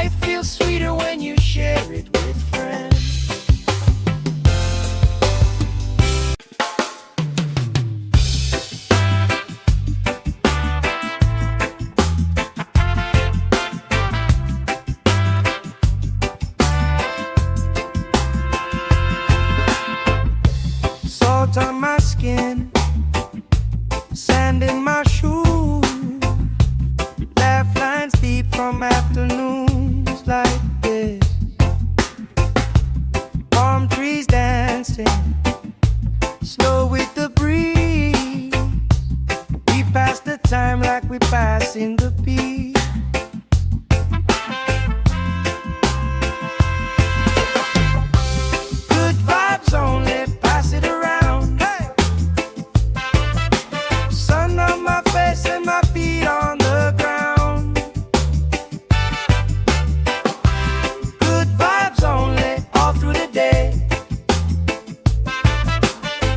Life feels sweeter when you share it with friends. Salt on my skin, sand in my shoes, laugh lines deep from afternoons like this. Palm trees dancing, slow with the breeze. We pass the time like we pass in the beat. Good vibes only, pass it around. Hey! Sun on my face and my feet on the ground. Good vibes only, all through the day.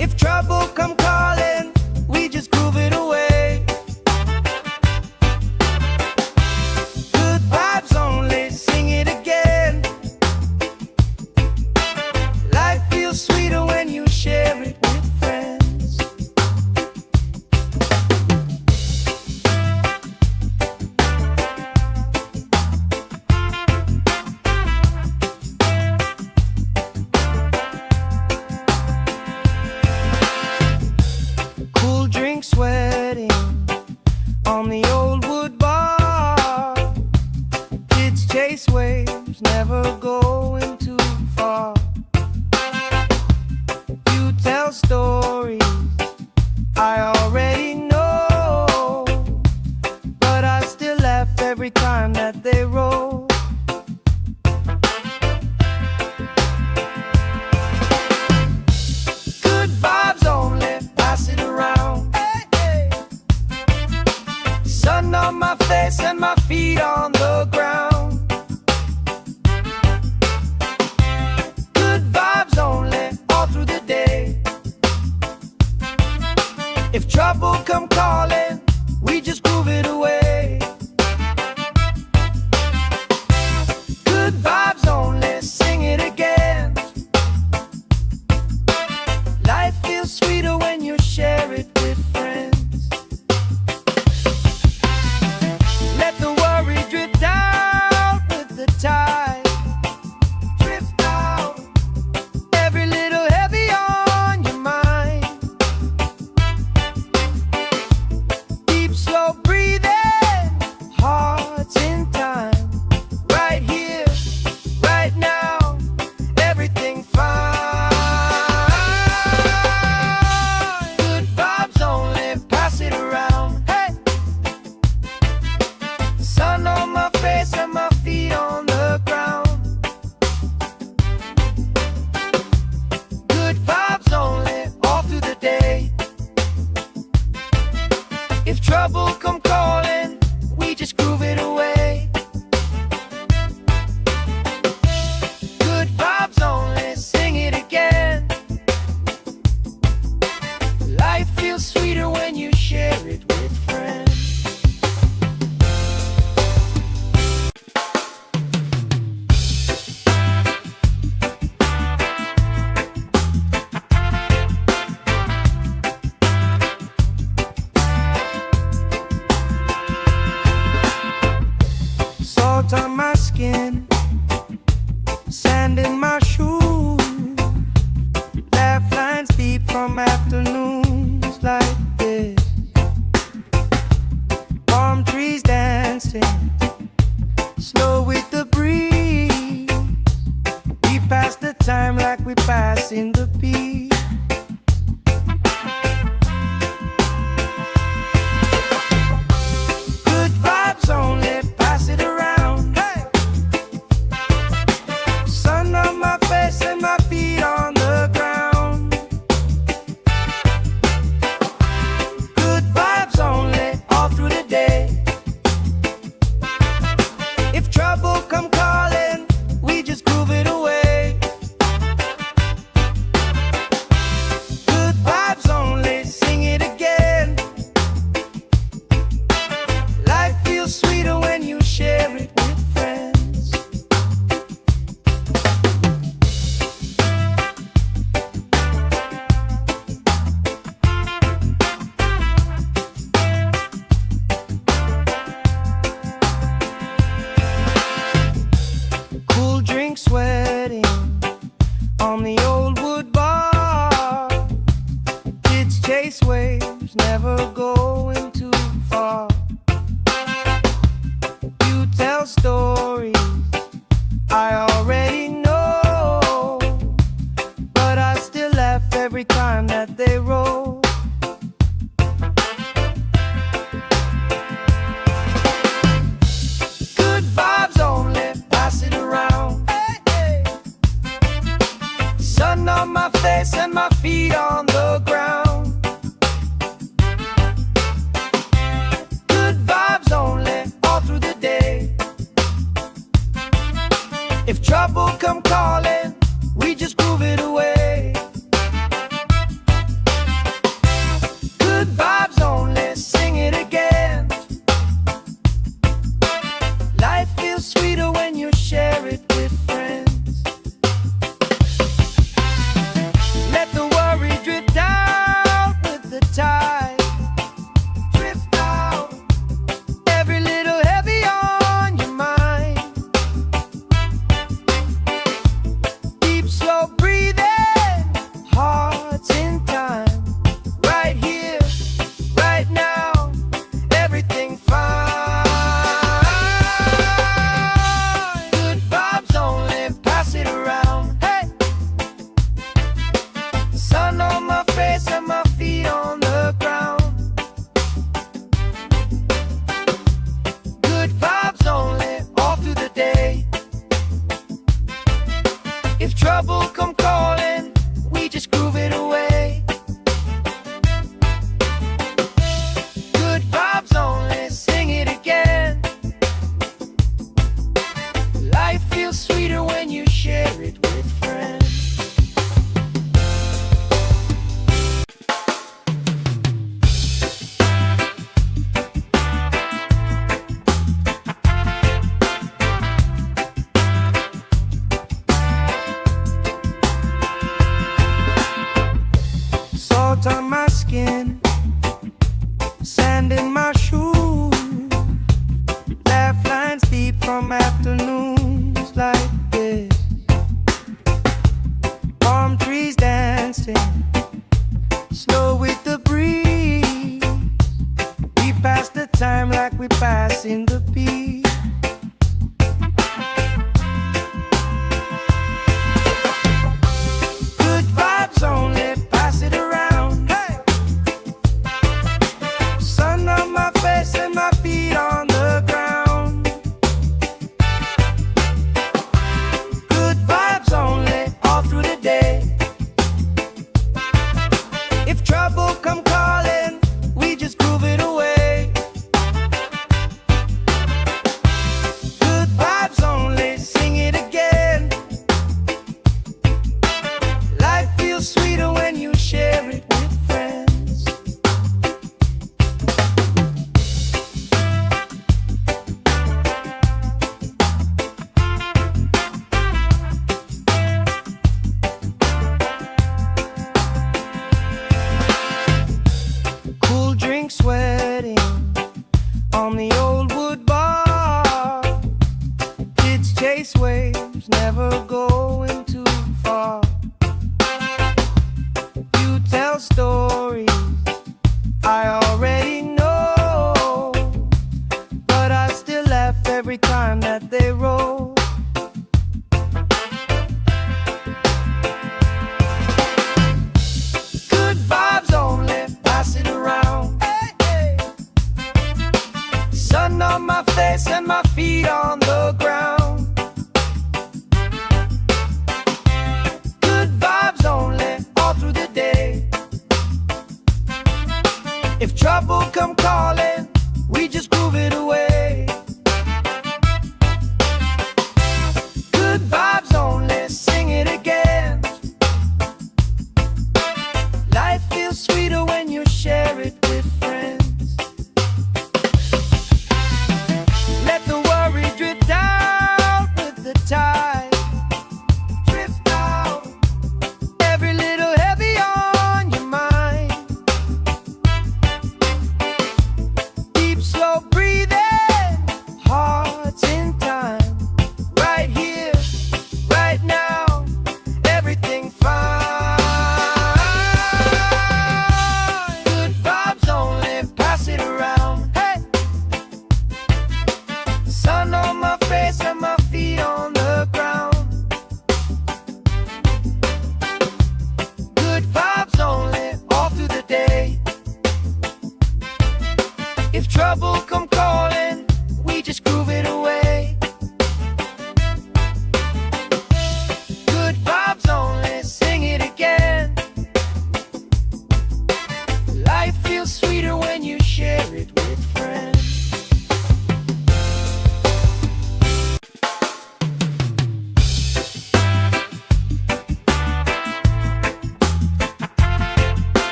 If trouble come calling, we just groove it away. Good vibes only, sing it again. Life feels sweeter when you share it with friends. Cool drink sweating on the old wood bar. Kids chase waves, never going too far. You tell stories I already know, but I still laugh every time that they roll. Good vibes only, pass it around. Hey, hey. Sun on my face and my feet on the ground. Good vibes only, all through the day. If trouble come calling, we just groove it away. Good vibes only, sing it again. Life feels sweeter when you share it with friends. Let the worry drift out with the tide. Drift out, every little heavy on your mind. Deep, slow breathing, hearts in time. Right here, right now, everything fine. Good vibes only, pass it around. Hey! Sun on my face and my feet on the ground. Good vibes only, all through the day. If trouble come calling, we just groove it away. Good vibes only, sing it again. Life feels sweeter when you share it with friends. Salt on my skin, sand in my shoes, laugh lines deep from afternoons like this. Palm trees dancing, slow with the breeze. We pass the time like we pass in the beat. Good vibes only, pass it around. Hey! Sun on my face and my feet on the ground. Good vibes only, all through the day. If trouble come calling, we just groove it away. stories I already know, but I still laugh every time that they roll. Good vibes only, pass it around. Hey, hey. Sun on my face and my feet on the ground. Good vibes only, all through the day. If trouble come calling, we just groove it away. Good vibes only, sing it again. Life feels sweeter when you share it with friends. Let the worry drift out with the tide. Drift out, every little heavy on your mind. Deep, slow breathing, hearts in time. Right here, right now, everything fine. Good vibes only, pass it around. Hey! Sun on my face and my feet on the ground. Good vibes only, all through the day. If trouble come calling, we just groove it away. Good vibes only, sing it again. Life feels sweeter when you share it with friends. Salt on my skin, sand in my shoes, laugh lines deep from afternoons like this. Palm trees dancing, slow with the breeze. We pass the time like we pass in the peace. Good vibes only, pass it around. Hey! Sun on my face and my feet on the ground. Good vibes only, all through the day. If trouble come calling, we just groove it away. Good vibes only, sing it again. Life feels sweeter when you share it with friends. Cool drink sweating on the old wood bar. Kids chase waves, never going too far. You tell stories I already know, but I still laugh every time that they roll. Good vibes only, pass it around. Hey, hey. Sun on my face and my feet on the ground. Good vibes only, all through the day. If trouble come calling, we just groove it away. Good vibes only, sing it again. Life feels sweeter when you share it with friends. Let the worry drift out with the tide. Drift out, every little heavy on your mind.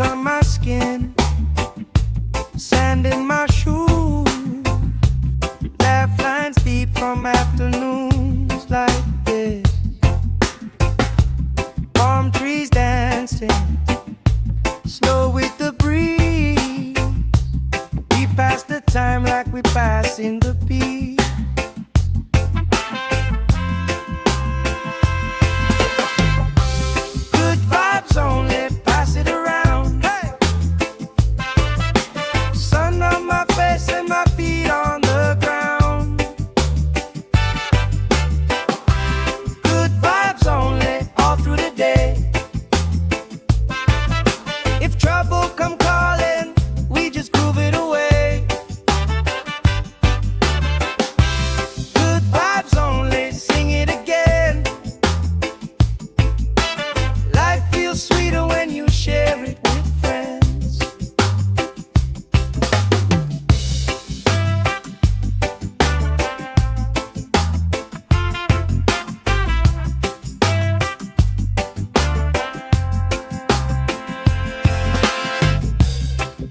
Salt on my skin, sand in my shoes, laugh lines deep from afternoons like this. Palm trees dancing, slow with the breeze. We pass the time like we pass in the beat. Good vibes only, pass it around. Hey! Sun on my face and my feet on the ground. Good vibes only, all through the day. If trouble come calling, we just groove it away. Good vibes only, sing it again. Life feels sweeter when you share it with friends.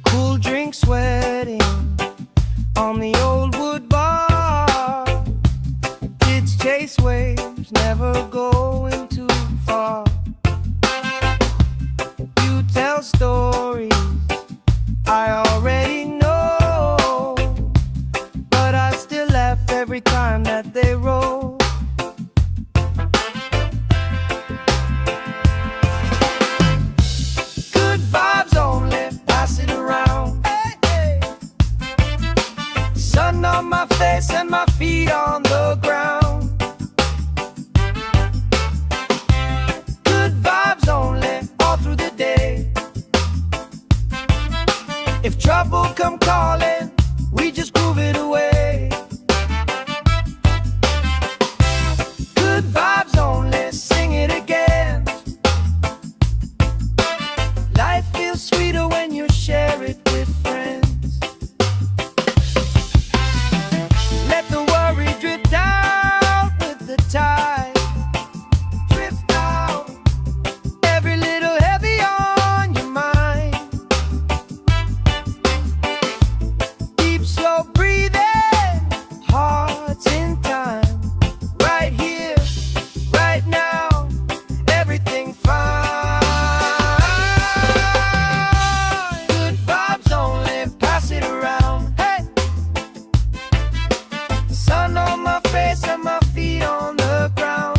Cool drink sweating on the old wood bar. Kids chase waves, never going too far. You tell stories I already know, but I still laugh every time that they roll. Good vibes only, pass it around. Hey, hey. Sun on my face and my feet on the ground. Good vibes only, all through the day. If trouble come calling, we just groove it away. Good vibes only, sing it again. Life feels sweeter when you share it with friends. Let the worry drift out with the tide. Drift out, every little heavy on your mind. Deep, slow breathing, hearts in time. Right here, right now, everything fine. Good vibes only, pass it around. Hey! Sun on my face and my feet on the ground.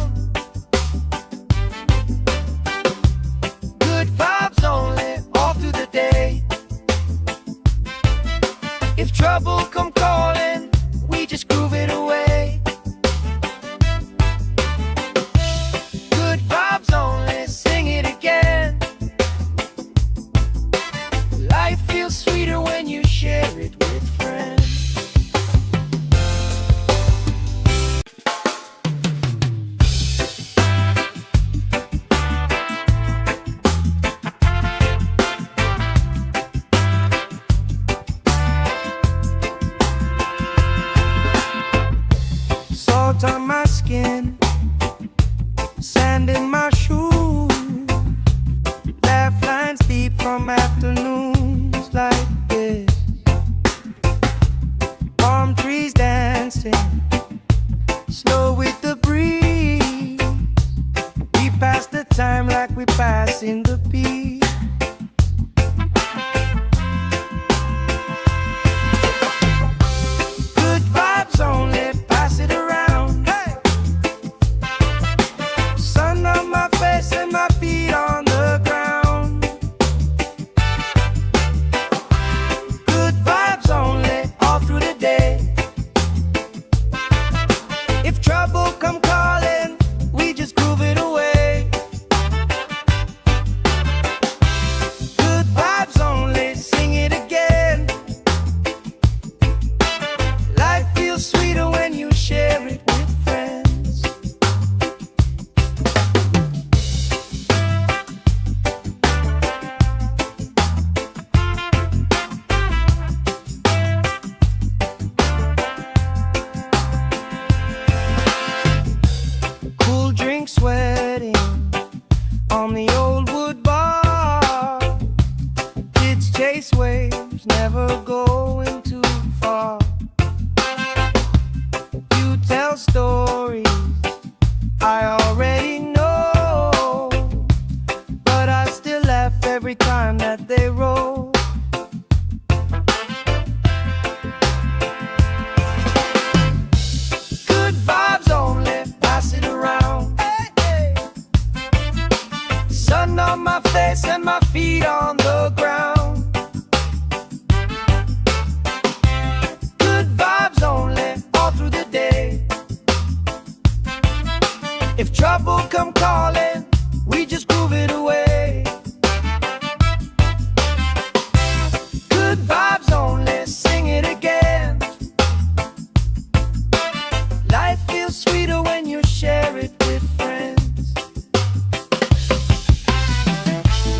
Good vibes only, all through the day. If trouble come calling, we just groove it away. Good vibes only, sing it again. Life feels sweeter when you share it with friends. Salt on my skin, sand in my shoes, laugh lines deep from afternoons like this. Palm trees dancing, slow with the breeze. We pass the time like we pass in the beat. Good vibes only, pass it around. Hey! Sun on my face and my feet on the ground. chase waves, never going too far. You tell stories I already know, but I still laugh every time that they roll. Good vibes only, pass it around. Hey, hey. Sun on my face and my feet on the ground. Good vibes only, all through the day. If trouble come calling, we just groove it away. Good vibes only, sing it again. Life feels sweeter when you share it with friends.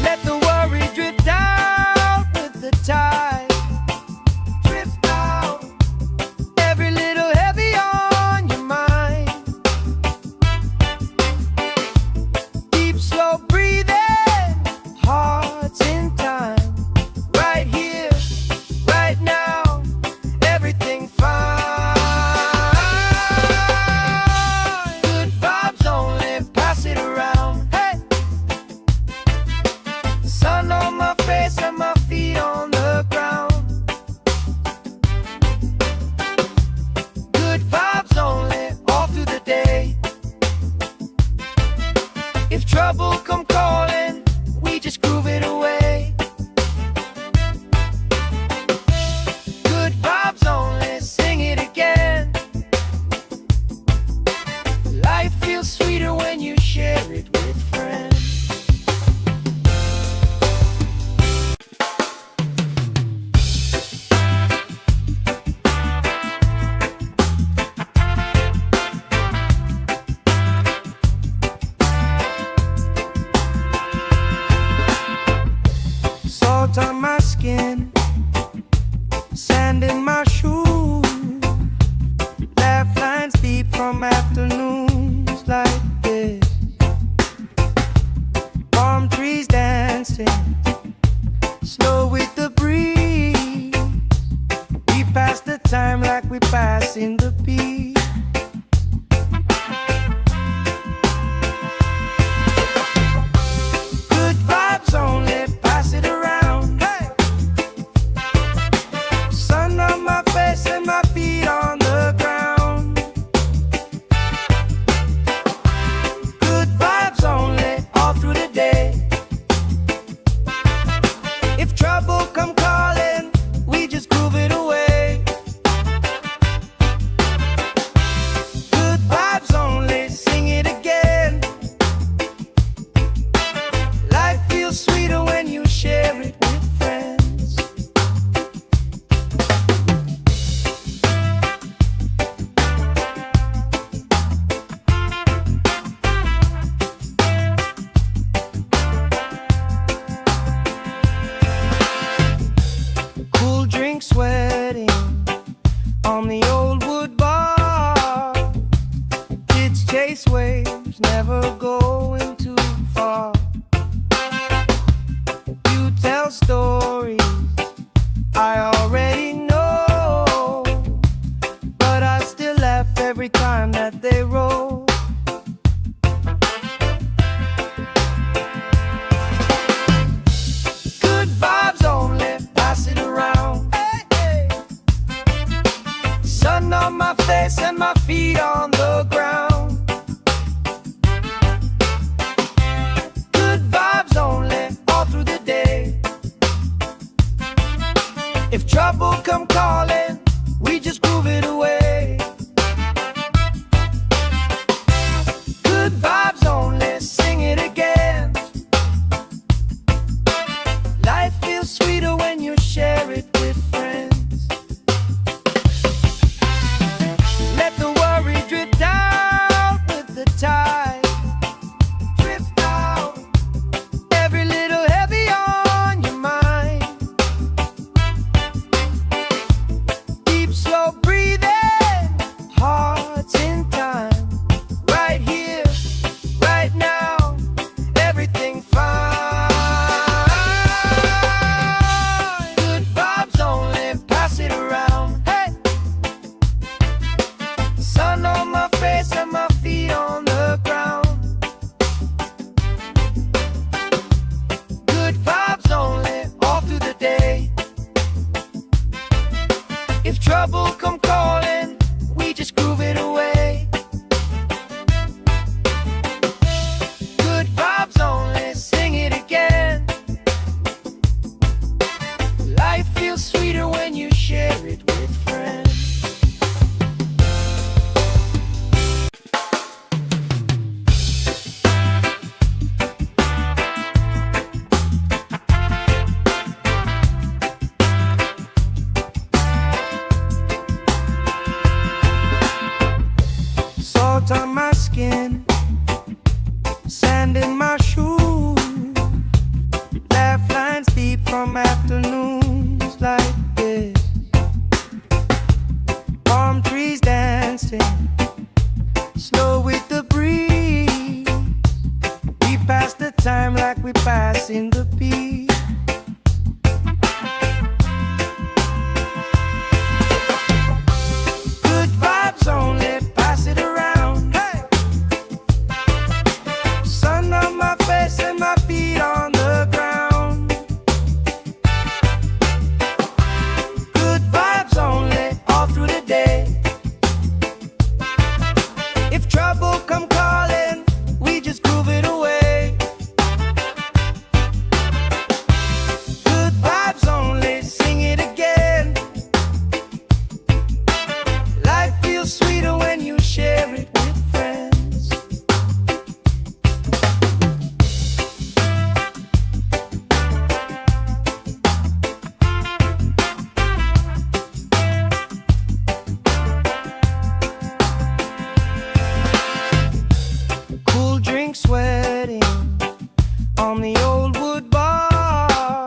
Let the worry drift out with the tide. Drift out, every little heavy on your mind. Deep, slow breathing, hearts in time. Right here, right now, everything fine. Good vibes only, pass it around. Hey, sun on my face and my feet on the ground. Good vibes only, all through the day. If trouble come calling, we just groove it away. Good vibes only, sing it again. Life feels sweeter when you share it with friends. Salt on my skin, sand in my shoes. Laugh lines deep from afternoons like this. Palm trees dancing, slow with the breeze. We pass the time like we pass in the beat. Good vibes only, pass it around. Hey, sun on my face and my feet on the ground. Good vibes only, all through the day. If trouble come calling, we just groove it away. Good vibes only, sing it again. Life feels sweeter when you share it with friends. Cool drink sweating on the old wood bar. Kids chase waves, never going too far. You tell stories I already know, but I still laugh every time that they roll. Good vibes only, pass it around. Hey, hey. Sun on my face and my feet on the ground. Good vibes only, all through the day. If trouble come calling, we just groove it away. Good vibes only, sing it again. Life feels sweeter when you share it with friends. Let the worry drift out with the tide. Drift out, every little heavy on your mind. Deep, slow breathing, from afternoons like this. Palm trees dancing slow with the breeze. We pass the time like we passing the peace. Good vibes only, pass it around. Hey! Sun on my face and my feet on the ground. Good vibes only, all through the day. If trouble come calling, we just groove it away. Good vibes only, sing it again. Life feels sweeter when you share it with friends. Cool drink sweating on the old wood bar.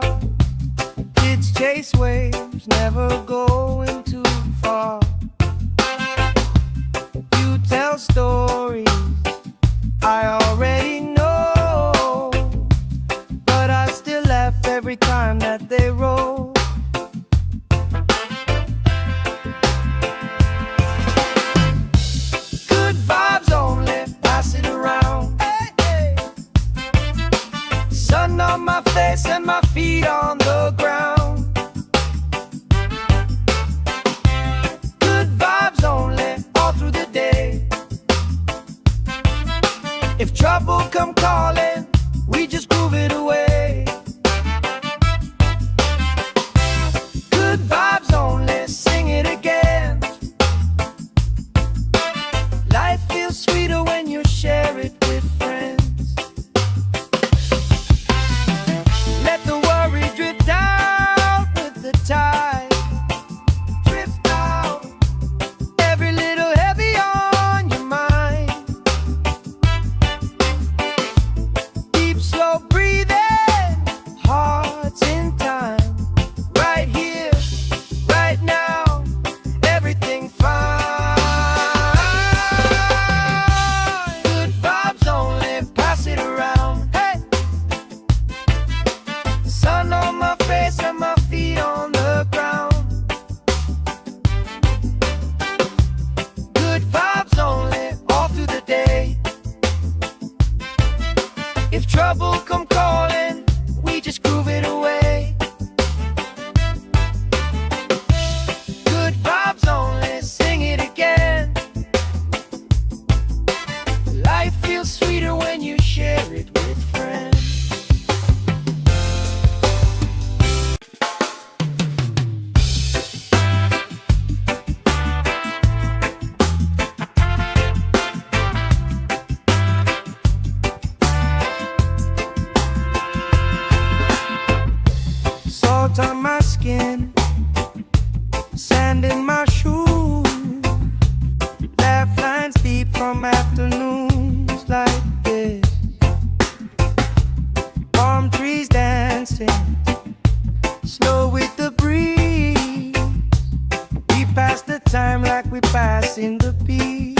Kids chase waves, never going too far. You tell stories I already know, but I still laugh every time that they roll. Good vibes only, pass it around. Hey, hey. Sun on my face and my feet on the ground. Good vibes only, all through the day. If trouble come calling, we just groove it away. Good vibes only, sing it again. Life feels sweeter when you share it with friends. Let the worry drift out with the tide. Drift out, every little heavy on your mind. Deep, slow breathing, hearts in time. Right here, right now, everything fine. Good vibes only, pass it around. Hey! Sun on my face and my feet on the ground. Good vibes only, all through the day. If trouble come calling, we just groove it away. Good vibes only, sing it again. Life feels sweeter when you share it with friends. Salt on my skin, sand in my shoes. Laugh lines deep from afternoons like this. Palm trees dancing slow with the breeze. We pass the time like we passing the peace.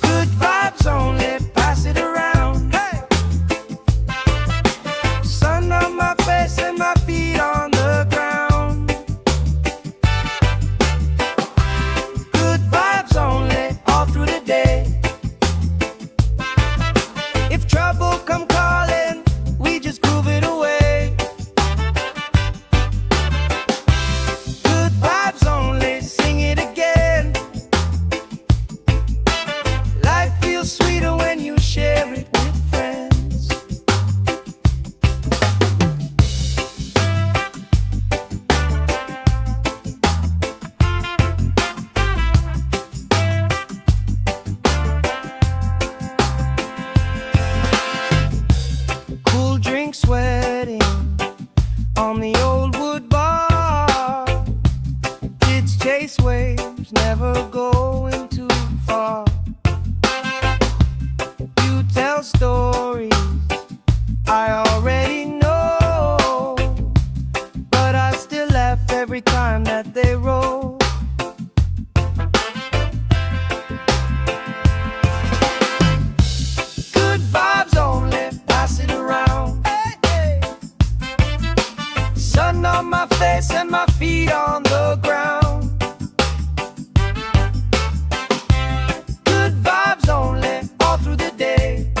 Good vibes only, pass it around. Hey! stories I already know, but I still laugh every time that they roll. Good vibes only, pass it around. Hey, hey. Sun on my face and my feet on the ground. Good vibes only, all through the day.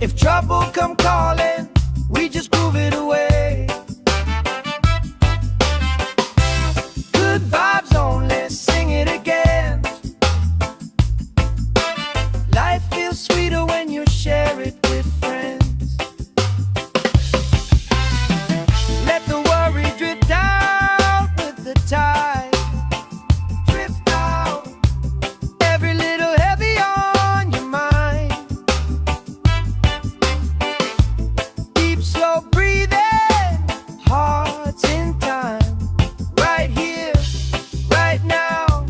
If trouble come calling, we just groove it away. Good vibes only, sing it again. Life feels sweeter when you share it with friends. Let the worry drift out with the tide. Drift out, every little heavy on your mind. Deep, slow breathing, hearts in time. Right here, right now,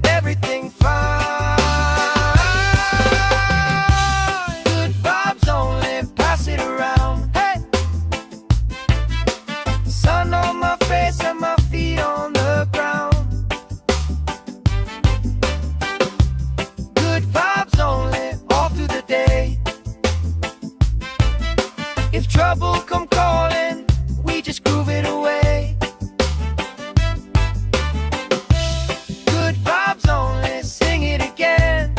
everything fine. Good vibes only, pass it around. Hey, sun on my face and my feet on the ground. Good vibes only, all through the day. If trouble come calling, we just groove it away. Good vibes only, sing it again.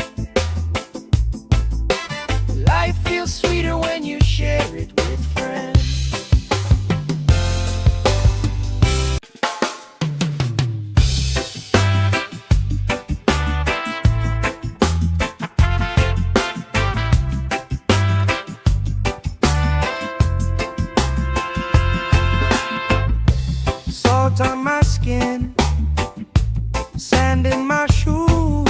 Life feels sweeter when you share it with friends. Salt on my skin, sand in my shoes,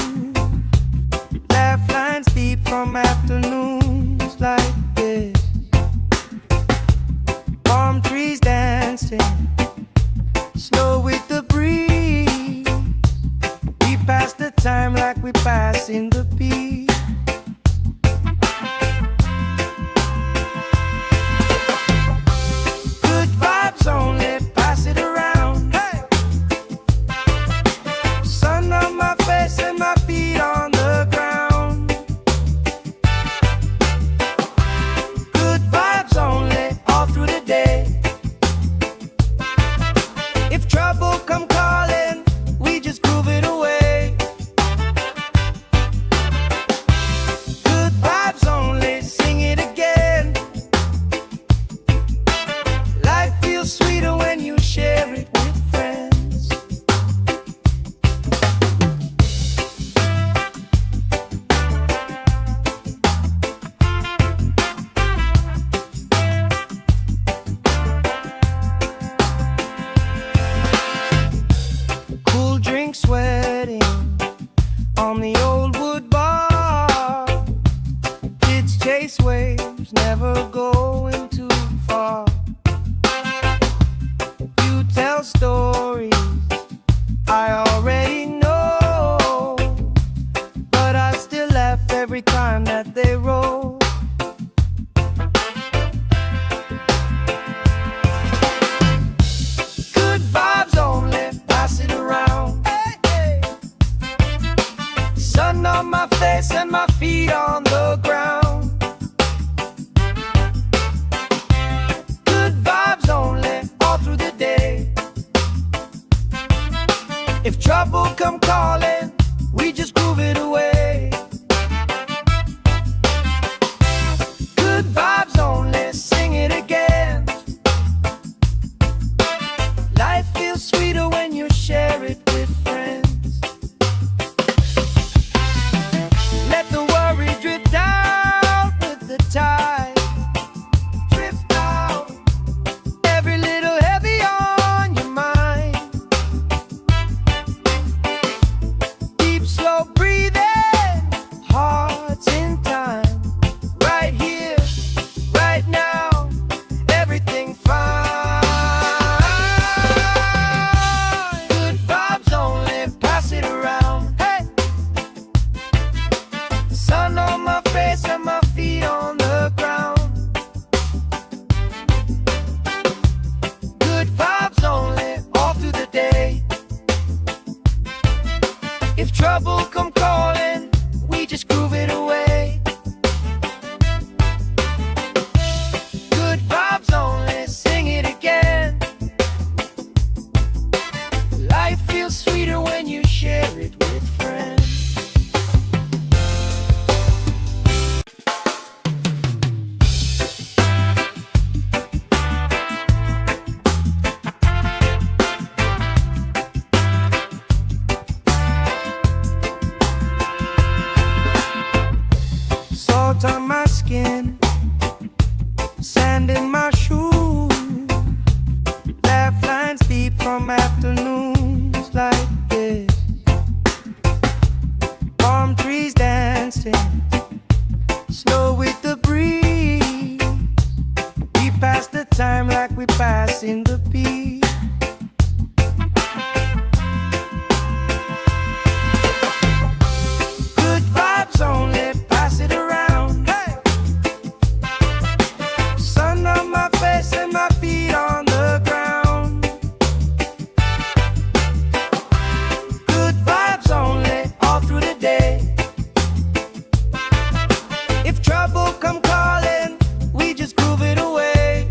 laugh lines deep from afternoons like this. Palm trees dancing, slow with the breeze. We pass the time like we pass in the peace. Good vibes only, pass it around. Hey, sun on my face and my feet on the ground. Good vibes only, all through the day. If trouble come calling, we just groove it away. Good vibes only, sing it again. Life feels sweeter when you share it with friends. Cool drink sweating on the old wood bar. Kids chase waves, never going too far. You tell stories I already know, but I still laugh every time that they roll. Good vibes only, pass it around. Hey, hey. Sun on my face and my feet on the ground. Good vibes only, all through the day. If trouble come calling, we just groove it away. Good vibes only, sing it again. Life feels sweeter when you share it with friends. Let the worry drift out with the tide. Drift out, every little heavy on your mind. Salt on my skin, sand in my shoes, laugh lines deep from afternoons like this. Palm trees dancing, slow with the breeze. We pass the time like we pass in the beat. Good vibes only, pass it around. Hey! Sun on my face and my feet on the ground. Good vibes only, all through the day. If trouble come calling, we just groove it away.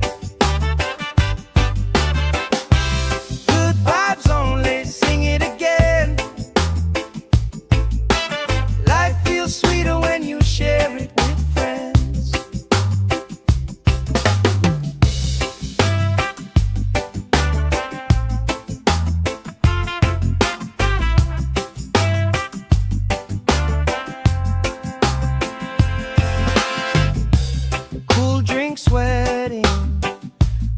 Good vibes only, sing it again. Life feels sweeter when you share it with friends. Cool drink sweating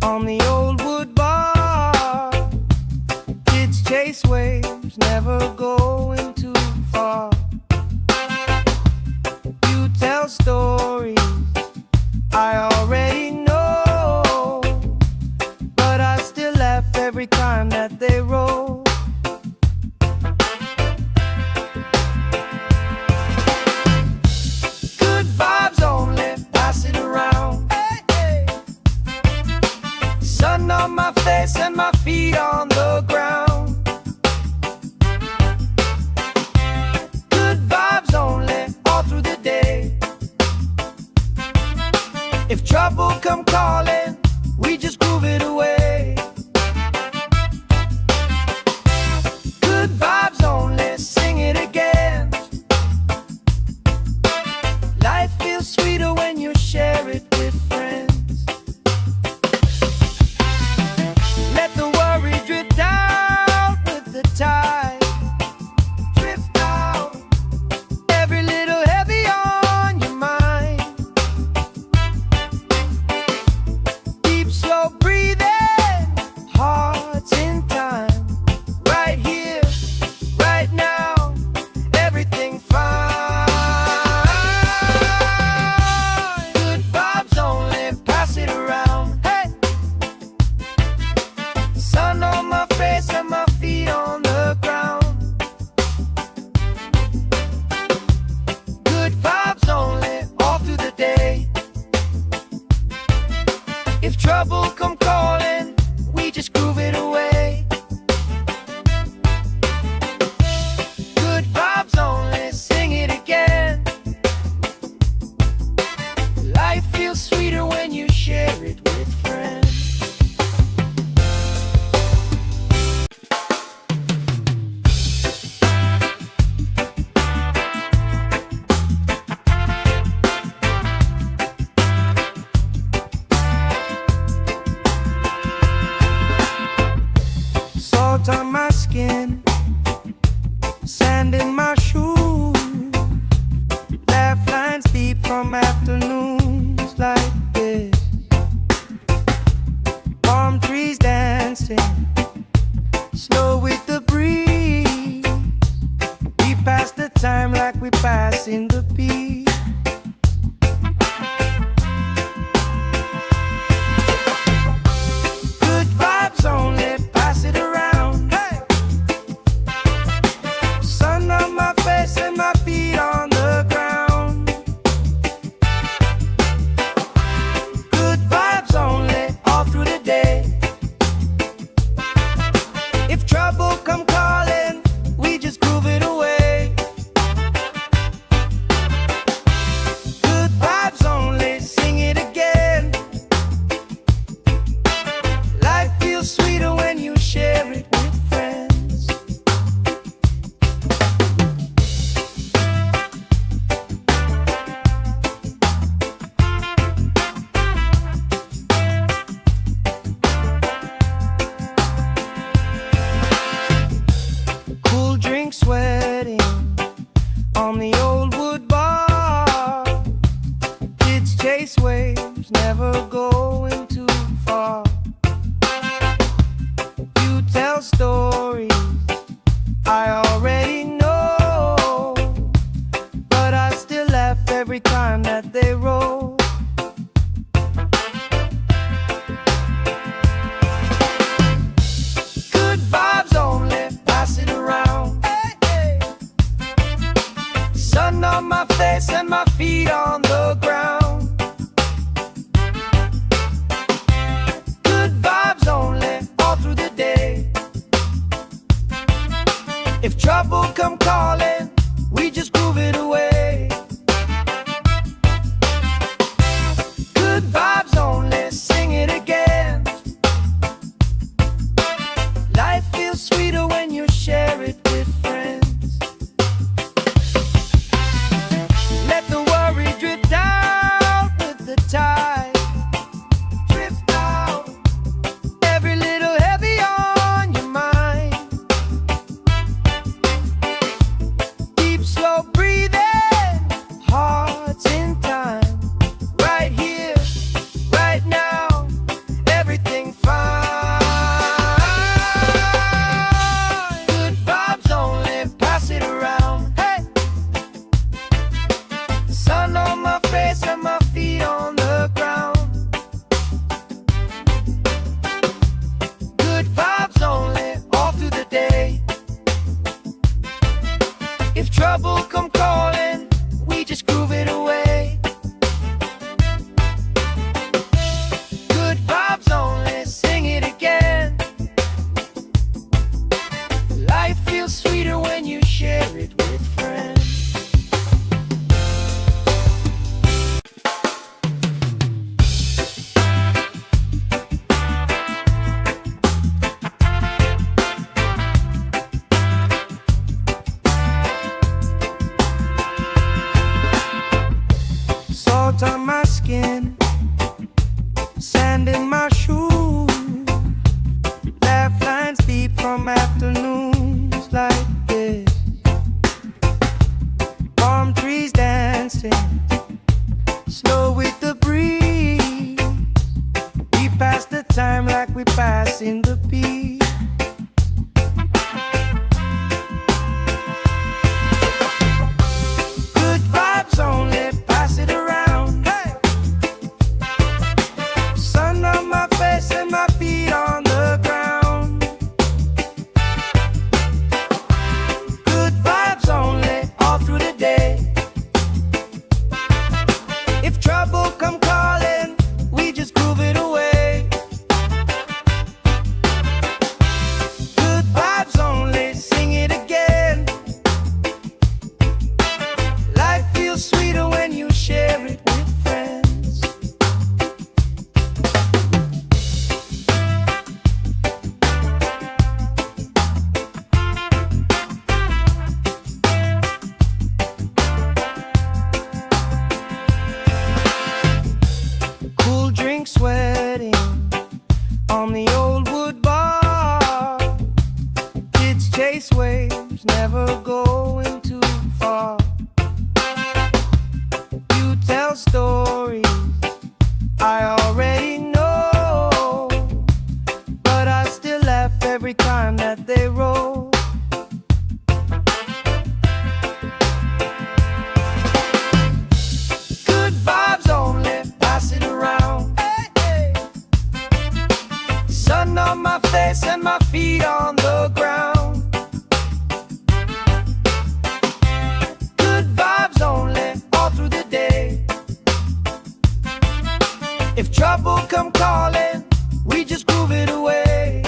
on the old wood bar. Kids chase waves, never going too far. You tell stories I already know, but I still laugh every time that they roll. Good vibes only, pass it around. Hey, hey. Sun on my face and my feet on the ground. Good vibes only, all through the day. If trouble come calling, we just groove it away. Good vibes only, sing it again. Life feels sweeter when you share it with friends. Let the worry drift out with the tide. Drift out, every little heavy on your mind. Deep, slow breathing, hearts in time. Right here, right now, everything fine. Good vibes only, pass it around. Hey! Sun on my face and my feet on the ground. Good vibes only, all through the day. If trouble come calling, we just groove it away. Good vibes only, sing it again. Life feels sweeter when you share it with friends. Salt on my skin, sand in my shoes, laugh lines deep from afternoons like this. Palm trees dancing, slow with the breeze. We pass the time like we pass in the beat. Good vibes only, pass it around. Hey! Sun on my face and my feet on the ground. Good vibes only, all through the day. If trouble come calling, we just groove it away. never going too far. You tell stories I already know, but I still laugh every time that they roll. Good vibes only, pass it around. Hey, hey. Sun on my face and my feet on the ground. Good vibes only, all through the day. If trouble come calling, we just groove it away. Good vibes only, sing it again. Life feels sweeter when you share it with friends. Let the worry drift out with the tide. Drift out, every little heavy on your mind. Deep, slow breathing, hearts in time. Right here, right now, everything fine. Good vibes only, pass it around. Hey, sun on my face and my feet on the ground. Good vibes only, all through the day. If trouble come calling, we just groove it away. Good vibes only, sing it again. Life feels sweeter when you share it with friends. Salt on my skin, sand in my shoes, laugh lines deep from afternoons like this. Palm trees dancing, slow with the breeze. We pass the time like we pass in the peace. Good vibes only, pass it around. Hey, sun on my face and my feet on the ground. Good vibes only, all through the day. If trouble come calling, we just groove it away. Good vibes only, sing it again. Life feels sweeter when you share it with friends. Cool drink sweating on the old wood bar. Kids chase waves, never going too far. You tell stories I already know, but I still laugh every time that they roll. Good vibes only, pass it around. Hey, hey. Sun on my face and my feet on the ground. Good vibes only, all through the day. If trouble come calling, we just groove it away.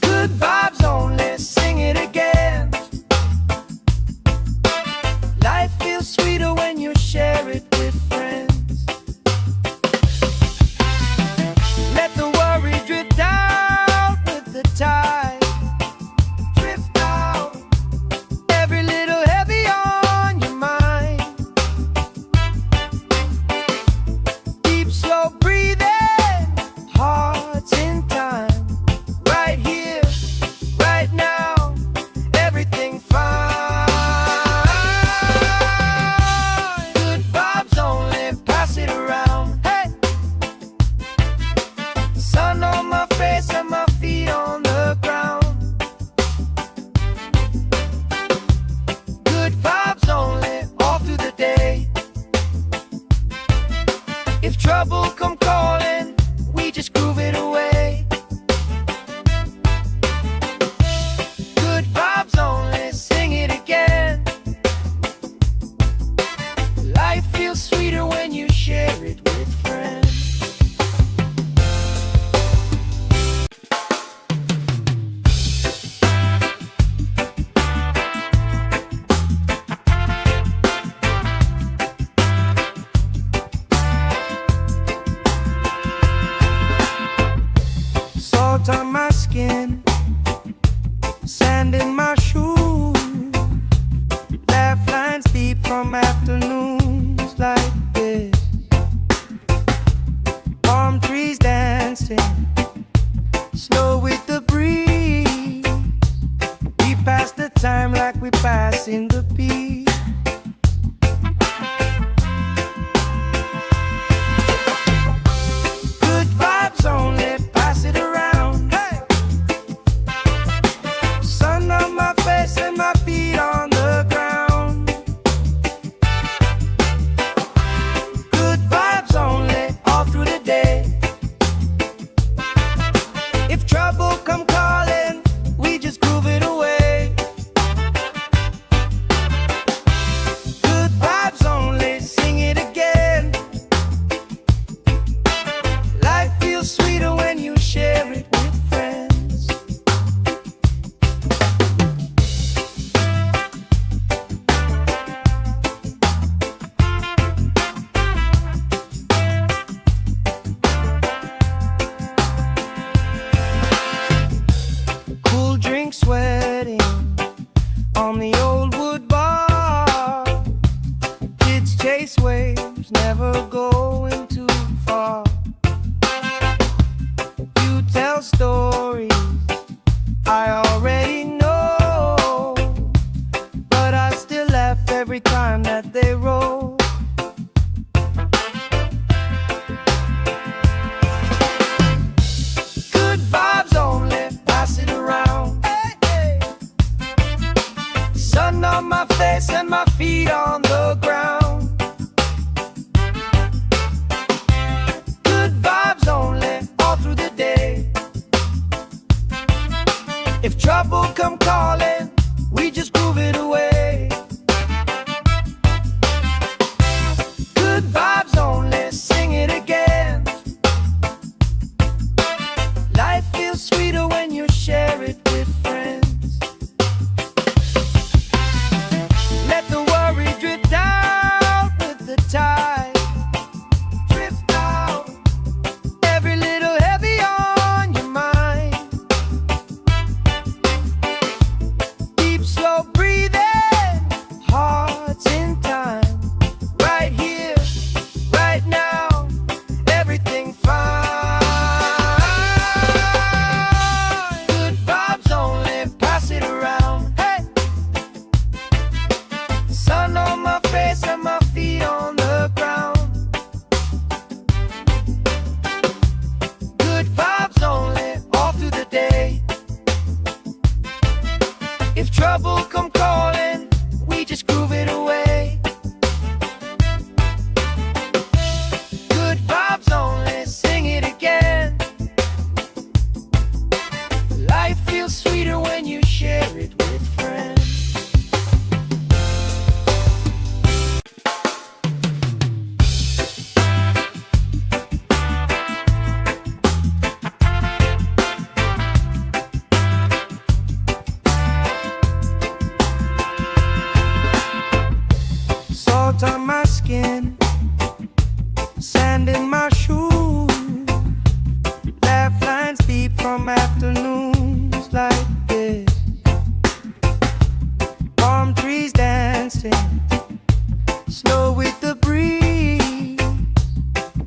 Good vibes only, sing it again. Life feels sweeter when you share it with friends. Let the worry drift out with the tide. Drift out, every little heavy on your mind. Deep, slow breathing, from afternoons like this. Palm trees dancing slow with the breeze. We pass the time like we pass in the peace. Good vibes only, pass it around. Hey! Sun on my face and my feet on the ground. Good vibes only, all through the day. If trouble come calling, we just groove it away. Good vibes only, sing it again. Life feels sweeter when you share it with friends. Cool drink sweating on the old wood bar. Kids chase waves, never going too far. You tell stories I already know, but I still laugh every time that they roll. Good vibes only, pass it around. Hey, hey. Sun on my face and my feet on the ground. Good vibes only, all through the day. If trouble come calling, we just groove it away. Good vibes only, sing it again. Life feels sweeter when you share it with friends. Let the worry drift out with the tide. Drift out, every little heavy on your mind. Deep, slow breathing, hearts in time. Right here, right now, everything fine. Good vibes only, pass it around. Hey! Sun on my face and my feet on the ground. Good vibes only, all through the day. If trouble come calling, we just groove it away. Good vibes only, sing it again. Life feels sweeter when you share it with friends. Salt on my skin, sand in my shoes. Laugh lines deep from afternoons like this. Palm trees dancing slow with the breeze.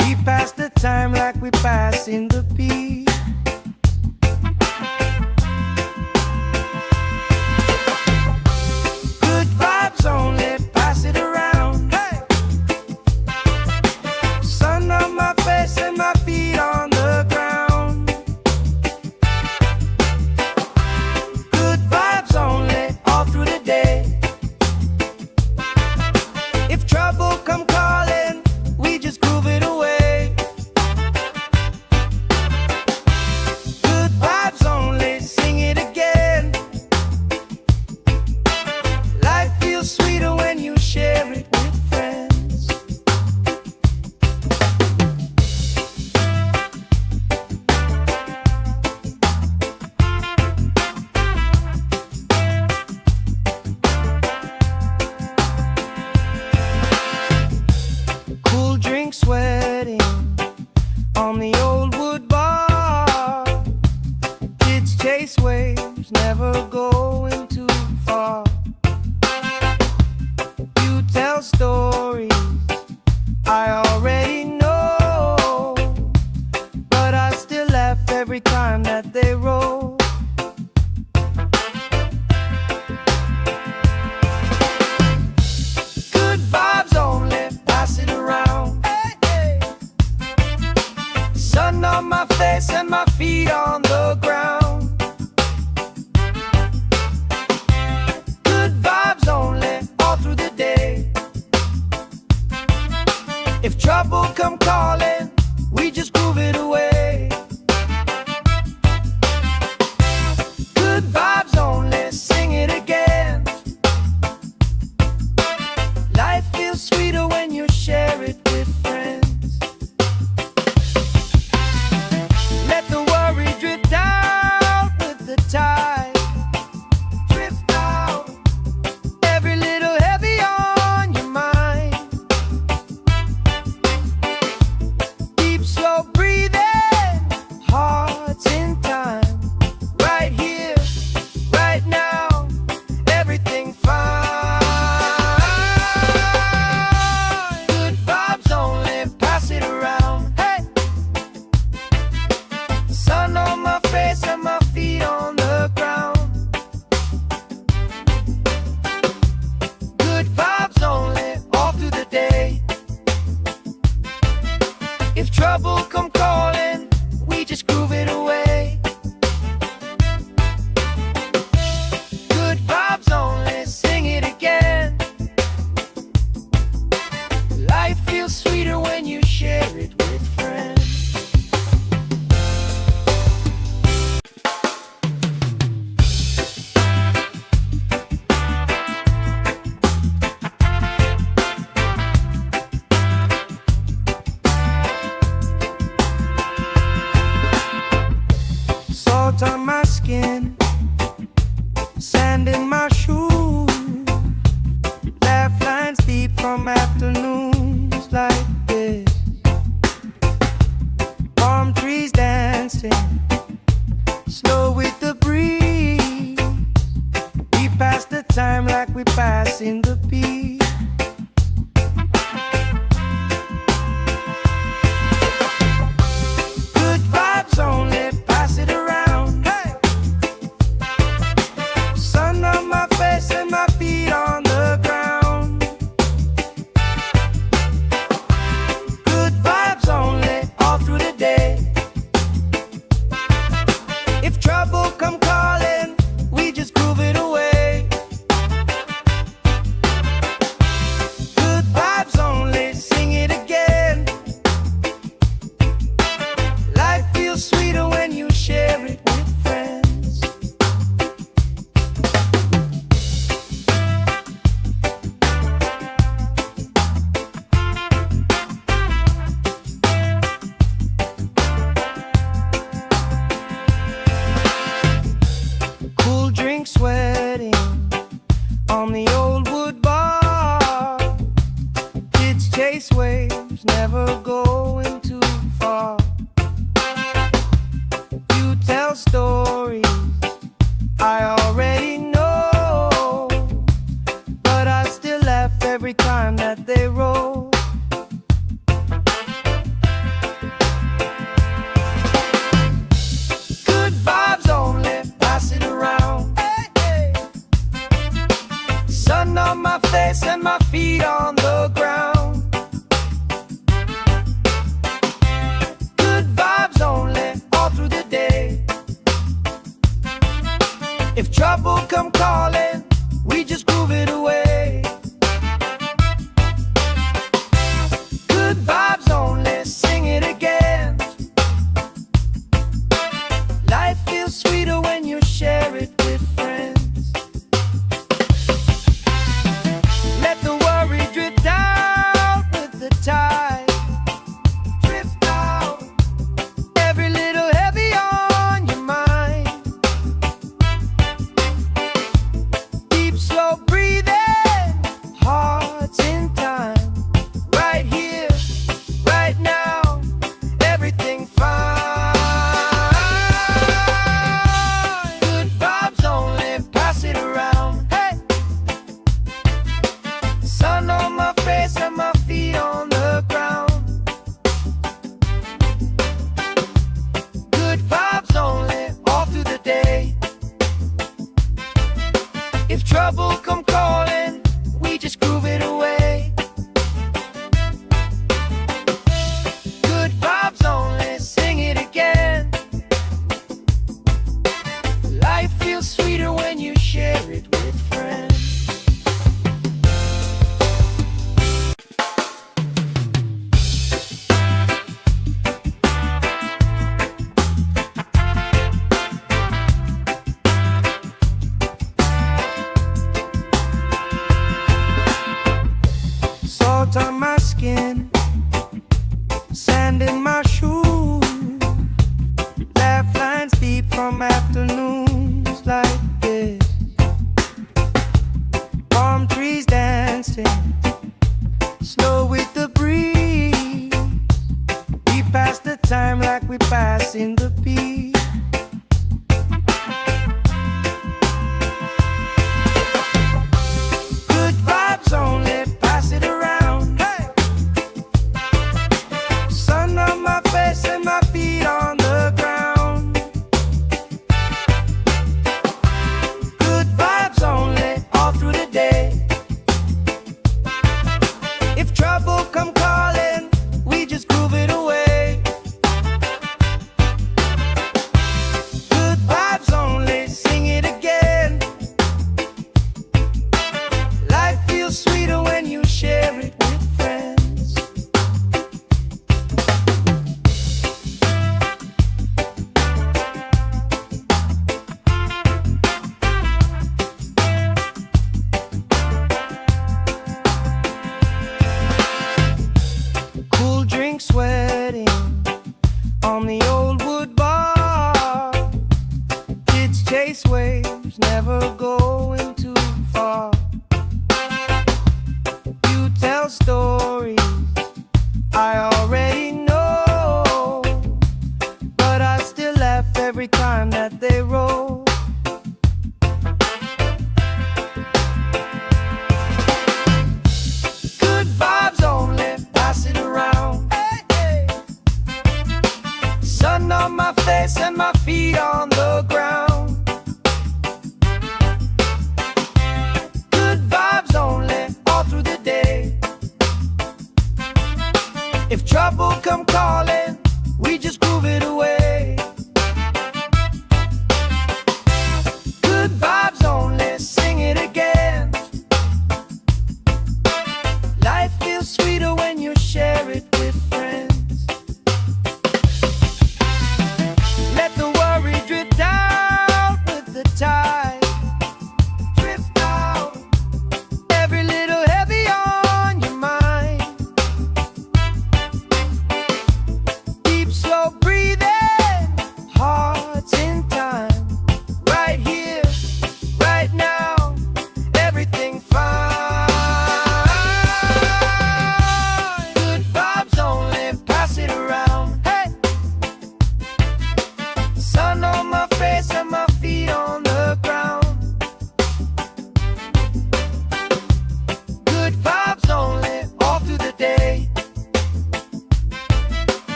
We pass the time like we pass in the peace. Good vibes only, pass it around. Hey! Sun on my face and my feet on the ground. Good vibes only, all through the day. If trouble come calling, we just groove it away. Good vibes only, sing it again. Life feels sweeter when you share it with friends. Cool drink sweating on the old wood bar. Kids chase waves, never going too far. You tell stories I already know, but I still laugh every time that they roll. Good vibes only, pass it around. Hey, hey. Sun on my face and my feet on the ground. Good vibes only, all through the day. If trouble come calling, we just groove it away. Good vibes only, sing it again. Life feels sweeter when you share it with friends. Let the worry drift out with the tide. Drift out, every little heavy on your mind. Deep, slow breathing, hearts in time. Right here, right now, everything fine. Good vibes only, pass it around. Hey, sun on my face and my feet on the ground. Good vibes only, all through the day. If trouble come calling, we just groove it away. Good vibes only, sing it again. Life feels sweeter when you share it with friends. Salt on my skin, sand in my shoes, laugh lines deep from afternoons like this. Palm trees dancing, slow with the breeze. We pass the time like we passing the beat. Good vibes only, pass it around. Hey, sun on my face and my feet on the ground. Good vibes only, all through the day. If trouble come calling, we just groove it away. Good vibes only, sing it again. Life feels sweeter when you share it with friends. Cool drink sweating on the old wood bar. Kids chase waves, never going too far. You tell stories I already know, but I still laugh every time that they roll. Good vibes only, pass it around. Hey, hey. Sun on my face and my feet on the ground. Good vibes only, all through the day. If trouble come calling, we just groove it away. Good vibes only, sing it again. Life feels sweeter when you share it with friends. Let the worry drift out with the tide. Drift out, every little heavy on your mind. Deep, slow breathing, hearts in time. Right here, right now, everything fine. Good vibes only, pass it around. Hey, sun on my face Salt on my skin, sand in my shoes, laugh lines deep from afternoons like this. Palm trees dancing, slow with the breeze. We pass the time like we pass in the beat. Good vibes only, pass it around. Hey! Sun on my face and my feet on the ground. Good vibes only, all through the day. If trouble come calling, we just groove it away. Good vibes only, sing it again. Life feels sweeter when you share it with friends. Cool drink sweating on the old wood bar. Kids chase waves, never going too far. You tell stories I already know, but I still laugh every time that they roll. Good vibes only, pass it around. Hey, hey. Sun on my face and my feet on the ground. Good vibes only, all through the day. If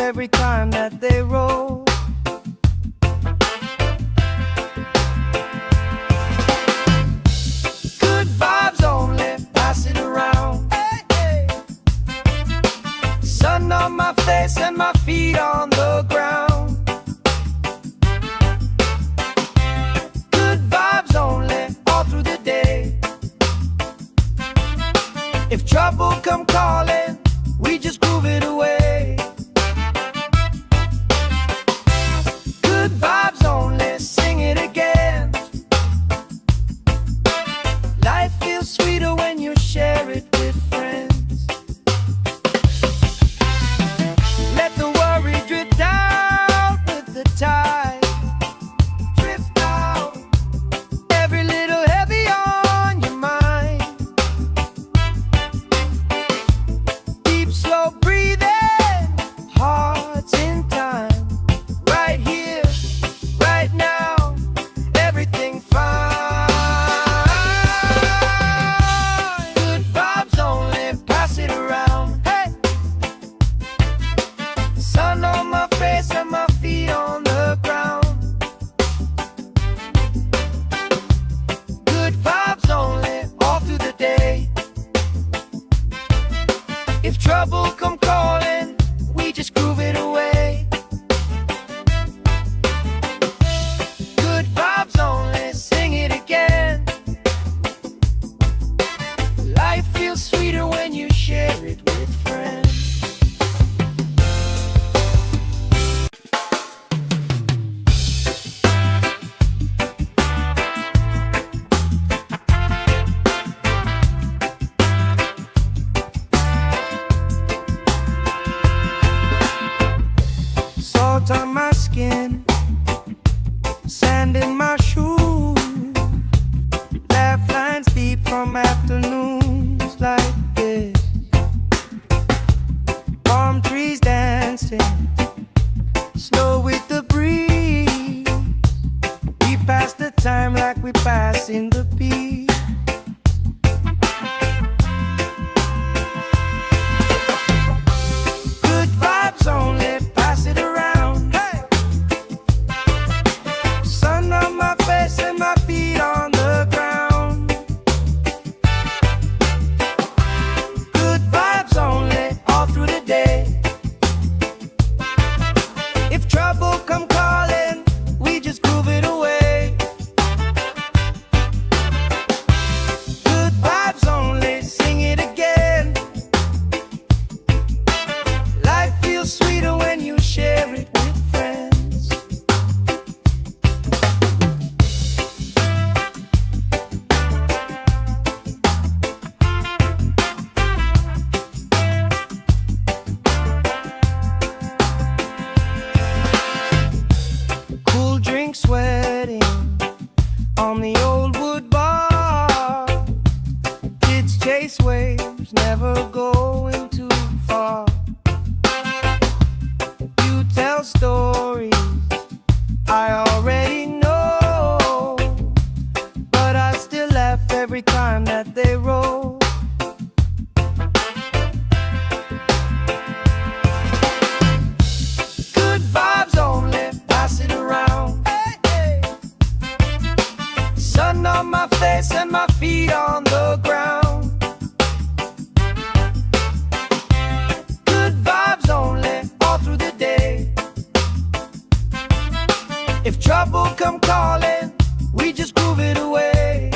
every time that they roll. Good vibes only, pass it around. Hey, hey. Sun on my face and my feet on the ground. Good vibes only, all through the day. If trouble come calling, we just groove it away. Good vibes only, sing it again. Life feels sweeter when you share it with friends. Let the worry drift out with the tide. Drift out, every little heavy on your mind. Deep, slow breathing, hearts in time. Right here, right now, everything fine. Good vibes only, pass it around. Hey, sun on my face and my feet on the ground. Good vibes only, all through the day. If trouble come calling, we just groove it away. Good vibes only, sing it again. Life feels sweeter when you share it with friends. Salt on my skin, sand in my shoes, laugh lines deep from afternoons like this. Palm trees dancing, slow with the breeze. We pass the time like we pass in the beat. Good vibes only, pass it around. Hey, sun on my face and my feet on the ground. Good vibes only, all through the day. If trouble come calling, we just groove it away. Good vibes only, sing it again. Life feels sweeter when you share it with friends. Cool drink sweating on the old wood bar. Kids chase waves, never going too far. You tell stories I already know, but I still laugh every time that they roll. Good vibes only, pass it around. Hey, hey. Sun on my face and my feet on the ground. Good vibes only, all through the day. If trouble come calling, we just groove it away.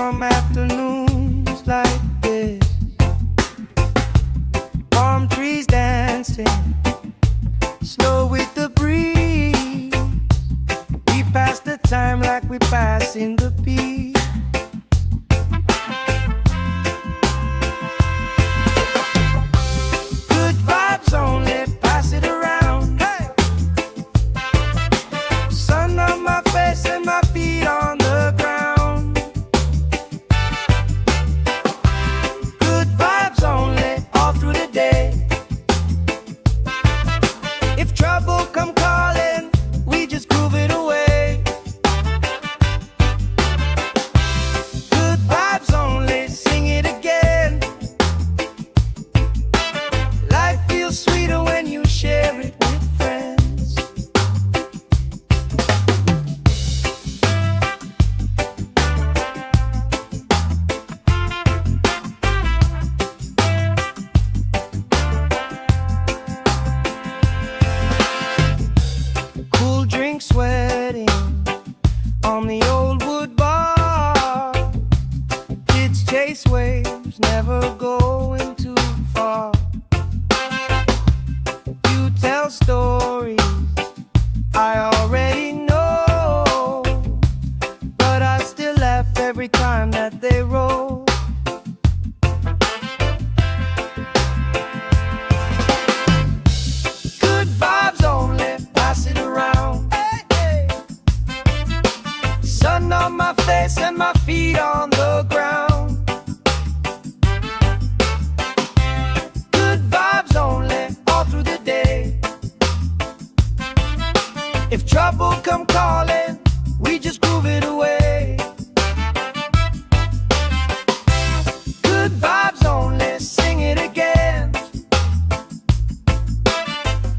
from afternoons like this. Palm trees dancing slow with the breeze. We pass the time like we pass in the peace. Good vibes only, pass it around. Hey! Sun on my face and my feet on the ground. Good vibes only, all through the day. If trouble come calling, we just groove it away. Good vibes only, sing it again. Life feels sweeter when you share it with friends. Cool drink sweating on the old wood bar. Kids chase waves, never going too far. You tell stories I already know, but I still laugh every time that they roll. Good vibes only, pass it around. Hey, hey. Sun on my face and my feet on the ground. Good vibes only, all through the day. If trouble come calling, we just groove it away. Good vibes only, sing it again.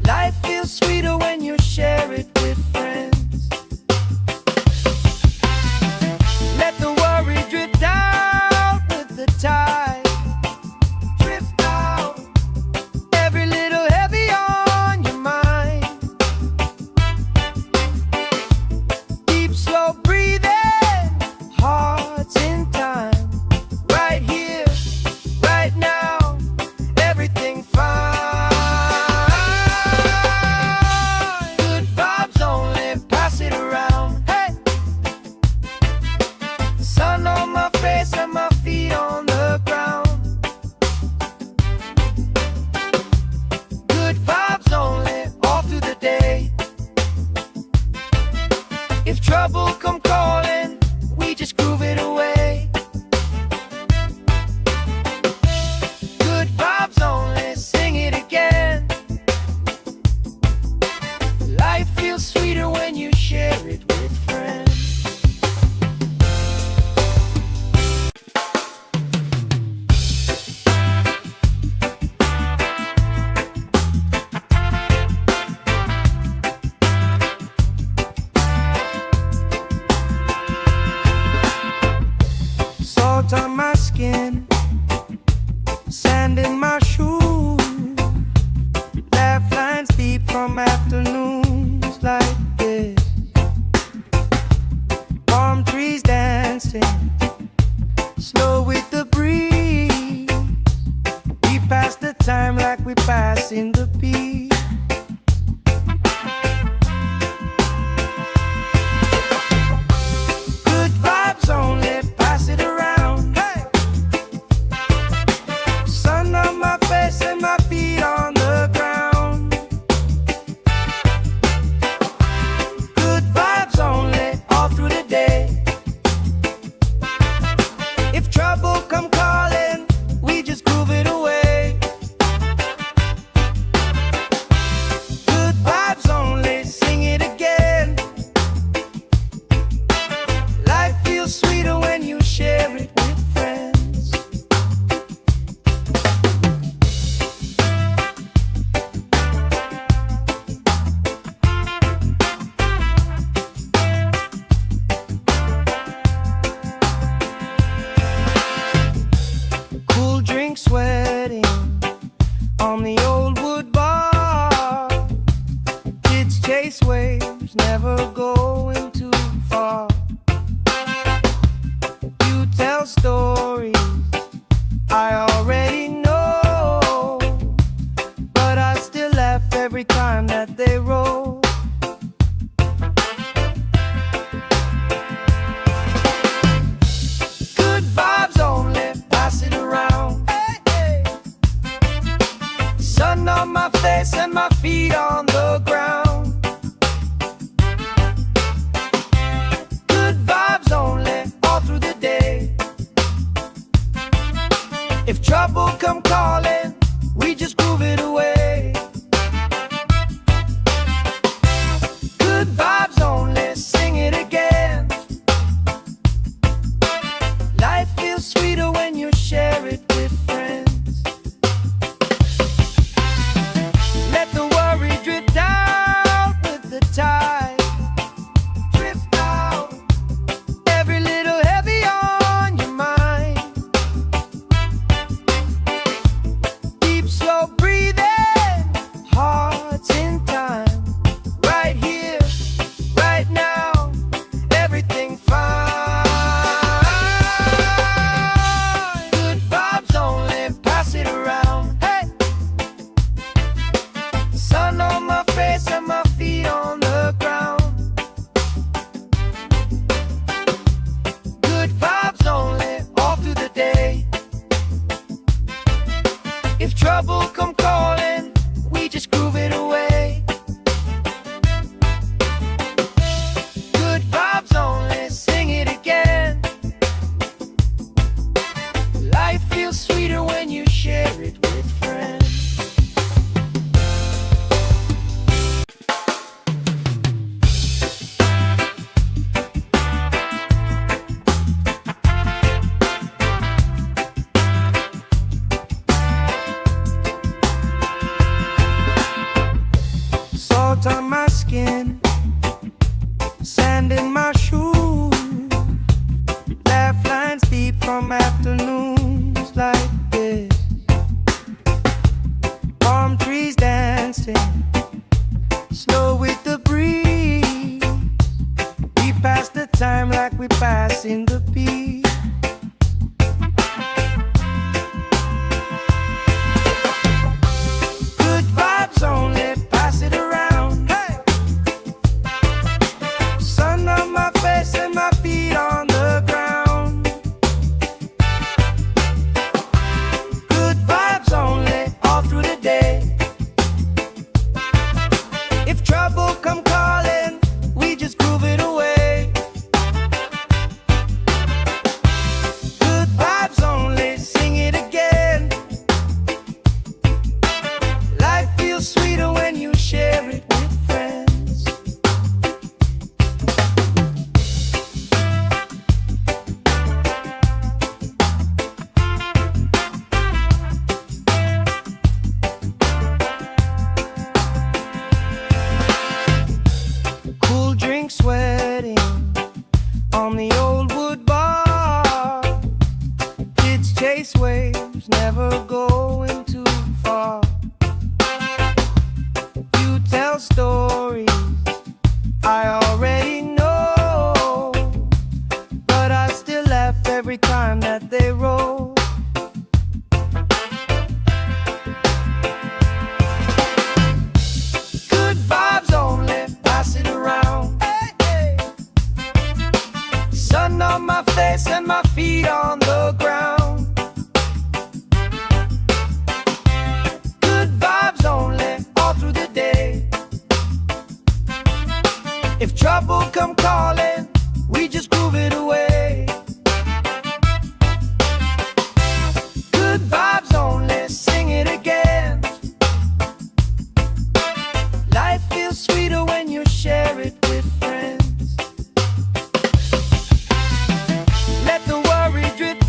Life feels sweeter when you share it with friends. Let the worry drift out with the tide. Drift out, every little heavy on your mind. tell stories I already know, but I still laugh every time that they roll. Good vibes only, pass it around. Hey, hey. Sun on my face and my feet on the ground. Good vibes only, all through the day. If trouble come calling, we just groove it away. Good vibes only, sing it again. Life feels sweeter when you share it with friends. Let the worry drift out with the tide. Drift out, every little heavy on your mind. Deep, slow breathing, hearts in time. Right here, right now, everything fine. Good vibes only, pass it around. Hey, sun on my face and my feet on the ground. Good vibes only, all through the day. If trouble come calling, we just groove it away. Good vibes only, sing it again. Life feels sweeter when you share it with friends. Salt on my skin, sand in my shoes, laugh lines deep from afternoons like this. Palm trees dancing, slow with the breeze. We pass the time like we pass in the beat. Good vibes only, pass it around. Hey, sun on my face and my feet on the ground. Good vibes only, all through the day. If trouble come calling, we just groove it away. Good vibes only, sing it again. Life feels sweeter when you share it with friends. Cool drink sweating on the old wood bar. Kids chase waves, never going too far. You tell stories I already know, but I still laugh every time that they roll. Good vibes only, pass it around. Hey, hey. Sun on my face and my feet on the ground. Good vibes only, all through the day. If trouble come calling, we just groove it away. Good vibes only, sing it again. Life feels sweeter when you share it with friends. Let the worry drift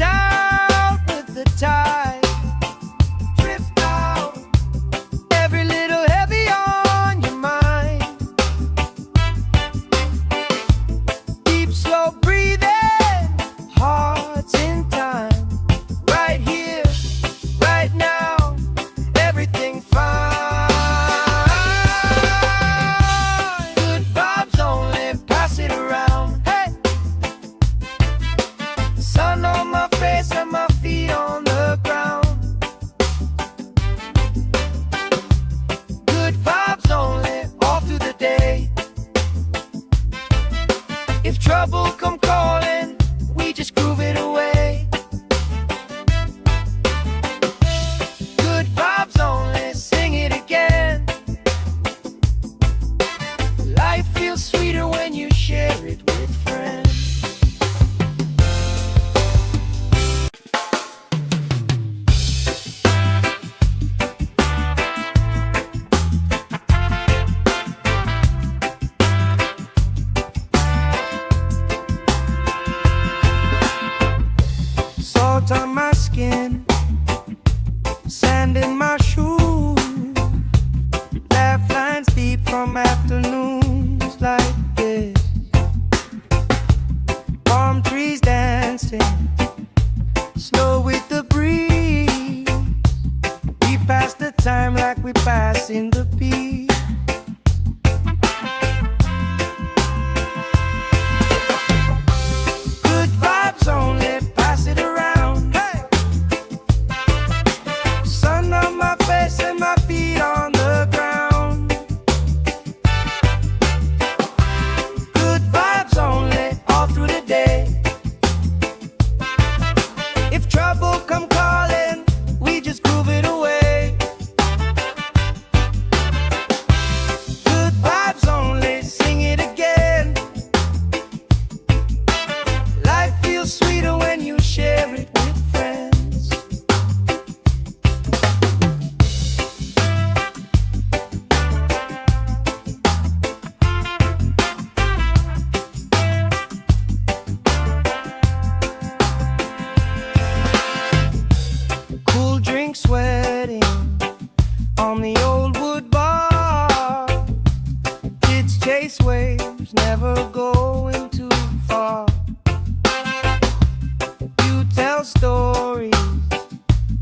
stories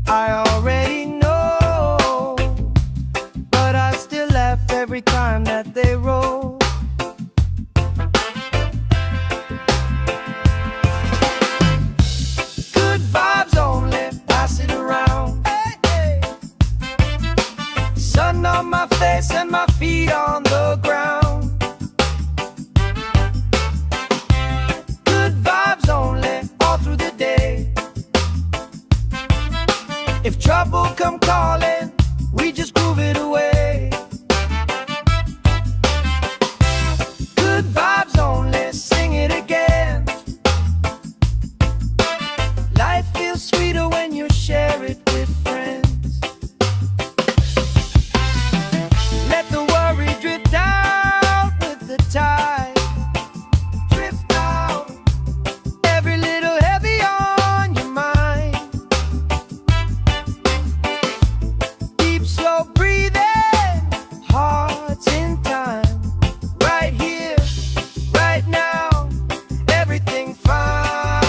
I already know, but I still laugh every time that they roll. Good vibes only, pass it around. Hey, hey. Sun on my face and my feet on the ground. Good vibes only, all through the day. If trouble come calling, we just groove it away. Good vibes only, sing it again. Life feels sweeter when you share it with friends. Let the worry drift out with the tide. Drift out, every little heavy on your mind. Deep, slow breathing, hearts in time. Right here, right now, everything fine.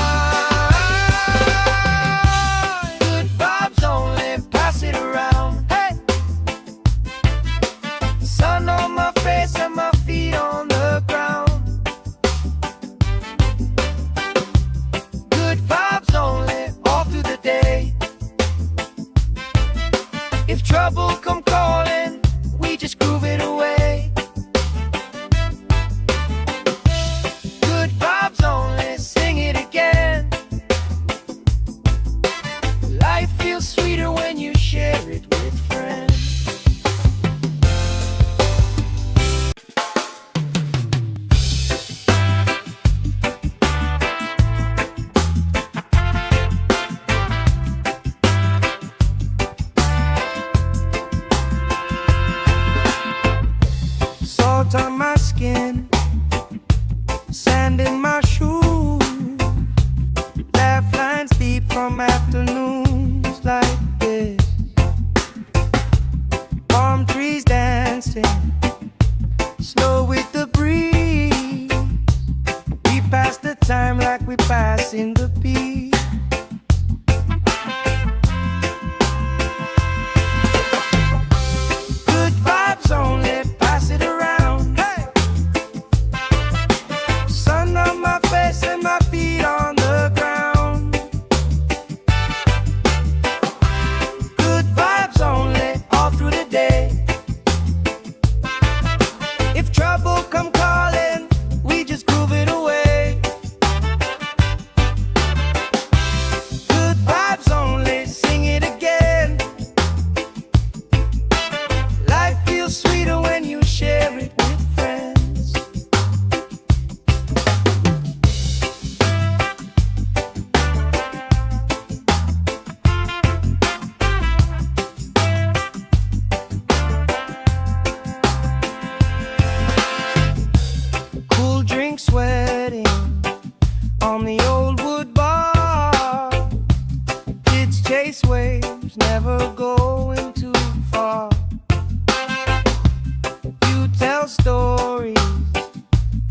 Good vibes only, pass it around. Hey, sun on my face and my feet on the ground. Good vibes only, all through the day. If trouble come calling, we just groove it away. Good vibes only, sing it again. Life feels sweeter when you share it with friends. Salt on my skin, sand in my shoes, laugh lines deep from afternoons like this. Palm trees dancing, slow with the breeze. We pass the time like we pass in the beat. Good vibes only, pass it around. Hey, sun on my face and my feet on the ground. Good vibes only, all through the day. If trouble come calling, we just groove it away. Good vibes only, sing it again. Life feels sweeter when you share it with friends. Cool drink sweating on the old wood bar. Kids chase waves, never going too far. You tell stories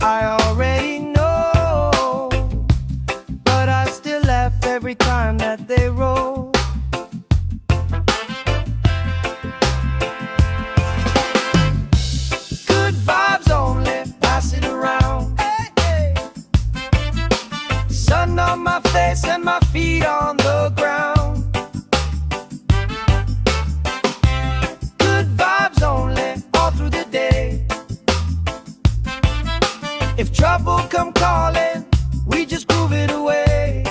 I already know, but I still laugh every time that they roll. Good vibes only, pass it around. Hey, hey. Sun on my face and my feet on the ground. Good vibes only, all through the day. If trouble come calling, we just groove it away.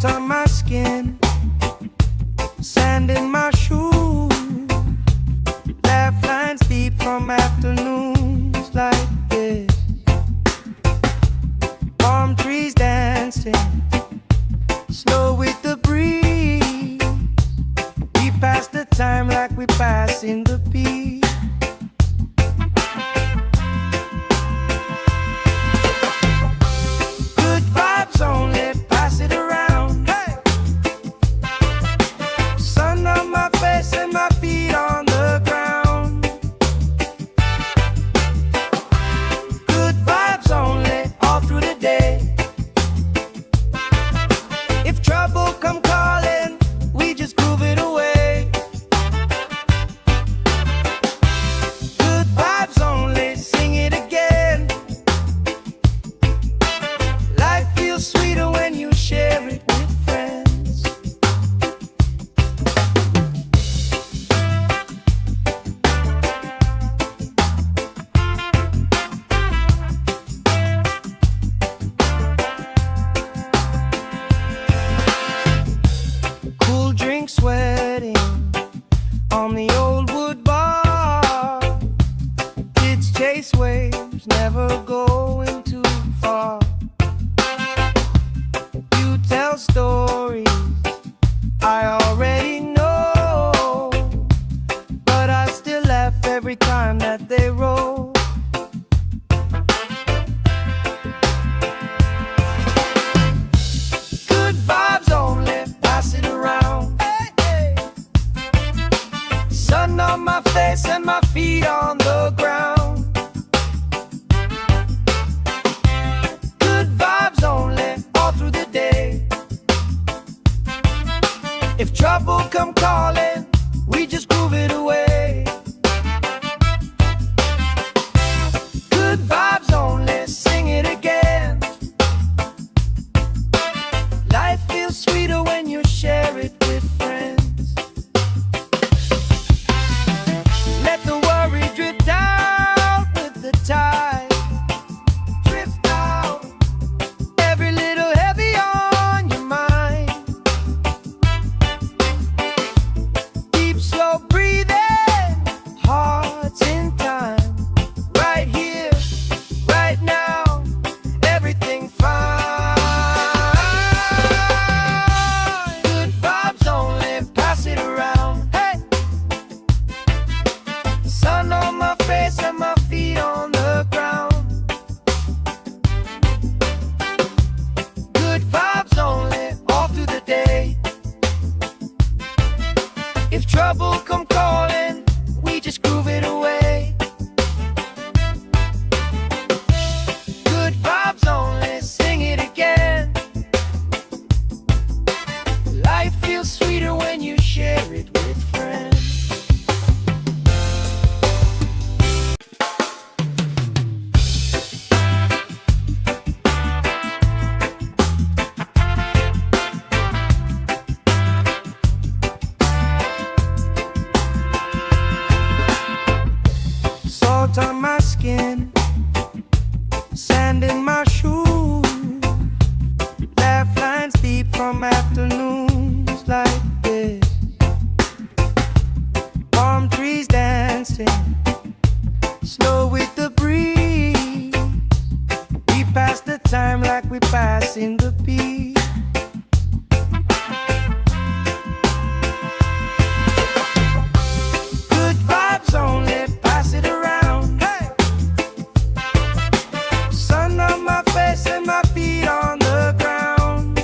Salt on my skin, sand in my shoes, laugh lines deep from afternoons like this. Palm trees dancing, slow with the breeze. We pass the time like we pass in the beat. Good vibes only, pass it around. Hey! Sun on my face and my feet on the ground. Good vibes only, all through the day. If trouble come calling, we just groove it away. Good vibes only, sing it again. Life feels sweeter when you share it with friends. Cool drink sweating on the old wood bar. Kids chase waves, never going too far. You tell stories I already know, but I still laugh every time that they roll. Good vibes only, pass it around. Hey, hey. Sun on my face and my feet on the ground. Good vibes only, all through the day. If trouble come calling, we just groove it away. Good vibes only, sing it again. Life feels sweeter when you share it with friends. Let the worry drift out with the tide. Drift out, every little heavy on your mind. Deep, slow breathing, hearts in time. Right here, right now, everything fine. Good vibes only, pass it around. Hey! Sun on my face and my feet on the ground. Good vibes only, all through the day. If trouble come calling, we just groove it away. Good vibes only, sing it again. Life feels sweeter when you share it with friends. Salt on my skin, sand in my shoes, laugh lines deep from afternoons like this. Palm trees dancing, slow with the breeze. We pass the time like we pass in the beat. Good vibes only, pass it around. Hey! Sun on my face and my feet on the ground.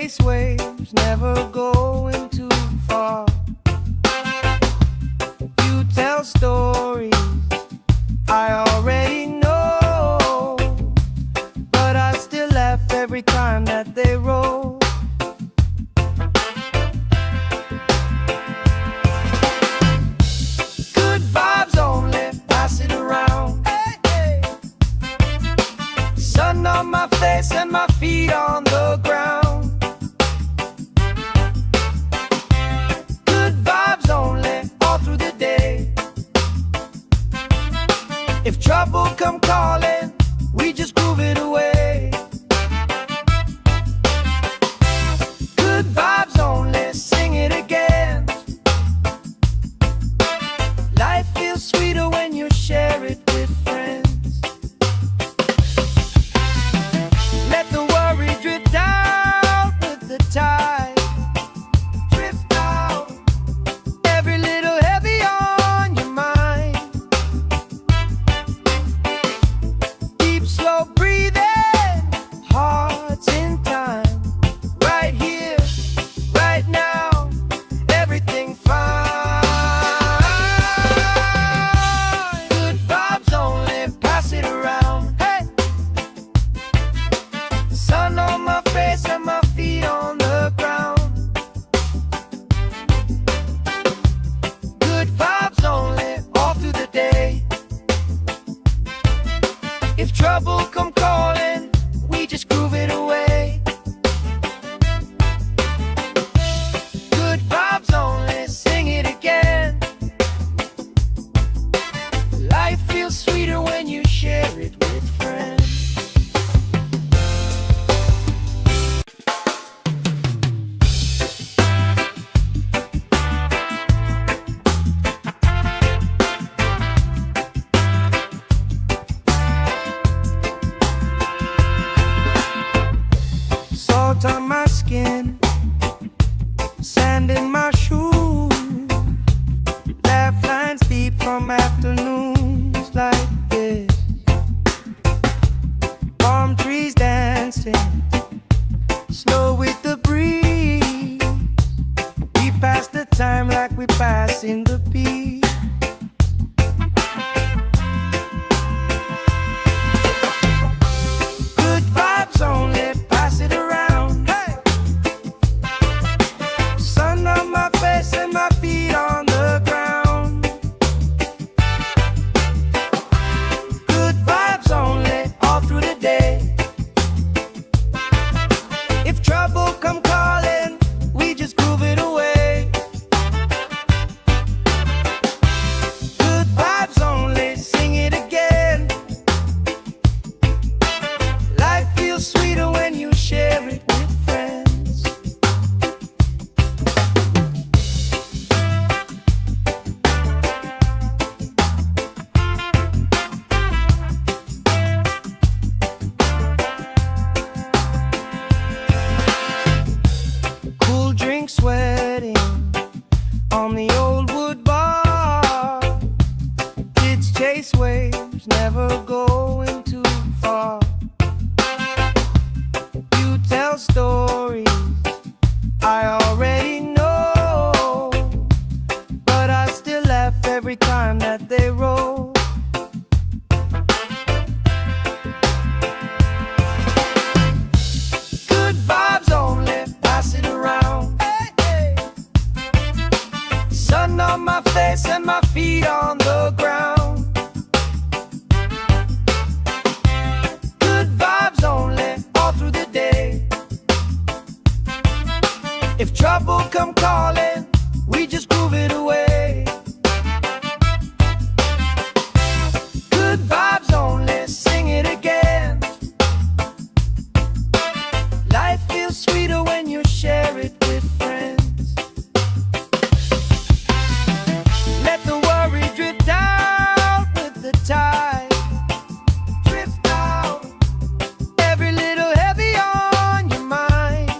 chase waves, never going too far. You tell stories I already know, but I still laugh every time that they roll. Good vibes only, pass it around. Hey, hey. Sun on my face and my feet on the ground. Good vibes only, all through the day. If trouble come calling, we just groove it away. Good vibes only, sing it again. Life feels sweeter when you share it with friends. Let the worry drift out with the tide. Drift out, every little heavy on your mind. Deep, slow breathing, hearts in time. Right here, right now, everything fine. Good vibes only, pass it around. Hey, sun on my face and my feet on the ground. Good vibes only, all through the day. If trouble come calling, we just groove it away. Good vibes only, sing it again. Life feels sweeter when you share it with friends. Salt on my skin, sand in my shoes. Laugh lines deep from afternoons like this. Palm trees dancing, slow with the breeze. We pass the time like we passing the beat. Good vibes only, pass it around. Hey, sun on my face and my feet on the ground. Good vibes only, all through the day. If trouble come calling, we just groove it away. Good vibes only, sing it again. Life feels sweeter when you share it with friends. Cool drink sweating on the old wood bar. Kids chase waves, never going too far. You tell stories I already know, but I still laugh every time that they roll. Good vibes only, pass it around. Hey, hey. Sun on my face and my feet on the ground. Good vibes only, all through the day. If trouble come calling, we just groove it away. Good vibes only, sing it again. Life feels sweeter when you share it with friends. Let the worry drift out with the tide. Drift out, every little heavy on your mind.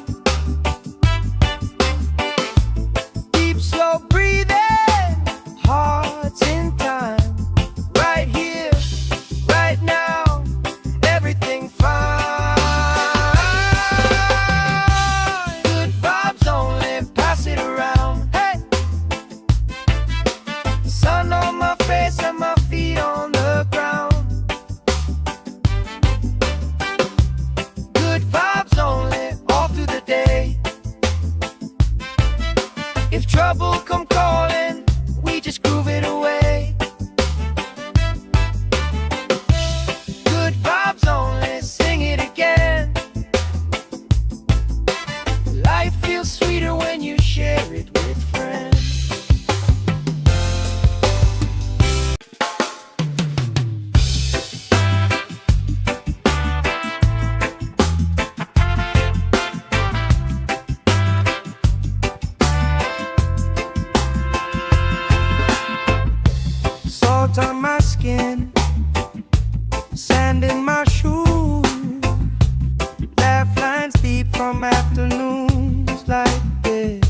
from afternoons like this.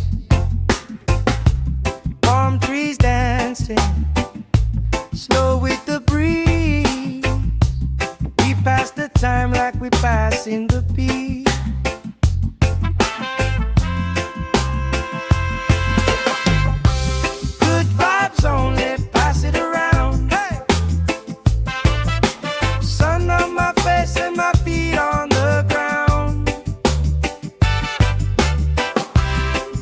Palm trees dancing slow with the breeze. We pass the time like we pass in the peace. Good vibes only, pass it around. Hey! Sun on my face and my feet on the ground.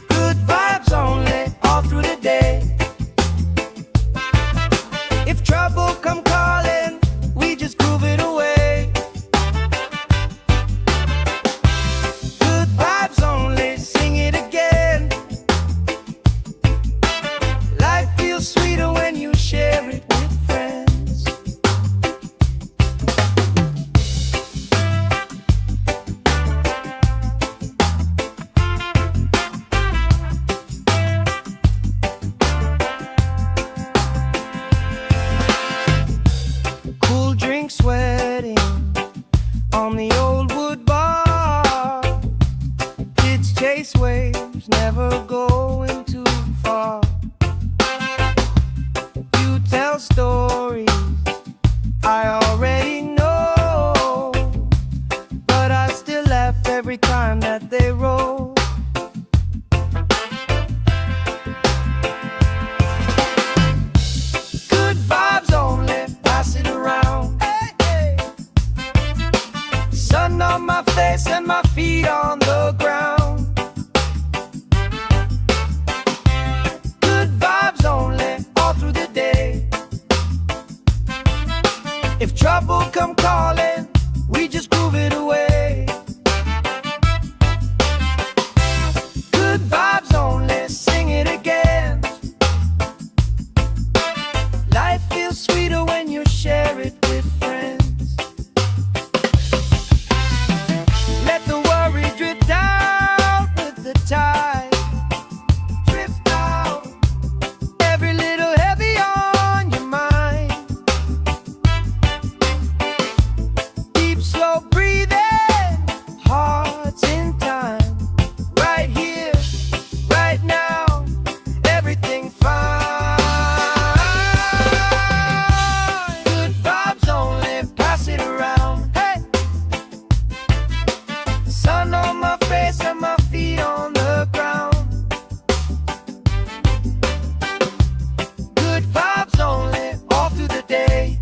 Good vibes only, all through the day. If trouble come calling, we just groove it away. Good vibes only, sing it again. Life feels sweeter when you share it with friends. Cool drink sweating on the old wood bar. Kids chase waves, never going too far. You tell stories I already know, but I still laugh every time that they roll. Good vibes only, pass it around. Hey, hey. Sun on my face and my feet on the ground. Good vibes only, all through the day. If trouble come calling, we just groove it away. Good vibes only, sing it again. Life feels sweeter when you share it with friends. Let the worry drift out with the tide. Drift out, every little heavy on your mind. Deep, slow breathing, hearts in time. Right here, right now, everything fine. Good vibes only, pass it around. Hey! Sun on my face and my feet on the ground. Good vibes only, all through the day.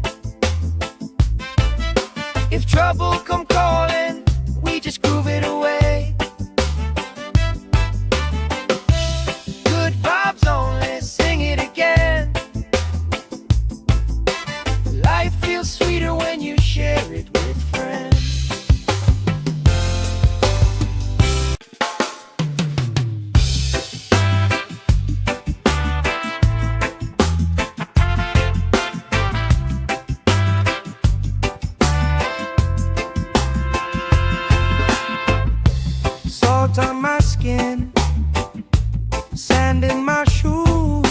If trouble come calling, we just groove it away. Good vibes only, sing it again. Life feels sweeter when you share it with friends. Salt on my skin, sand in my shoes.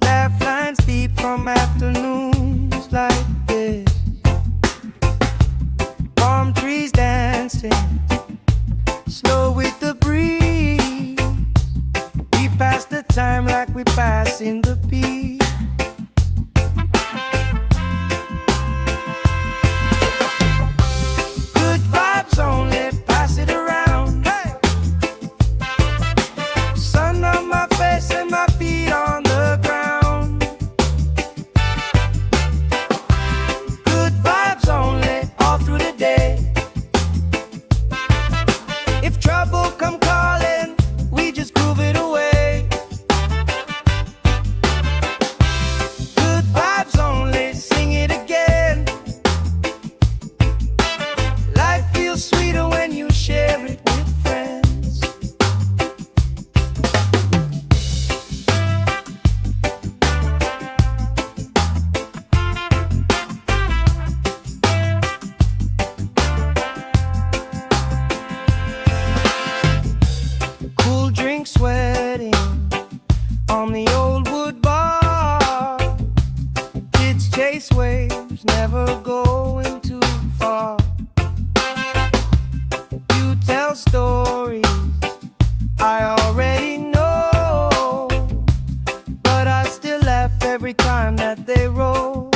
Laugh lines deep from afternoons like this. Palm trees dancing slow with the breeze. We pass the time like we pass in the peace. Good vibes only, pass it around. Hey! Sun on my face and my feet on the ground. Good vibes only, all through the day. If trouble come calling, we just groove it away. Good vibes only, sing it again. Life feels sweeter when you share it with friends. tell stories I already know, but I still laugh every time that they roll.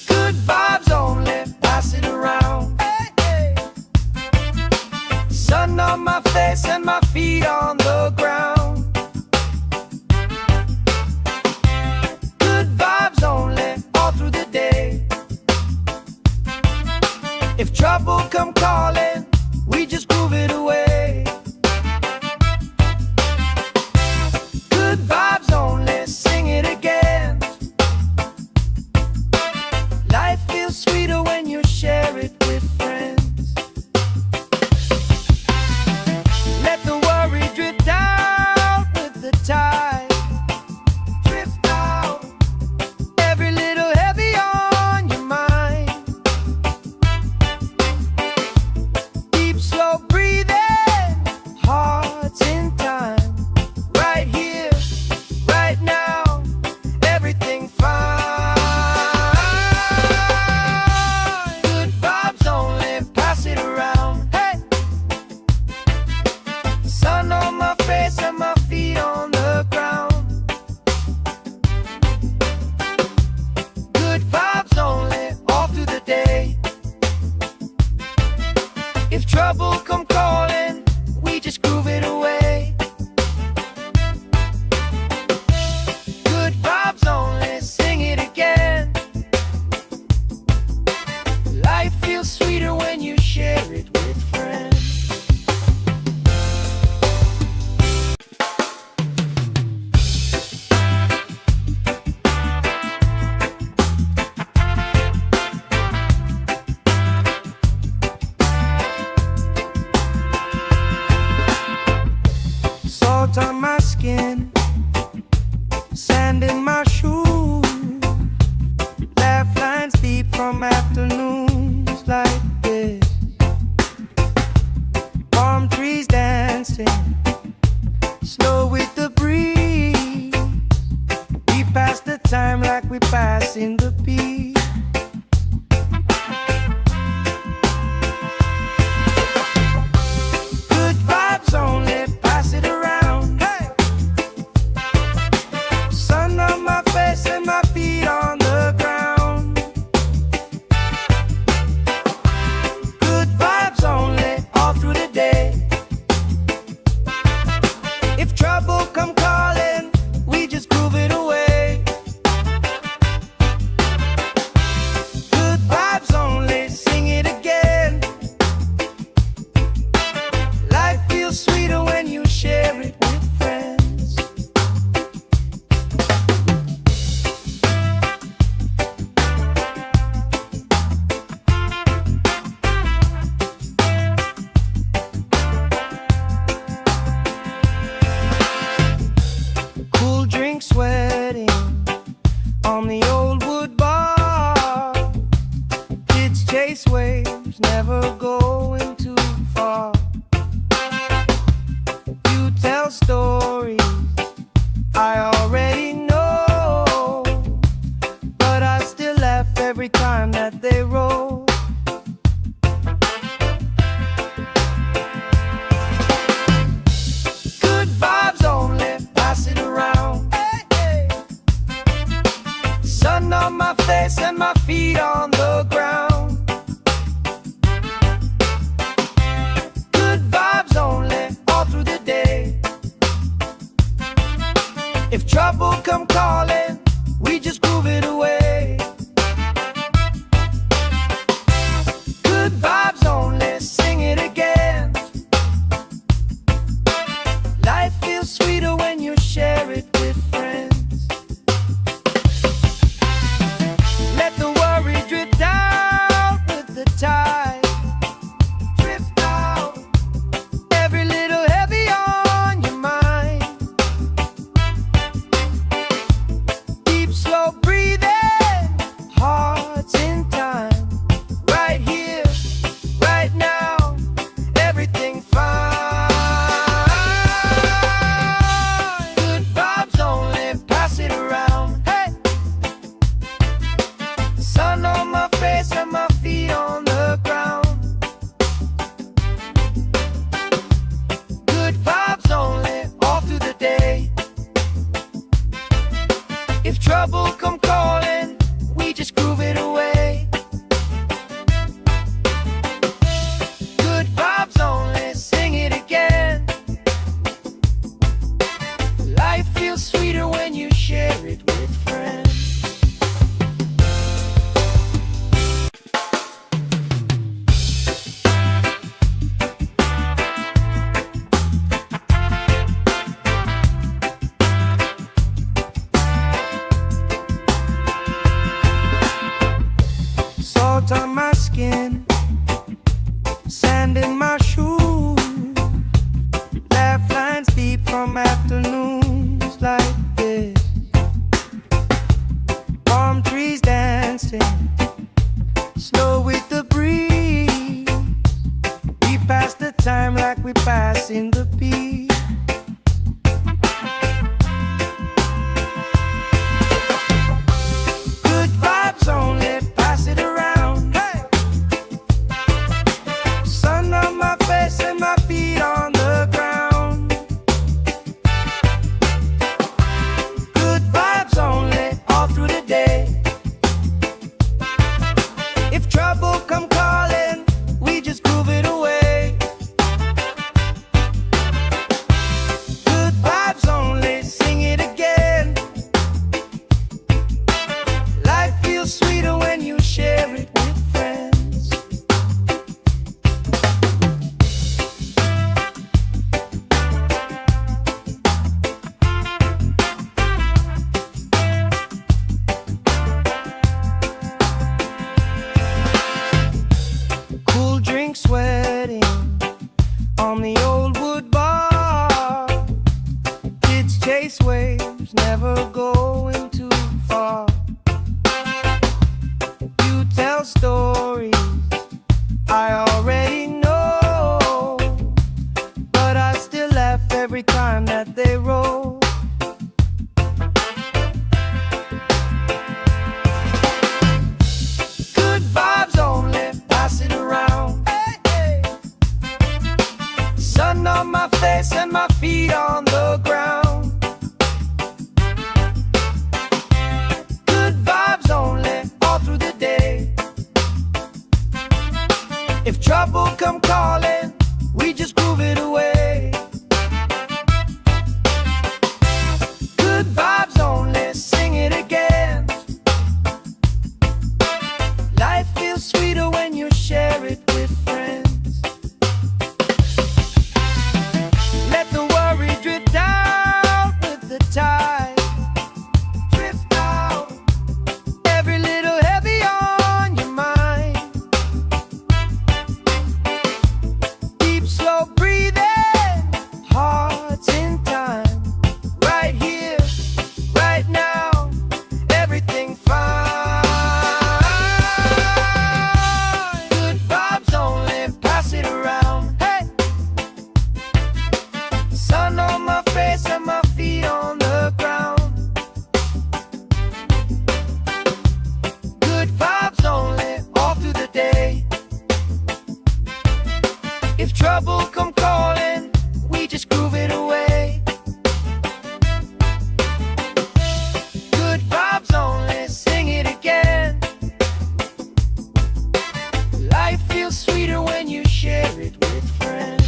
Good vibes only, pass it around. Hey, hey. Sun on my face and my feet on the ground. Good vibes only, all through the day. If trouble come calling, we just groove it away. Good vibes only, sing it again. Life feels sweeter when you share it with friends. Let the worry drift out with the tide. Drift out, every little heavy on your mind. Deep, slow breathing, hearts in time. Right here, right now, everything fine. Good vibes only, pass it around. Hey, sun on my face and my feet on the ground. Good vibes only, all through the day. If trouble come calling, we just groove it away. Good vibes only, sing it again. Life feels sweeter when you share it with friends. Salt on my skin, sand in my shoes, laugh lines deep from afternoons like this. Palm trees dancing, slow with the breeze. We pass the time like we passing the beat. Good vibes only, pass it around. Hey, sun on my face and my feet on the ground. Good vibes only, all through the day. If trouble come calling, we just groove it away. Good vibes only, sing it again. Life feels sweeter when you share it with friends. Cool drink sweating on the old wood bar. Kids chase waves, never going too far. You tell stories I already know, but I still laugh every time that they roll. Good vibes only, pass it around. Hey, hey. Sun on my face and my feet on the ground. Good vibes only, all through the day. If trouble come calling, we just groove it away. Salt on my skin, sand in my shoes, laugh lines deep from afternoons like this. Palm trees dancing, slow with the breeze. We pass the time like we pass in the beat. Good vibes only, pass it around. Hey! Sun on my face and my feet on the ground. Good vibes only, all through the day. If trouble come calling, we just groove it away. Good vibes only, sing it again. Life feels sweeter when you share it with friends. Cool drink sweating on the old wood bar. Kids chase waves, never going too far. You tell stories I already know, but I still laugh every time that they roll. Good vibes only, pass it around. Hey, hey. Sun on my face and my feet on the ground. Good vibes only, all through the day. If trouble come calling, we just groove it away. Good vibes only, sing it again. Life feels sweeter when you share it with friends. Let the worry drift out with the tide. Drift out, every little heavy on your mind. Deep, slow breathing, hearts in time. Right here, right now, everything fine. Good vibes only, pass it around. Hey! Sun on my face and my feet on the ground. Good vibes only, all through the day. If trouble come calling, we just groove it away. Good vibes only, sing it again. Life feels sweeter when you share it with friends.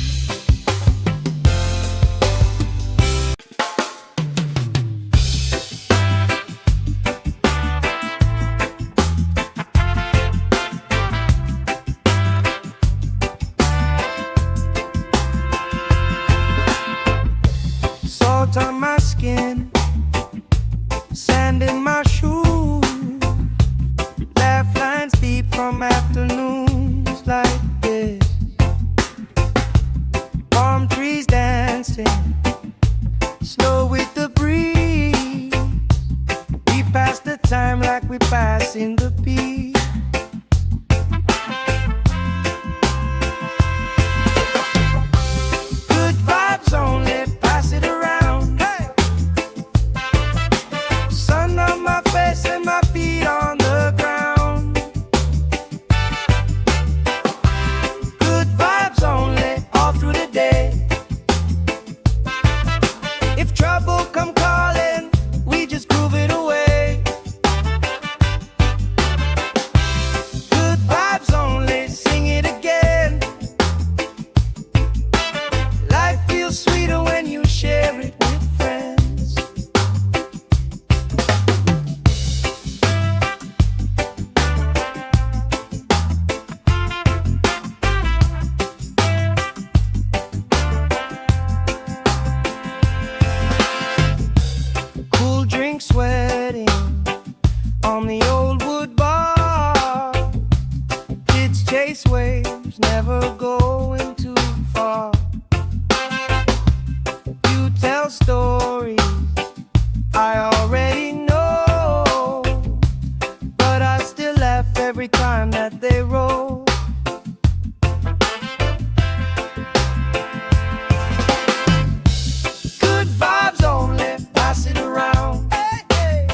Salt on my skin, sand in my shoes, laugh lines deep from afternoons like this. Palm trees dancing, slow with the breeze. We pass the time like we pass in the beat. Good vibes only, pass it around. Hey! Sun on my face and my feet on the ground. every time that they roll. Good vibes only, pass it around. Hey, hey.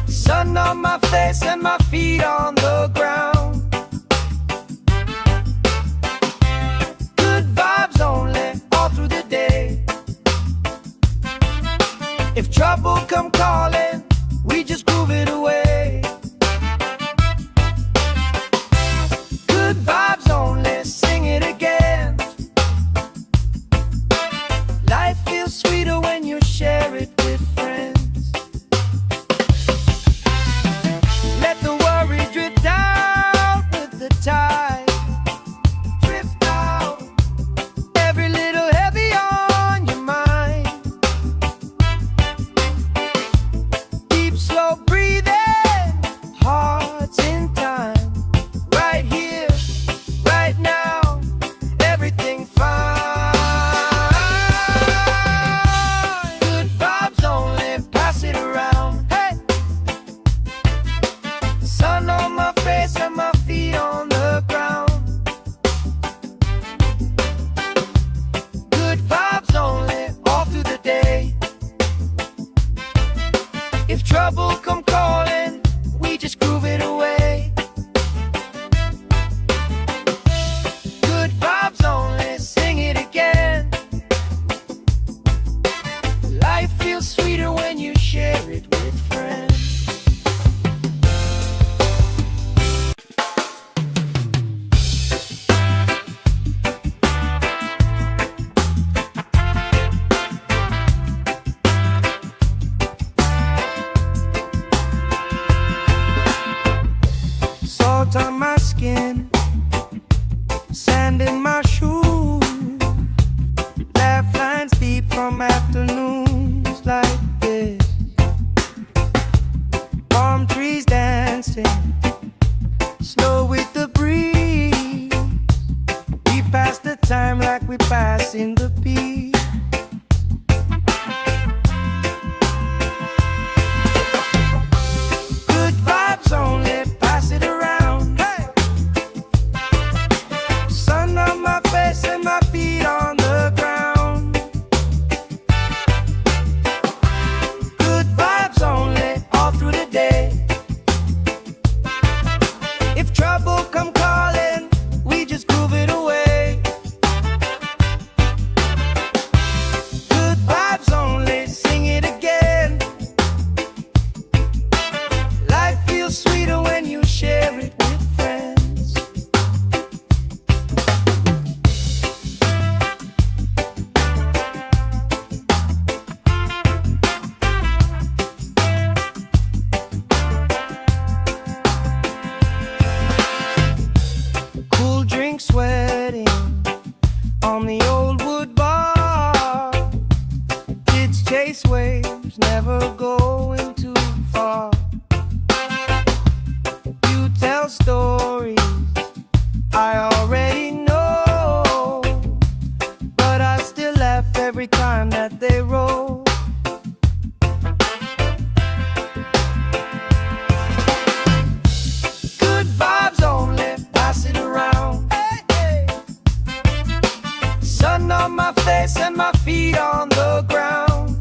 Sun on my face and my feet on the ground. Good vibes only, all through the day. If trouble come calling, we just groove it away. Good vibes only, sing it again. Life feels sweeter when you share it with friends. Let the worry drift out with the tide. Drift out, every little heavy on your mind. Deep, slow breathing, hearts in time. Right here, right now, everything fine. Good vibes only, pass it around. Hey, sun on my face and my feet on the ground. Good vibes only, all through the day. If trouble come calling, we just groove it away. Good vibes only, sing it again. Life feels sweeter when you share it with friends. Salt on my skin, sand in my shoes. Laugh lines deep from afternoons like this. Palm trees dancing, slow with the breeze. We pass the time like we pass in the beat. Good vibes only, pass it around. Hey, sun on my face and my feet on the ground. Good vibes only, all through the day. If trouble come calling, we just groove it away. Good vibes only, sing it again. Life feels sweeter when you share it with friends. Cool drink sweating on the old wood bar. Kids chase waves, never going too far. You tell stories I already know, but I still laugh every time that they roll. Good vibes only, pass it around. Hey, hey. Sun on my face and my feet on the ground.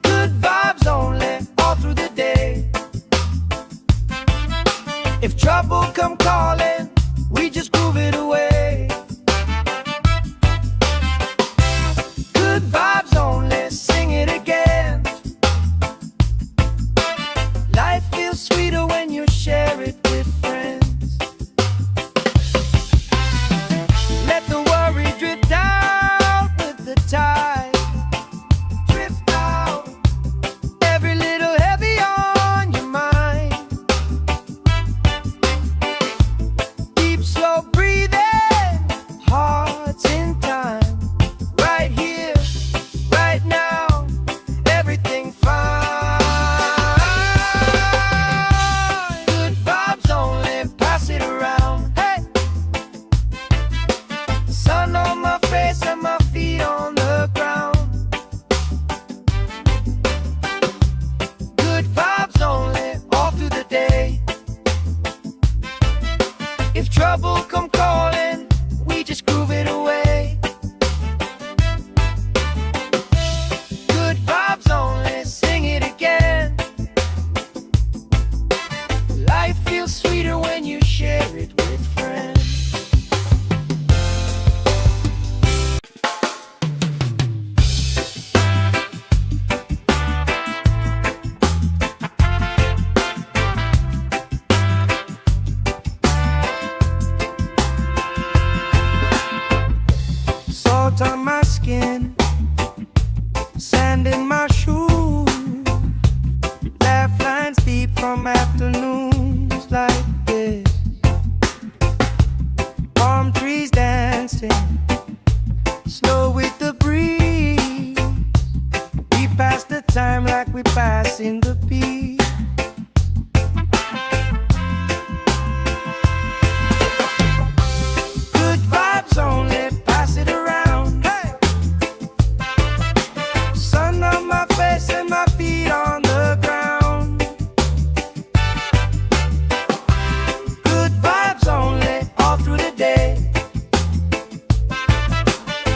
Good vibes only, all through the day. If trouble come calling, we just groove it away. Good vibes only, sing it again. Life feels sweeter when you share it with friends. Let the worry drift out with the tide. Drift out, every little heavy on your mind. from afternoons like this. Palm trees dancing slow with the breeze. We pass the time like we pass in the peace. Good vibes only, pass it around. Hey! Sun on my face and my feet on the ground. Good vibes only, all through the day.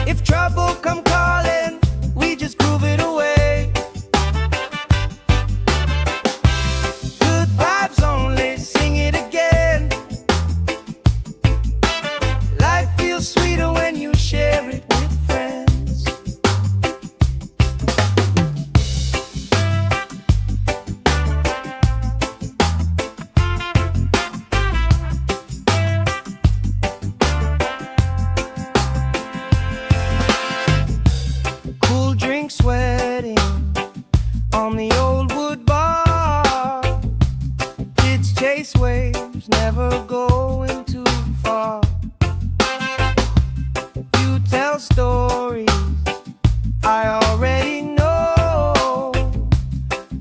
If trouble come calling, we just groove it away. Good vibes only, sing it again. Life feels sweeter when you share it with friends. Cool drink sweating on the old wood bar. Kids chase waves, never going too far. You tell stories I already know,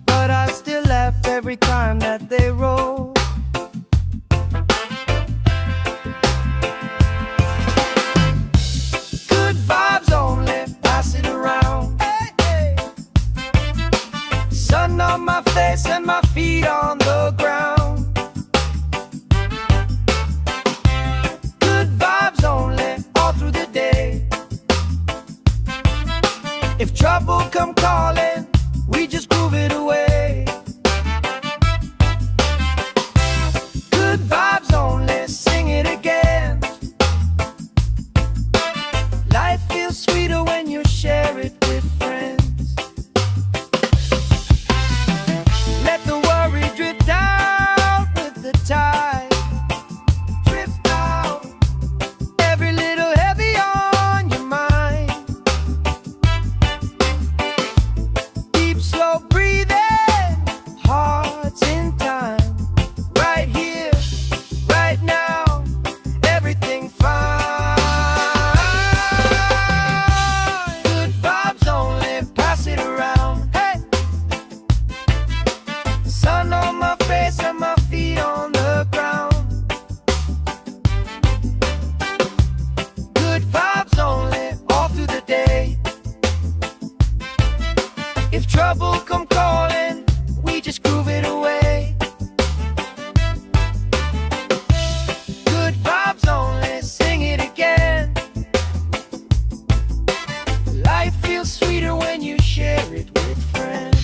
but I still laugh every time that they roll. Good vibes only, pass it around. Hey, hey. Sun on my face and my feet on the ground. Good vibes only, all through the day. If trouble come calling, we just groove it away. Good vibes only, sing it again. Life feels sweeter when you share it with friends. Let the worry drift out with the tide. Drift out, every little heavy on your mind. Deep, slow breathing, hearts in time. Right here, right now, everything fine. Good vibes only, pass it around. Hey! Sun on my face and my feet on the ground. Good vibes only, all through the day. If trouble come calling, we just groove it away. Good vibes only, sing it again. Life feels sweeter when you share it with friends.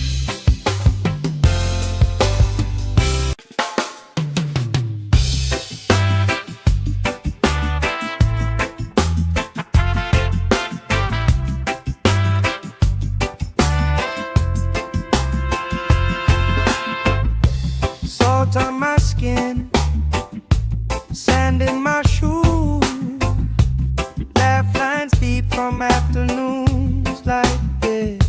Salt on my skin, sand in my shoes. Laugh lines deep from afternoons like this.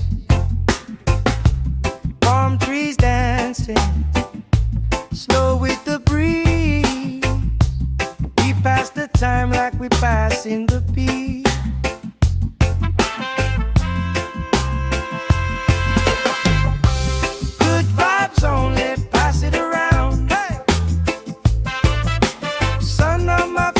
Palm trees dancing slow with the breeze. We pass the time like we pass in the peace. Good vibes only, pass it around. Hey! Sun on my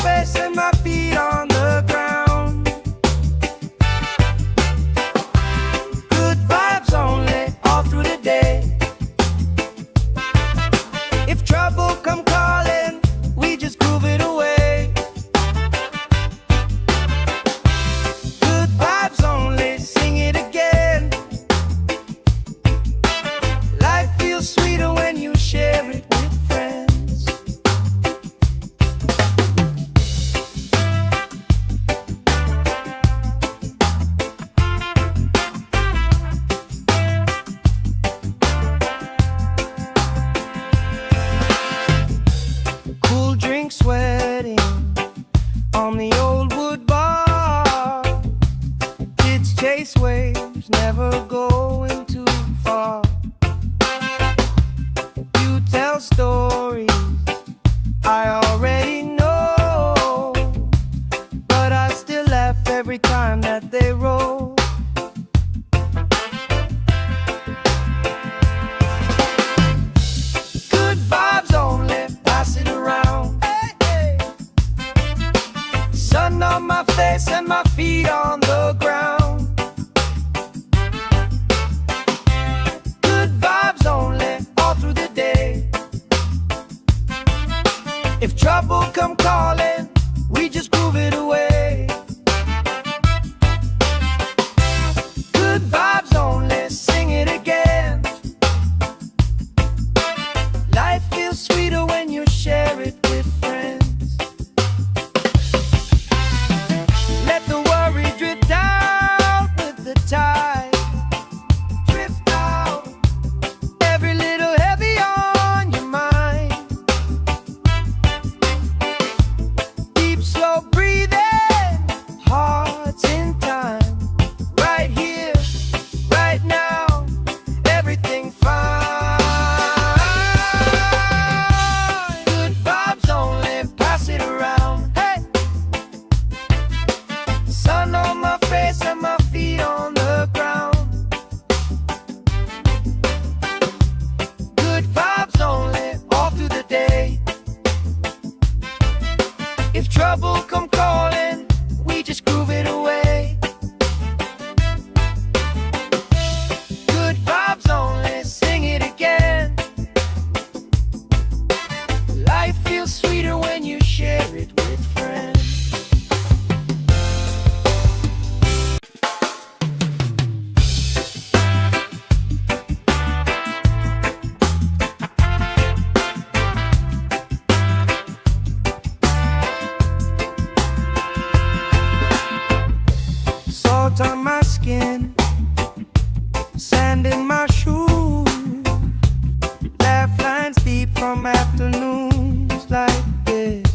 from afternoons like this.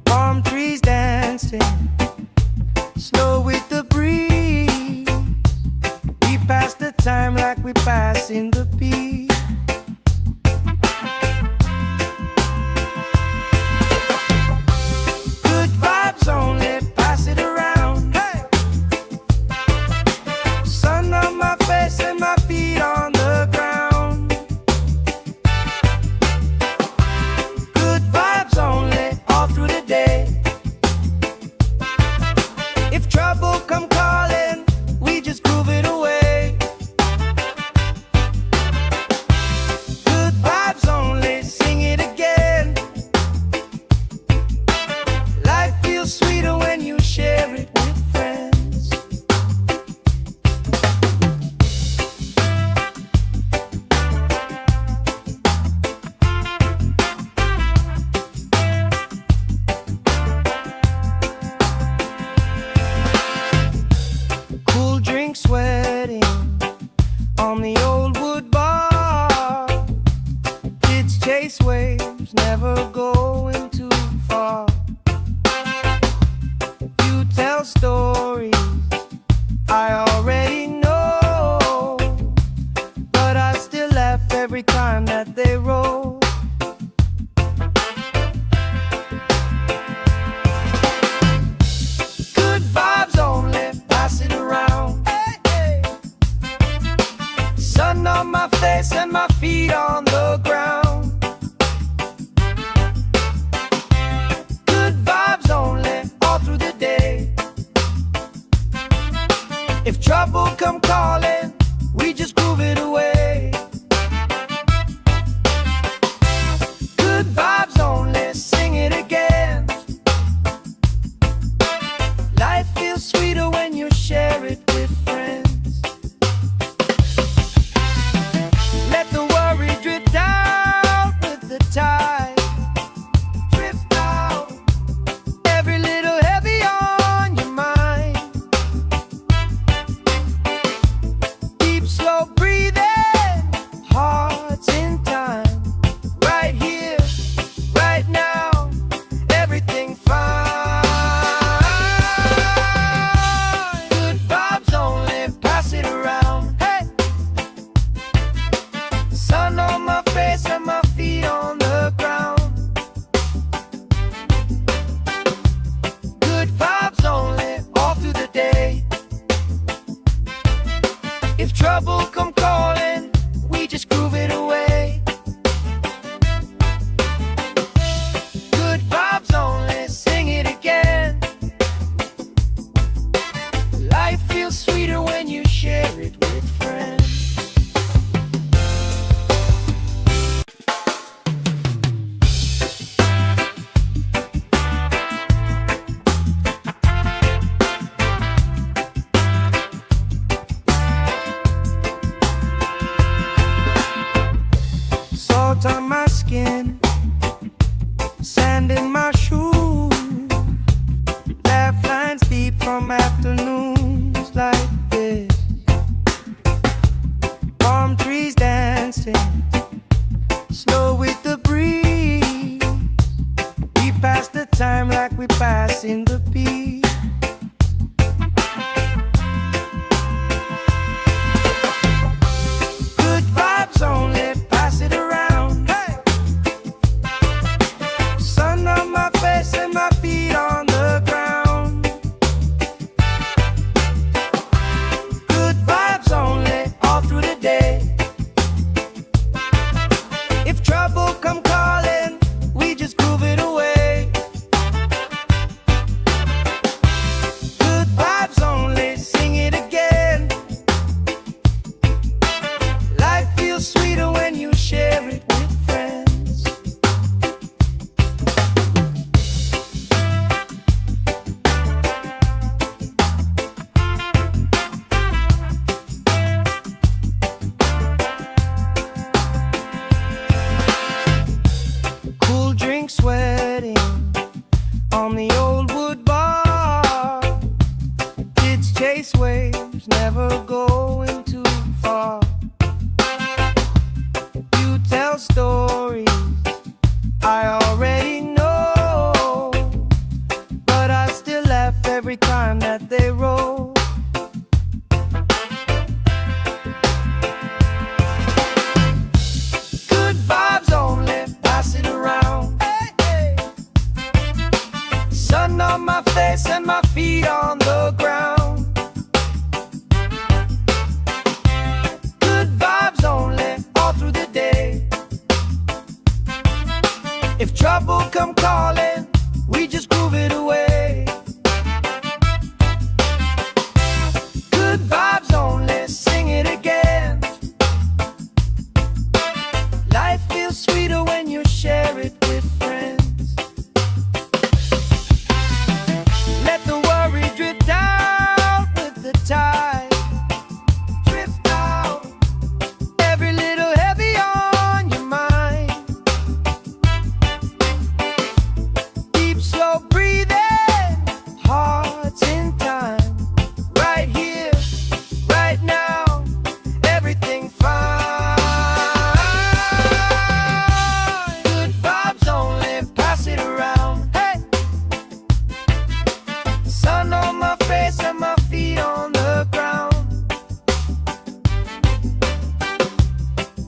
Palm trees dancing slow with the breeze. We pass the time like we pass in the peace. Good vibes only, pass it around. Hey! Sun on my face and my feet on the ground. Good vibes only, all through the day. If trouble come calling, we just groove it away. Good vibes only, sing it again. Life feels sweeter when you share it with friends. Cool drink sweating on the old wood bar. Kids chase waves, never going too far. You tell stories I already know, but I still laugh every time that they roll. Good vibes only, pass it around. Hey, hey. Sun on my face and my feet on the ground. Good vibes only, all through the day. If trouble come calling, we just groove it away. Good vibes only, sing it again. Life feels sweeter when you share it with friends. Let the worry drift out with the tide. Drift out, every little heavy on your mind. Deep, slow breathing, hearts in time. Right here, right now, everything fine. Good vibes only, pass it around. Hey! Sun on my face and my feet on the ground. Good vibes only, all through the day. If trouble come calling, we just groove it away. Good vibes only, sing it again. Life feels sweeter when you share it with friends. Salt on my skin, sand in my shoes. Laugh lines deep from afternoons like this. Palm trees dancing slow with the breeze. We pass the time like we pass in the peace. Good vibes only, pass it around. Hey! Sun on my face and my feet on the ground. Good vibes only, all through the day. If trouble come calling, we just groove it away. come calling, we just groove it away. Good vibes only, sing it again. Life feels sweeter when you share it with friends. Let the worry drift out with the tide. Drift out, every little heavy on your mind. Deep, slow breathing, hearts in time. Right here, right now, everything fine. Good vibes only, pass it around. Hey, sun on my face and my feet on the ground.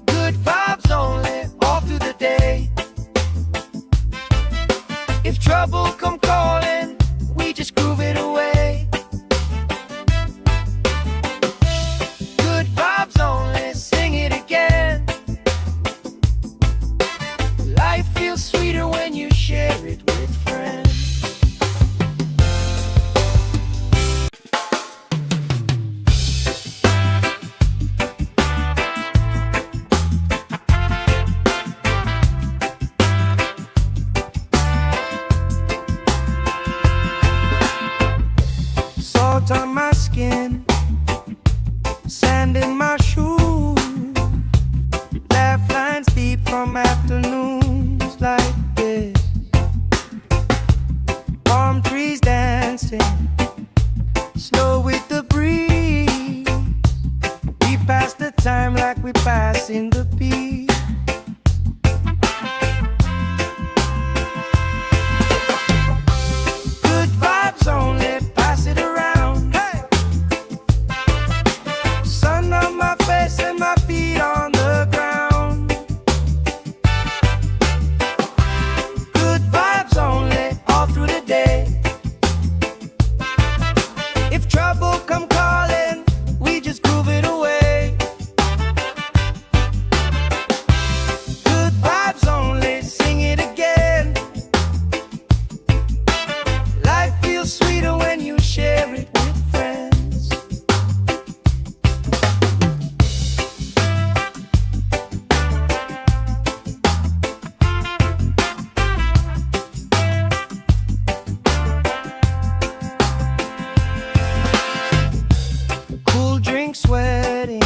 Good vibes only, all through the day. If trouble come calling, we just groove it away. Good vibes only, sing it again. Life feels sweeter when you share it with friends. Salt on my skin, sand in my shoes, laugh lines deep from afternoons like this. Palm trees dancing, slow with the breeze. We pass the time like we passing the beat. Good vibes only, pass it around. Hey, sun on my face and my feet on the ground. Good vibes only, all through the day. If trouble come calling, we just groove it away. Good vibes only, sing it again. Life feels sweeter when you share it with friends. Cool drink sweating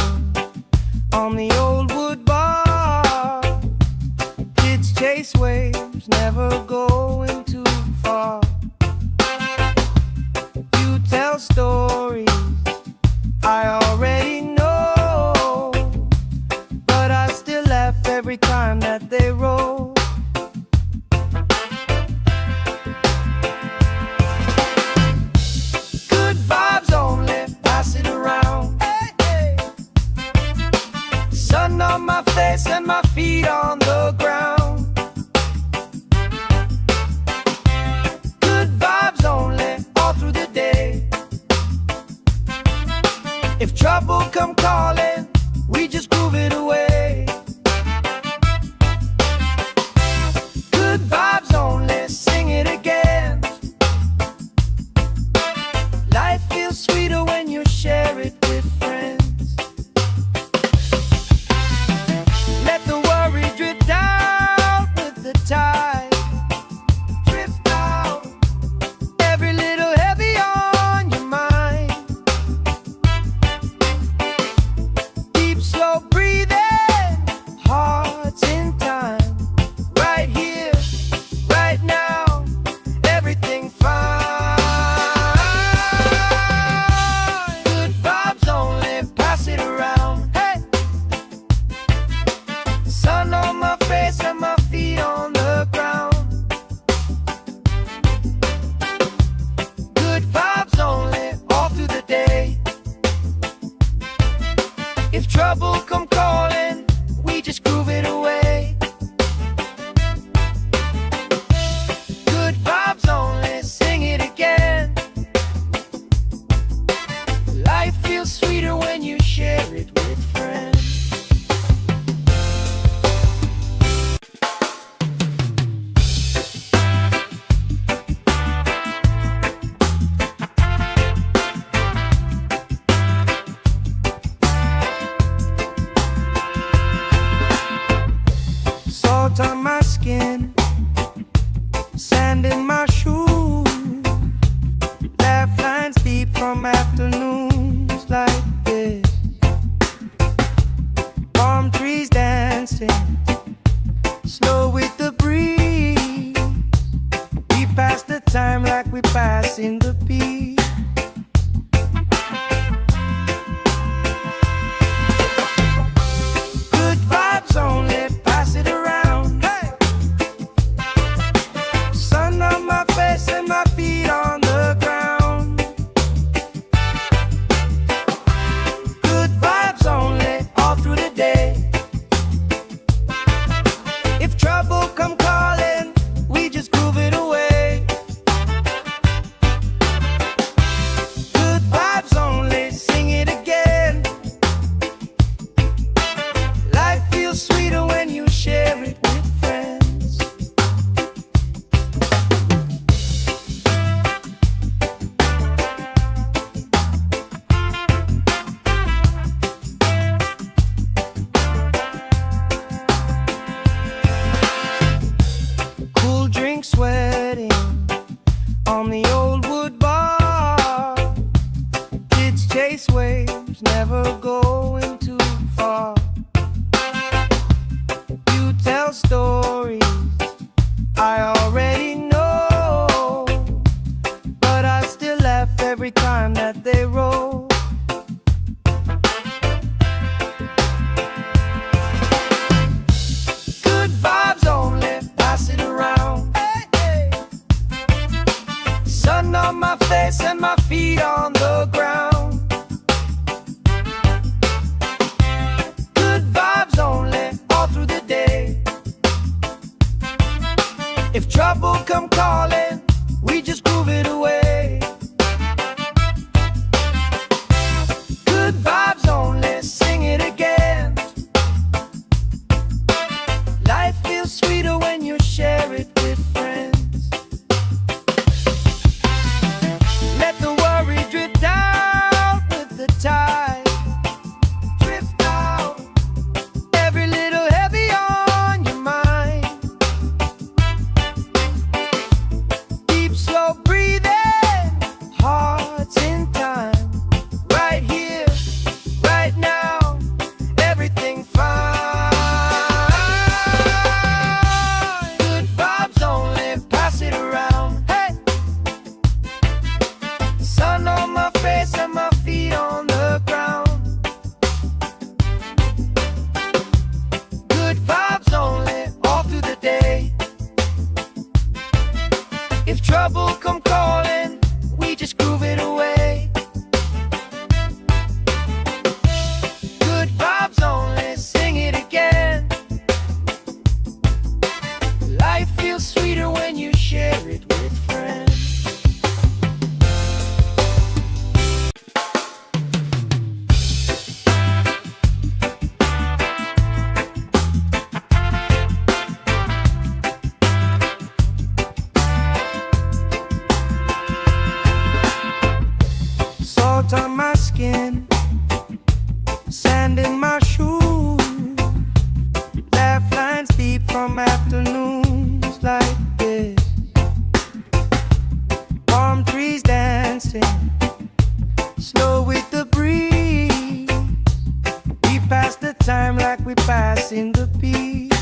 on the old wood bar. Kids chase waves, never going too far. You tell stories I already know, but I still laugh every time that they roll. Good vibes only, pass it around. Hey, hey. Sun on my face and my feet on the ground. Good vibes only, all through the day. If trouble come calling, we just groove it away. Salt on my skin, sand in my shoes, laugh lines deep from afternoons like this. Palm trees dancing, slow with the breeze. We pass the time like we pass in the beat. Good vibes only, pass it around. Hey! Sun on my face and my feet on the ground. Good vibes only, all through the day. If trouble come calling, we just groove it away. Good vibes only, sing it again. Life feels sweeter when you share it with friends. Cool drink sweating on the old wood bar. Kids chase waves, never going too far. You tell stories I already know, but I still laugh every time that they roll. Good vibes only, pass it around. Hey, hey. Sun on my face and my feet on the ground. Good vibes only, all through the day. If trouble come calling, we just groove it away. Good vibes only, sing it again. Life feels sweeter when you share it with friends. Let the worry drift out with the tide. Drift out, every little heavy on your mind. Deep, slow breathing, hearts in time. Right here, right now, everything fine. Good vibes only, pass it around. Hey! Sun on my face and my feet on the ground. Good vibes only, all through the day. If trouble come calling, we just groove it away. Good vibes only, sing it again. Life feels sweeter when you share it with friends. Salt on my skin, sand in my shoes, laugh lines deep from afternoons like this. Palm trees dancing, slow with the breeze. We pass the time like we pass in the beat.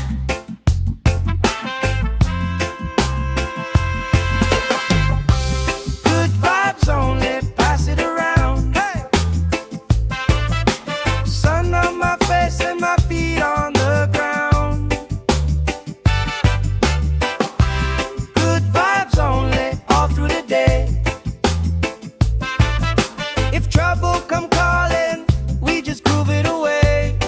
Good vibes only, pass it around. Hey! Sun on my face and my feet on the ground. Good vibes only, all through the day. If trouble come calling, we just groove it away.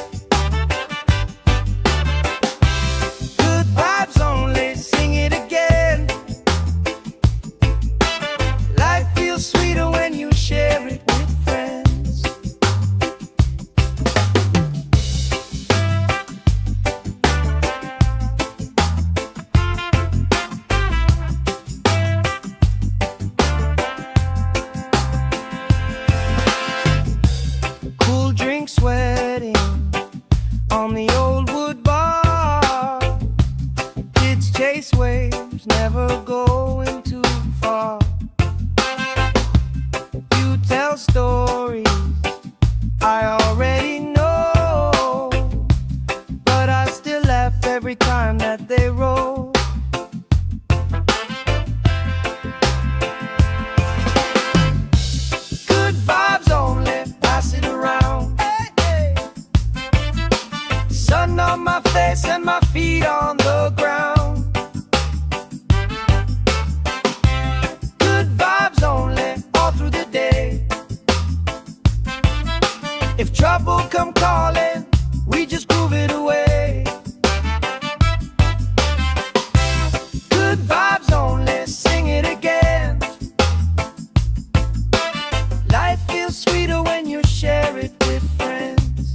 it's never going too far. You tell stories I already know, but I still laugh every time that they roll. Good vibes only, pass it around. Hey, hey. Sun on my face and my feet on the ground. Good vibes only, all through the day. If trouble come calling, we just groove it away. Good vibes only, sing it again. Life feels sweeter when you share it with friends.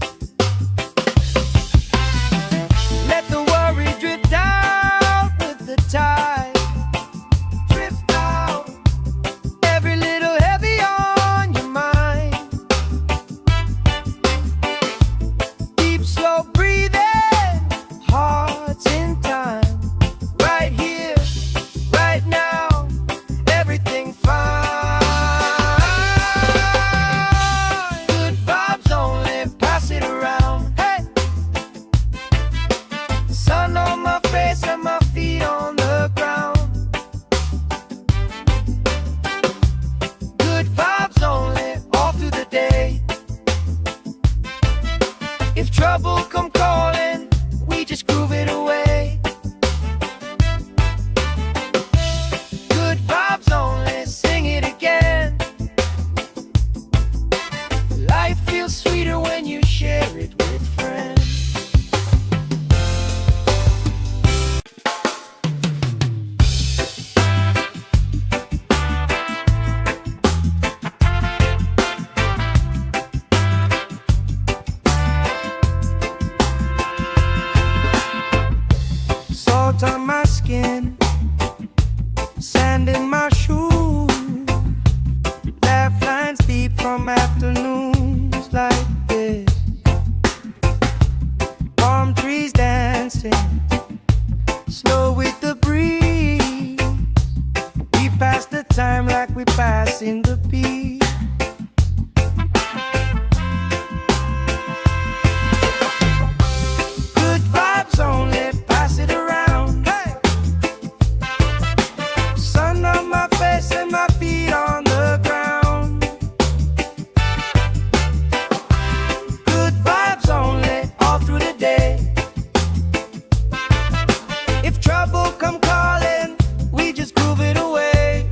Let the worry drift out with the tide. Drift out, every little heavy on your mind. Deep, slow breathing, hearts in time. Right here, right now, everything fine. Good vibes only, pass it around. Hey, sun on my face and my feet on the ground. Good vibes only, all through the day. If trouble come calling, we just groove it away. Good vibes only, sing it again. Life feels sweeter when you share it with friends. Salt on my skin, sand in my shoes, laugh lines deep from afternoons like this. Palm trees dancing, slow with the breeze. We pass the time like we pass in the beat. Good vibes only, pass it around. Hey, sun on my face and my feet on the ground. Good vibes only, all through the day. If trouble come calling, we just groove it away.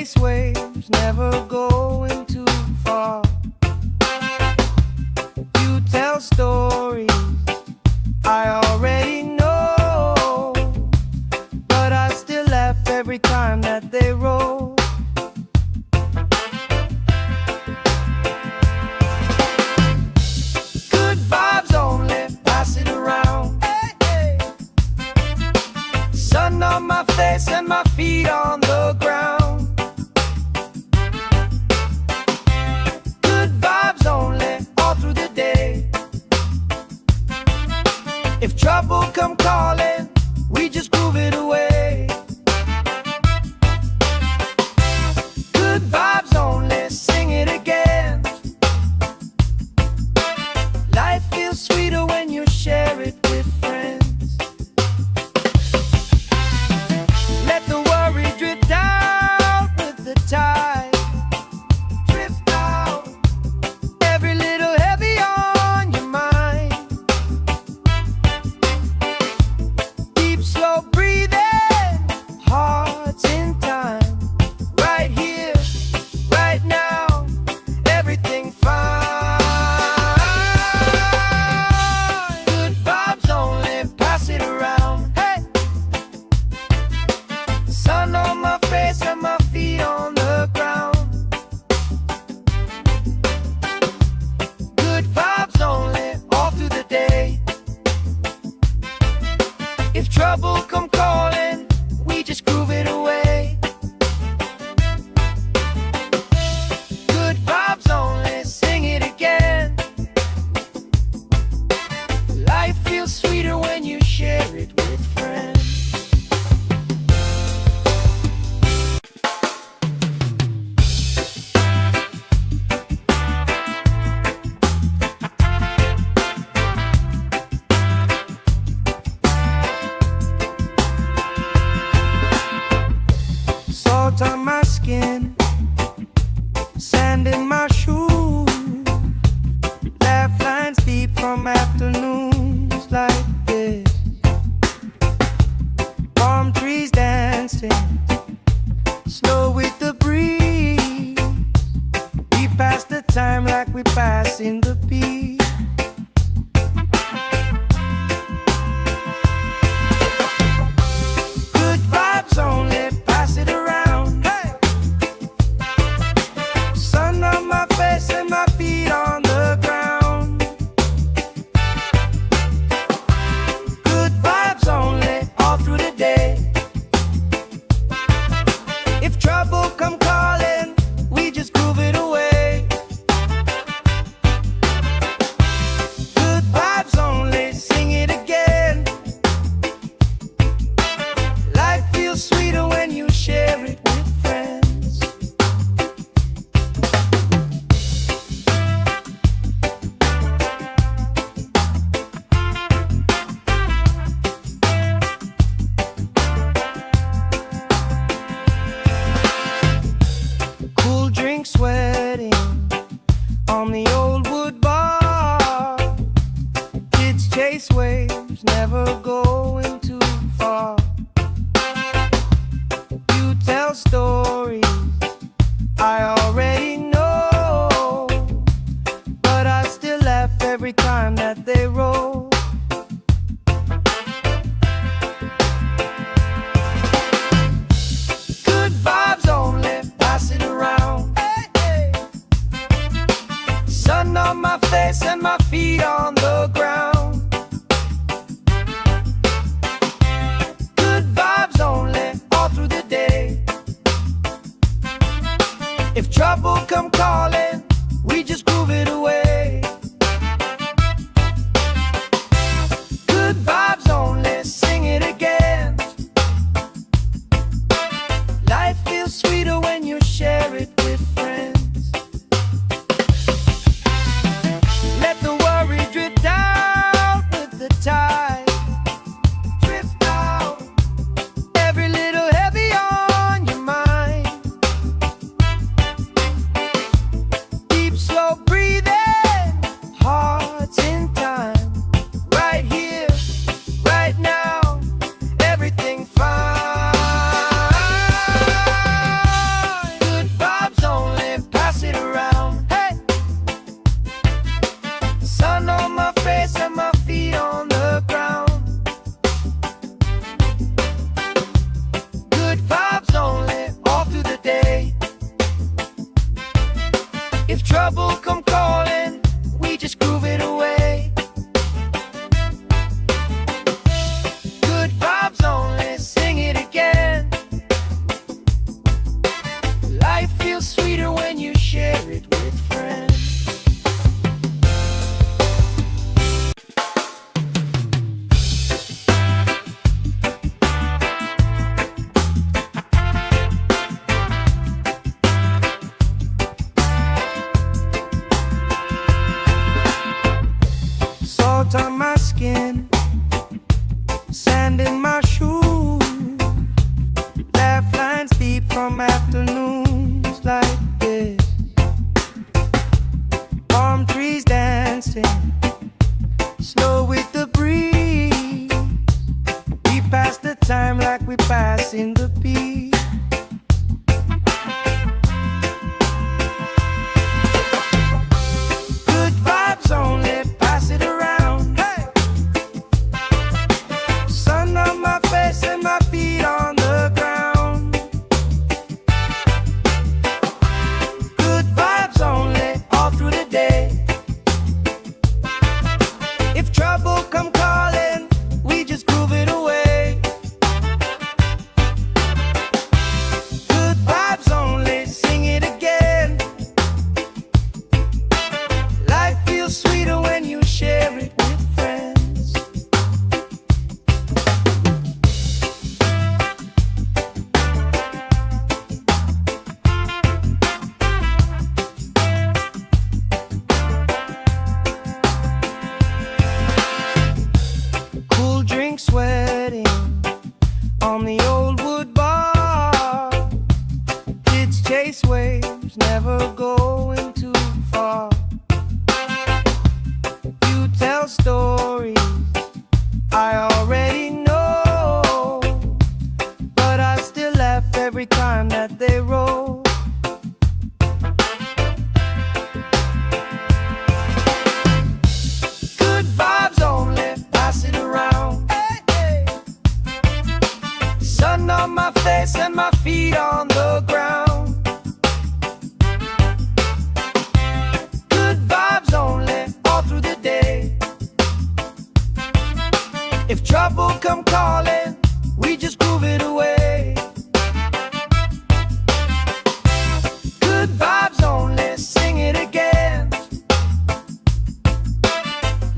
chase waves, never going too far. You tell stories I already know, but I still laugh every time that they roll. Good vibes only, pass it around. Hey, hey. Sun on my face and my feet on the ground. Good vibes only, all through the day. If trouble come calling, we just groove it away. Good vibes only, sing it again. Life feels sweeter when you share it with friends. Let the worry drift out with the tide. Drift out, every little heavy on your mind. Deep, slow breathing, hearts in time. Right here, right now, everything fine. Good vibes only, pass it around. Hey, sun on my face and my feet on the ground. Good vibes only, all through the day. If trouble come calling, we just groove it away. Good vibes only, sing it again. Life feels sweeter when you share it with friends. Salt on my skin, sand in my shoes. Laugh lines deep from afternoons like this. Palm trees dancing, slow with the breeze. We pass the time like we pass in the beat. Good vibes only, pass it around. Hey! Sun on my face and my feet on the ground. Good vibes only, all through the day. If trouble come calling, we just groove it away. Good vibes only, sing it again. Life feels sweeter when you share it with friends. Cool drink sweating on the old wood bar. Kids chase waves, never going too far. You tell stories I already know, but I still laugh every time that they roll. Good vibes only, pass it around. Hey, hey. Sun on my face and my feet on the ground. passing the beat. Good vibes only, pass it around. Hey! Sun on my face and my feet on the ground. Good vibes only, all through the day. If trouble come calling, we just groove it away. Good vibes only, sing it again. Life feels sweeter when you share it with friends. Cool drink sweating on the old wood bar. Kids chase waves, never going too far. You tell stories I already know, but I still laugh every time that they roll. Good vibes only, pass it around. Hey, hey. Sun on my face and my feet on the ground. Good vibes only, all through the day. If trouble come calling, we just groove it away. Good vibes only, sing it again.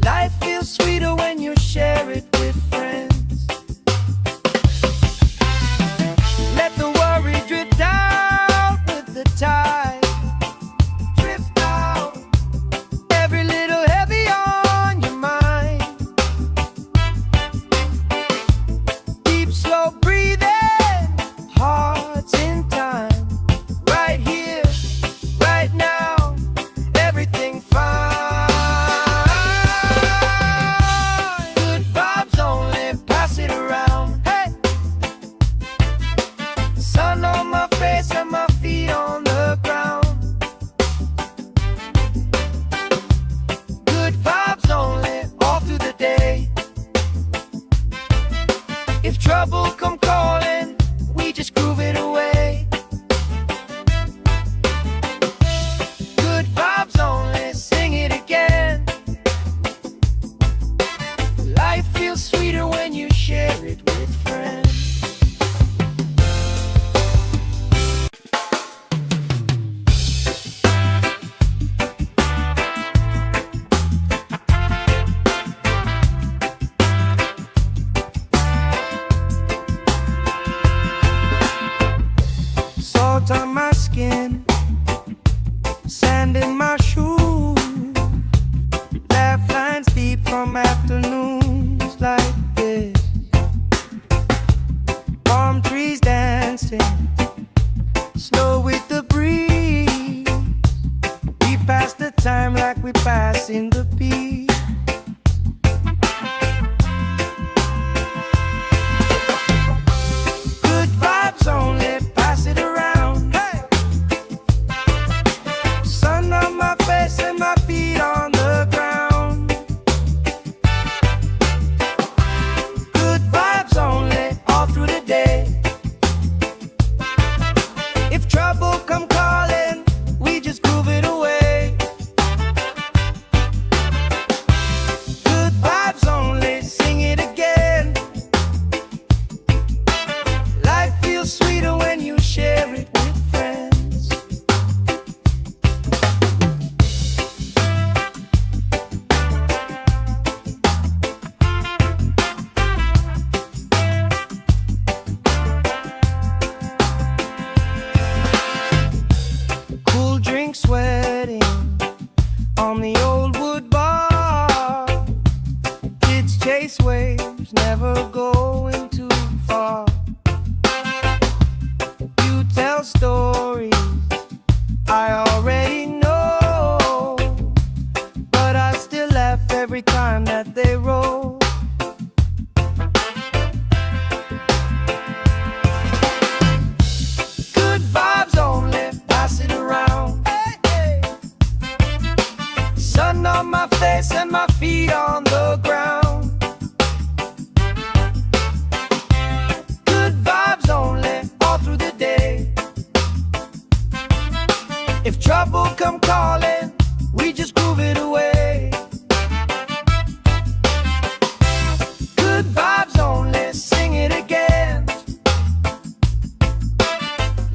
Life feels sweeter when you share it with friends. Let the worry drift out with the tide. Drift out, every little heavy on your mind. Deep, slow breathing, hearts in time. Right here, right now, everything fine. Good vibes only, pass it around. Hey! Sun on my face and my feet on the ground. Good vibes only, all through the day. If trouble come calling, we just groove it away. Good vibes only, sing it again. Life feels sweeter when you share it with friends. Salt on my skin, sand in my shoes. Laugh lines deep from afternoons like this. Palm trees dancing, slow with the breeze. We pass the time like we pass in the beat. Good vibes only, pass it around. Hey! Sun on my face and my feet on the ground. Good vibes only, all through the day. If trouble come calling, we just groove it away. Good vibes only, sing it again. Life feels sweeter when you share it with friends. Cool drink sweating on the old wood bar. Kids chase waves, never going too far. You tell stories I already know, but I still laugh every time that they roll. come calling, we just groove it away. Good vibes only, sing it again.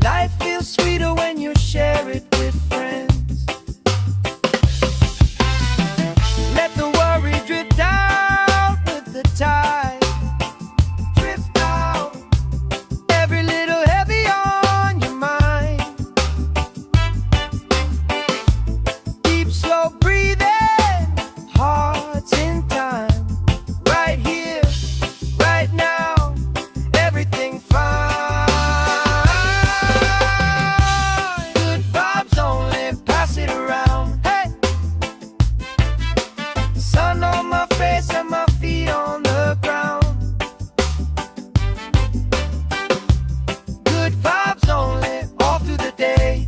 Life feels sweeter when you share it with friends. Let the worry drift out with the tide. Drift out, every little heavy on your mind. Deep, slow breathing, hearts in time. Right here, right now, everything fine. Good vibes only, pass it around. Hey! Sun on my face and my feet on the ground. Good vibes only, all through the day.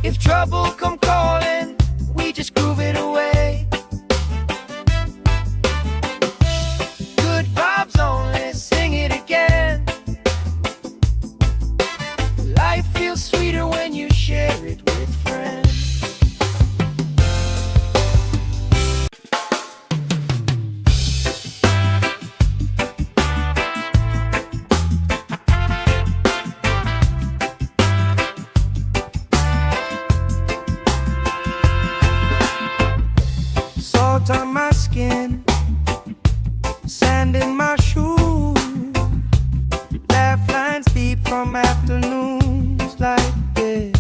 If trouble come calling, we just groove it away. Good vibes only, sing it again. Life feels sweeter when you share it with friends. Salt on my skin, sand in my shoes, laugh lines deep from afternoons like this.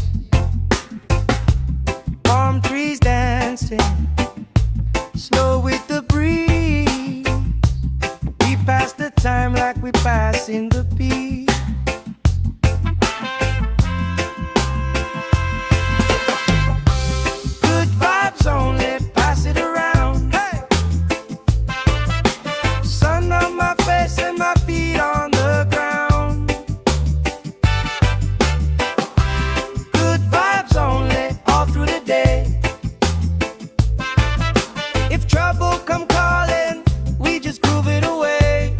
Palm trees dancing, slow with the breeze. We pass the time like we pass in the beat. Good vibes only, pass it around. Hey! Sun on my face and my feet on the ground. Good vibes only, all through the day. If trouble come calling, we just groove it away.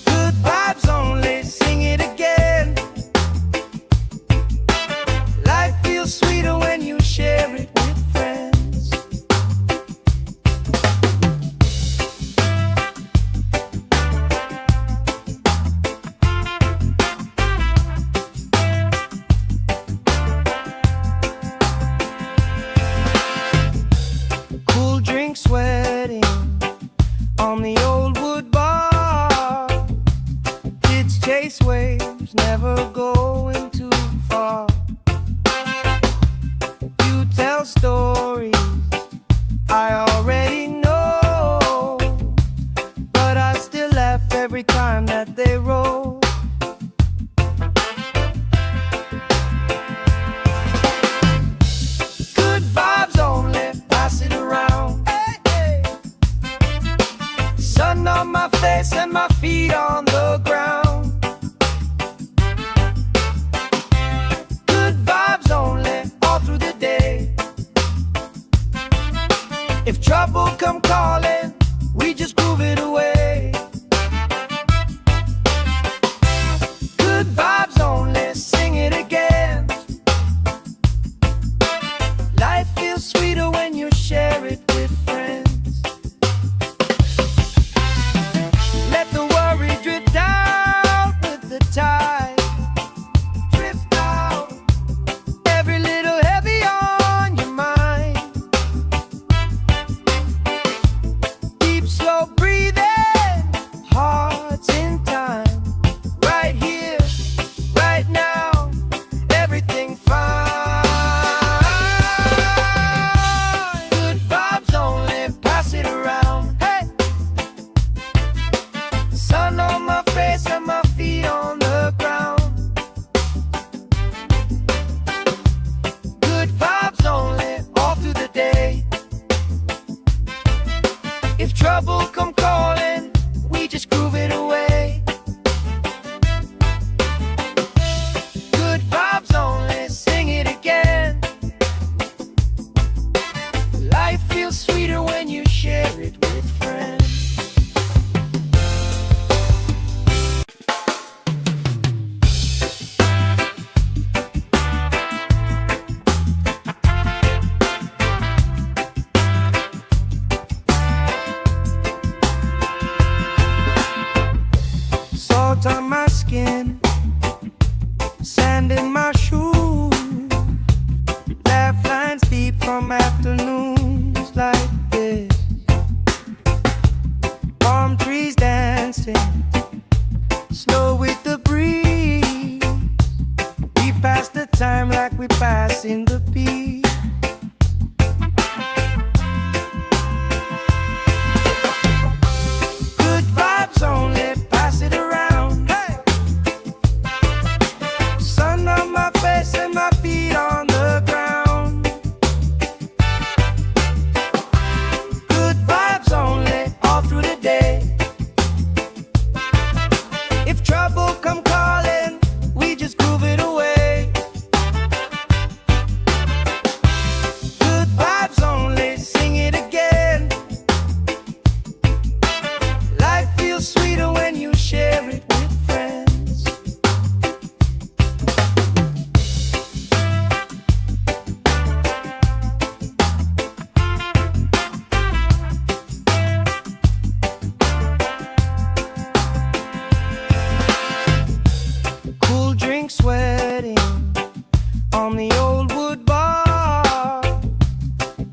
Good vibes only, sing it again. Life feels sweeter when you share it with friends. Cool drink sweating on the old wood bar. Kids chase waves, never going too far. You tell stories I already know, but I still laugh every time that they roll. Good vibes only, pass it around. Hey, hey. Sun on my face and my feet on the ground. Good vibes only, all through the day. If trouble come calling, we just groove it away. Good vibes only, sing it again. Life feels sweeter when you share it with friends. Let the worry drift out with the tide. Drift out, every little heavy on your mind. Deep, slow breathing, hearts in time. Right here, right now, everything fine. Good vibes only, pass it around. Hey! Sun on my face and my feet on the ground. Good vibes only, all through the day. If trouble come calling, we just groove it away. Good vibes only, sing it again. Life feels sweeter when you share it with friends. Salt on my skin, sand in my shoes, laugh lines deep from afternoons like this. Palm trees dancing, slow with the breeze. We pass the time like we pass in the beat. Good vibes only, pass it around. Hey! Sun on my face and my feet on the ground. Good vibes only, all through the day. If trouble come calling, we just groove it away. Good vibes only, sing it again. Life feels sweeter when you share it with friends. Cool drink sweating on the old wood bar.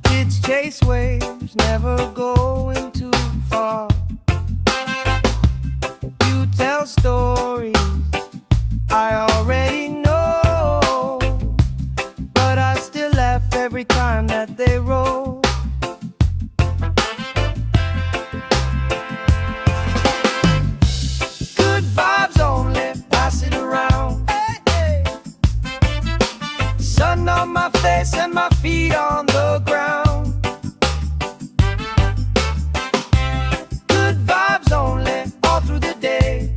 Kids chase waves, never going too far. You tell stories I already know, but I still laugh every time that they roll. Good vibes only, pass it around. Hey, hey. Sun on my face and my feet on the ground. Good vibes only, all through the day.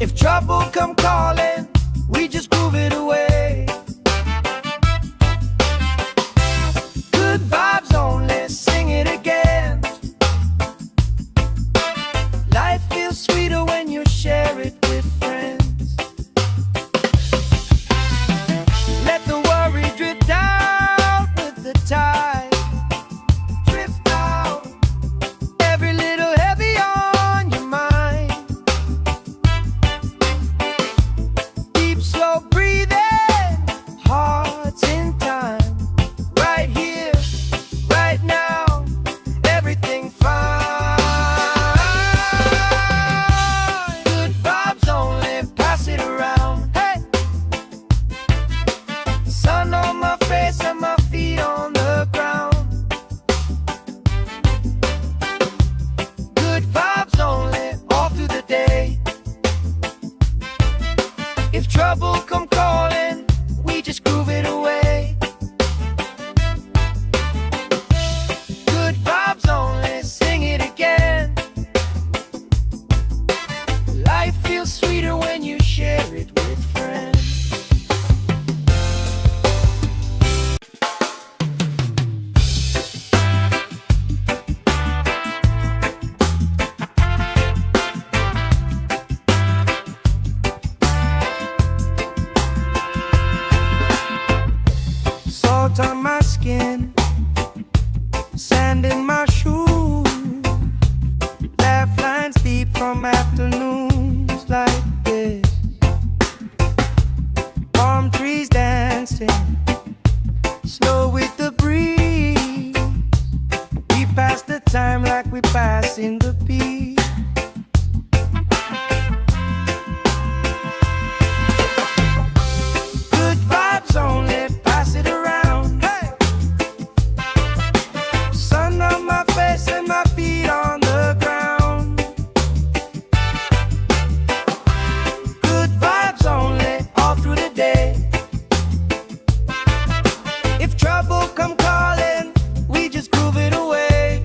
If trouble come calling, we just groove it away. Good vibes only, sing it again. Life feels sweeter when you share it with friends. Let the worry drift out with the tide. Drift out, every little heavy on your mind. Deep, slow breathing, hearts in time. Right here, right now, everything fine. Good vibes only, pass it around. Hey! Sun on my face and my feet on the ground. Good vibes only, all through the day. If trouble come calling, we just groove it away. Good vibes only, sing it again. Life feels sweeter when you share it with friends. Salt on my skin, sand in my shoes, laugh lines deep from afternoons like this. Palm trees dancing, slow with the breeze. We pass the time like we pass in the beat. Good vibes only, pass it around. Hey! Sun on my face and my feet on the ground. Good vibes only, all through the day. If trouble come calling, we just groove it away.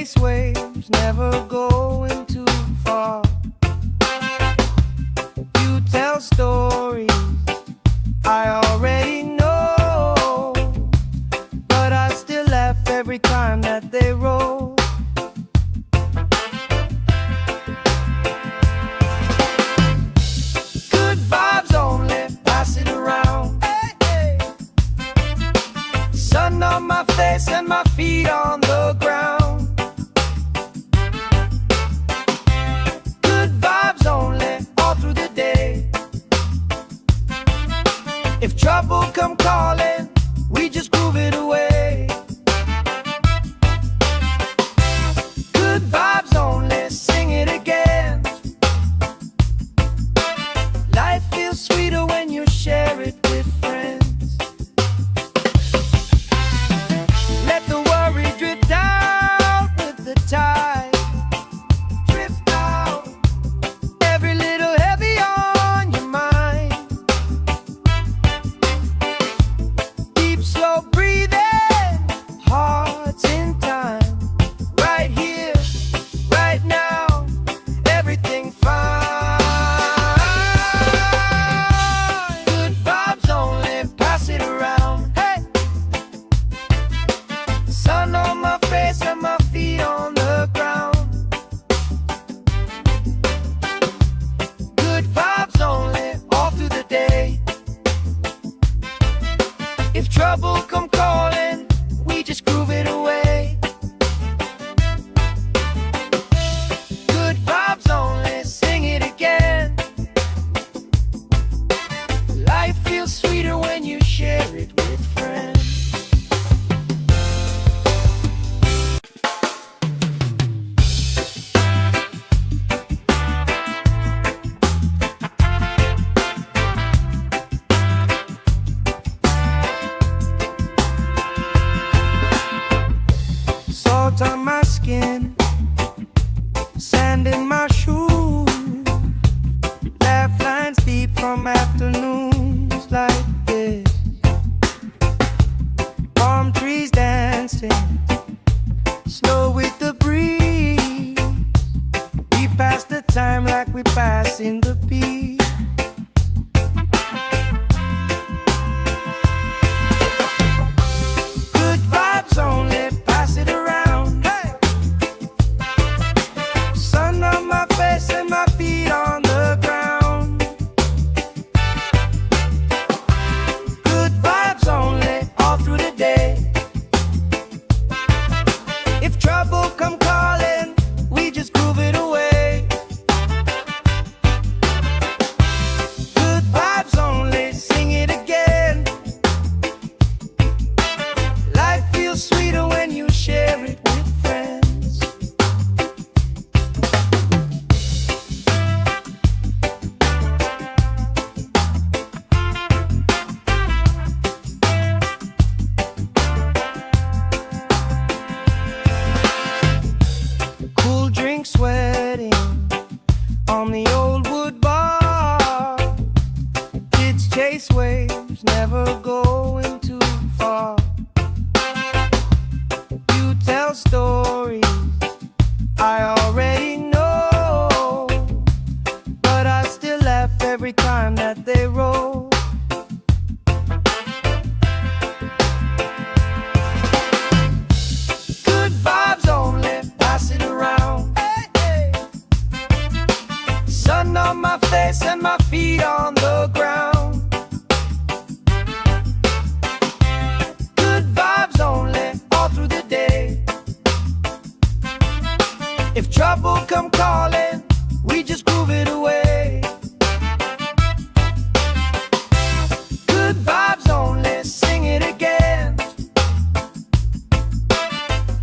chase waves, never going too far. You tell stories I already know, but I still laugh every time that they roll. Good vibes only, pass it around. Hey, hey. Sun on my face and my feet on the ground. Good vibes only, all through the day. If trouble come calling, we just groove it away. Good vibes only, sing it again. Life feels sweeter when you share it with friends. Let the worry drift out with the tide. Drift out, every little heavy on your mind. Deep, slow breathing, hearts in time. Right here, right now, everything fine. Good vibes only, pass it around. Hey, sun on my face and my feet on the ground. Good vibes only, all through the day. If trouble come calling, we just groove it away. Good vibes only, sing it again. Life feels sweeter when you share it with friends. Salt on my skin, sand in my shoes, laugh lines deep from afternoons like this. Palm trees dancing, slow with the breeze. We pass the time like we pass in the beat. Good vibes only, pass it around. Hey! Sun on my face and my feet on the ground. Good vibes only, all through the day. If trouble come calling, we just groove it away. Good vibes only, sing it again. Life feels sweeter when you share it with friends. Cool drink sweating on the old wood bar. Kids chase waves, never going too far. You tell stories I already know, but I still laugh every time that they roll. Good vibes only, pass it around. Hey, hey. Sun on my face and my feet on the ground. Good vibes only, all through the day. If trouble come calling, we just groove it away. Good vibes only, sing it again.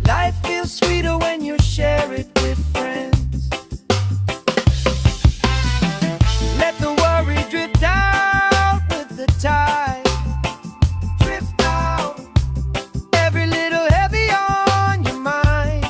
Life feels sweeter when you share it with friends. Let the worry drift out with the tide. Drift out, every little heavy on your mind.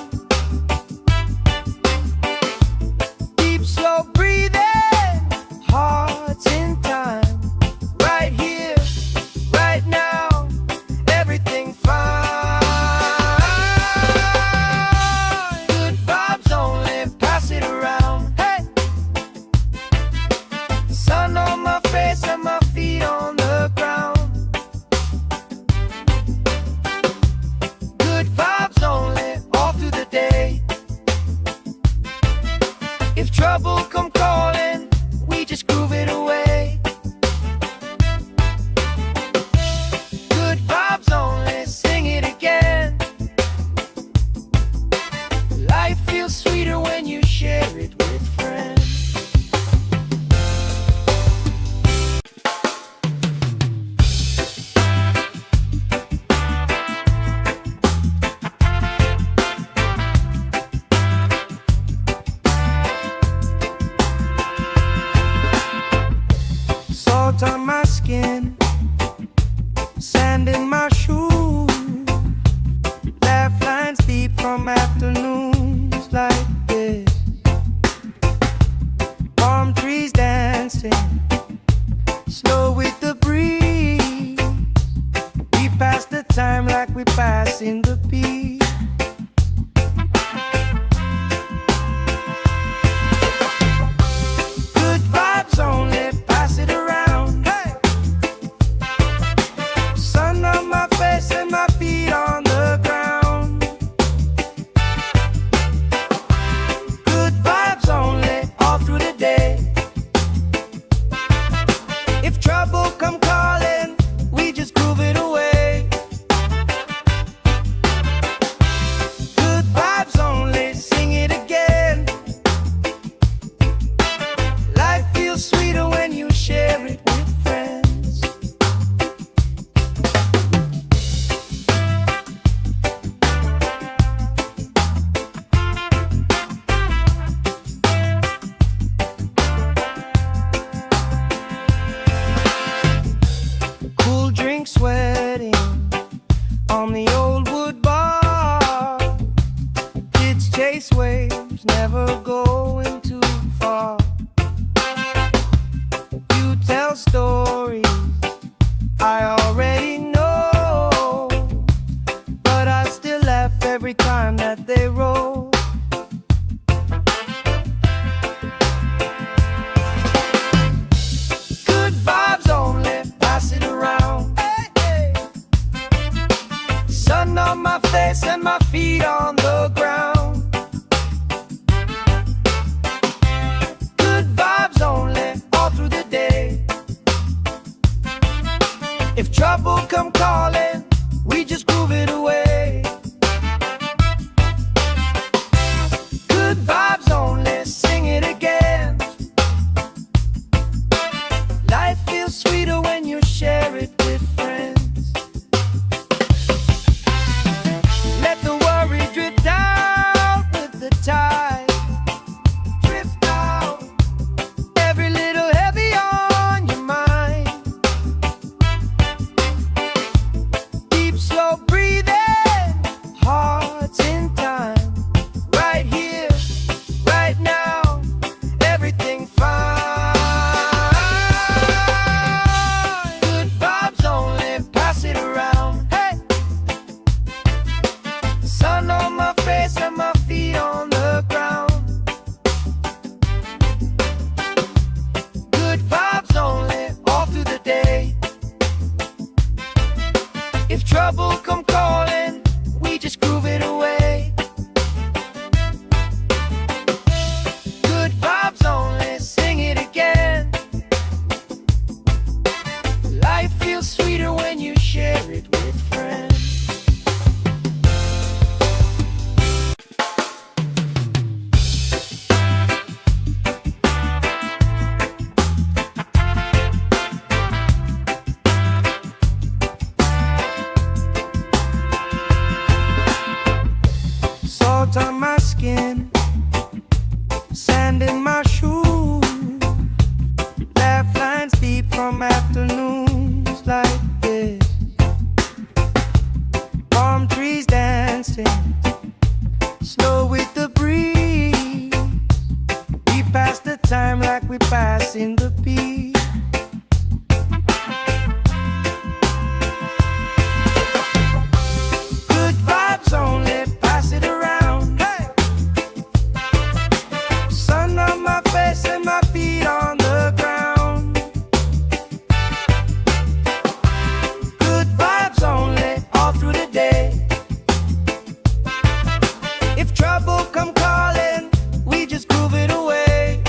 the beat. Good vibes only, pass it around. Hey! Sun on my face and my feet on the ground. Good vibes only, all through the day. If trouble come calling, we just groove it away. Good vibes only, sing it again. Life feels sweeter when you share it with friends. Cool drink sweating on the old wood bar. Kids chase waves, never going too far. You tell stories I already know, but I still laugh every time that they roll. Good vibes only, pass it around. Hey, hey. Sun on my face and my feet on the ground. Good vibes only, all through the day. If trouble come calling, we just groove it away. Good vibes only, sing it again. Life feels sweeter when you share it with friends. Let the worry drift out with the tide. Drift out, every little heavy on your mind. Deep, slow breathing, hearts in time. Right here, right now, everything fine. Good vibes only, pass it around. Hey! Sun on my face and my feet on the ground. Good vibes only, all through the day. If trouble come calling, we just groove it away. Good vibes only, sing it again. Life feels sweeter when you share it with friends. Salt on my skin, sand in my shoes. Laugh lines deep from afternoons like this. Palm trees dancing, slow with the breeze. We pass the time like we pass in the beat. Good vibes only, pass it around. Hey! Sun on my face and my feet on the ground. Good vibes only, all through the day. If trouble come calling, we just groove it away.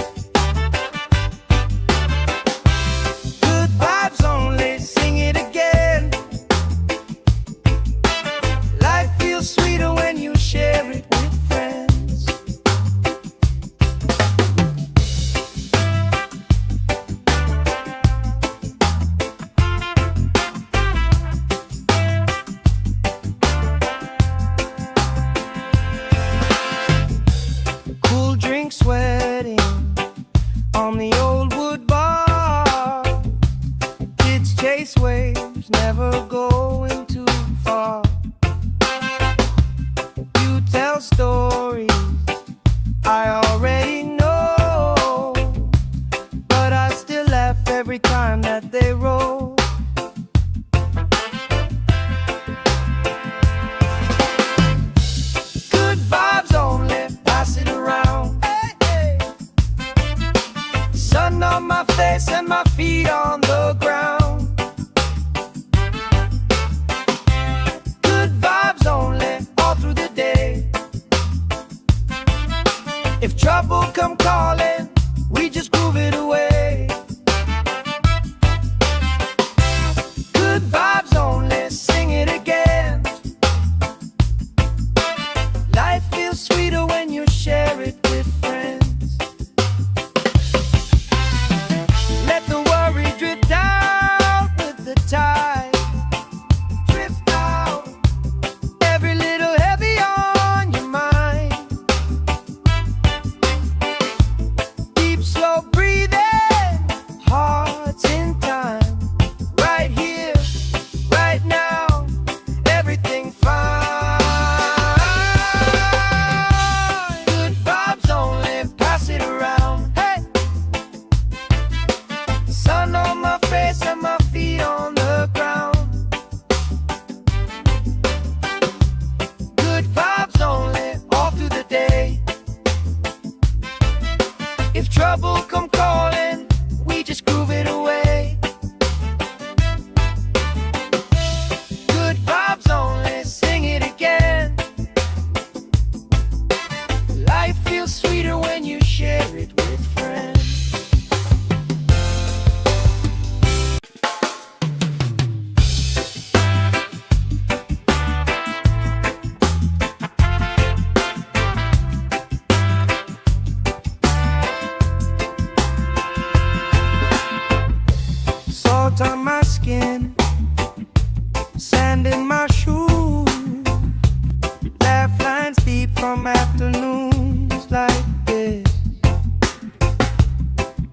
from afternoons like this.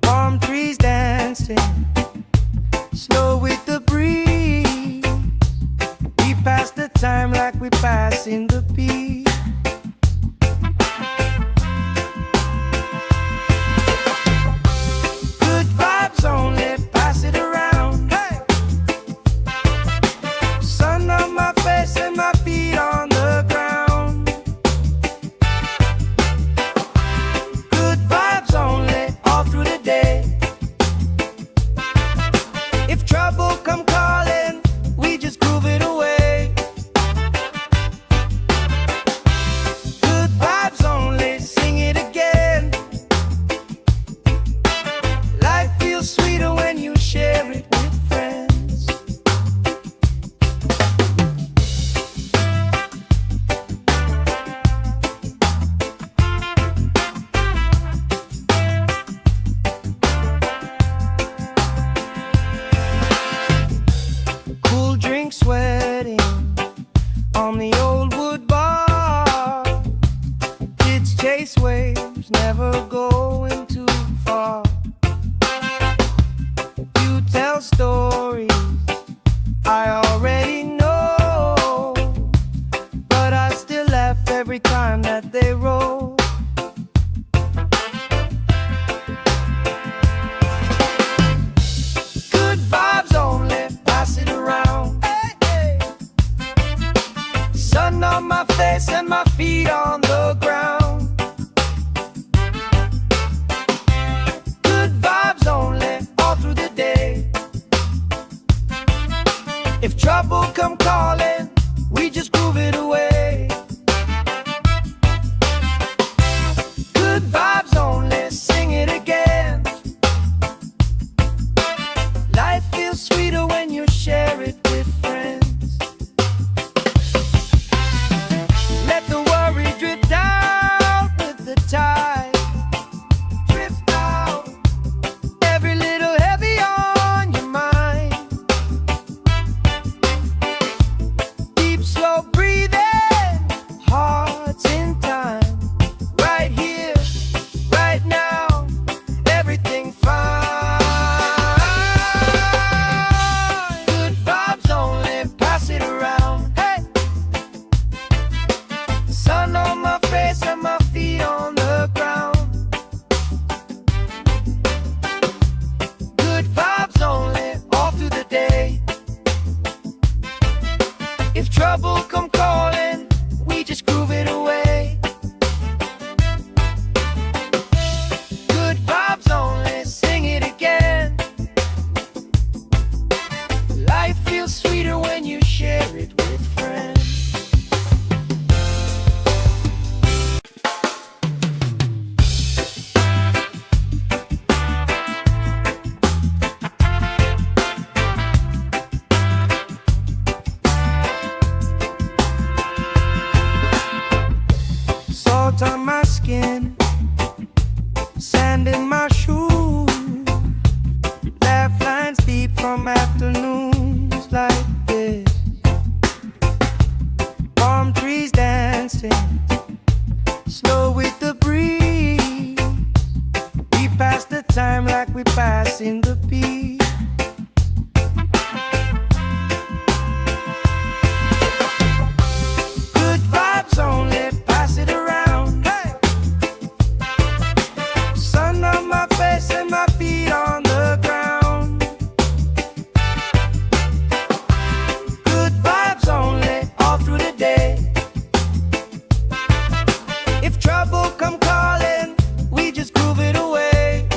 Palm trees dancing slow with the breeze. We pass the time like we passing the beat. Good vibes only, pass it around. Hey! Sun on my face and my feet on the ground. Good vibes only, all through the day. If trouble come calling, we just groove it away. Good vibes only, sing it again. Life feels sweeter when you share it with friends. Cool drink sweating on the old wood bar. Kids chase waves, never going too far. You tell stories I already know, but I still laugh every time that they roll. Good vibes only, pass it around. Hey, hey. Sun on my face and my feet on the ground. Good vibes only, all through the day. If trouble come calling, we just groove it away. Good vibes only, sing it again. Life feels sweeter when you share it with friends. Let the worry drift out with the tide. Drift out, every little heavy on your mind. Deep, slow breathing, hearts in time. Right here, right now, everything fine. Good vibes only, pass it around. Hey! Sun on my face and my feet on the ground. Good vibes only, all through the day. If trouble come calling, we just groove it away. Good vibes only, sing it again. Life feels sweeter when you share it with friends. Salt on my skin, sand in my shoes. Laugh lines deep from afternoons like this. Palm trees dancing slow with the breeze. We pass the time like we passing the beat. Good vibes only, pass it around. Hey! Sun on my face and my feet on the ground. Good vibes only, all through the day. If trouble come calling, we just groove it away.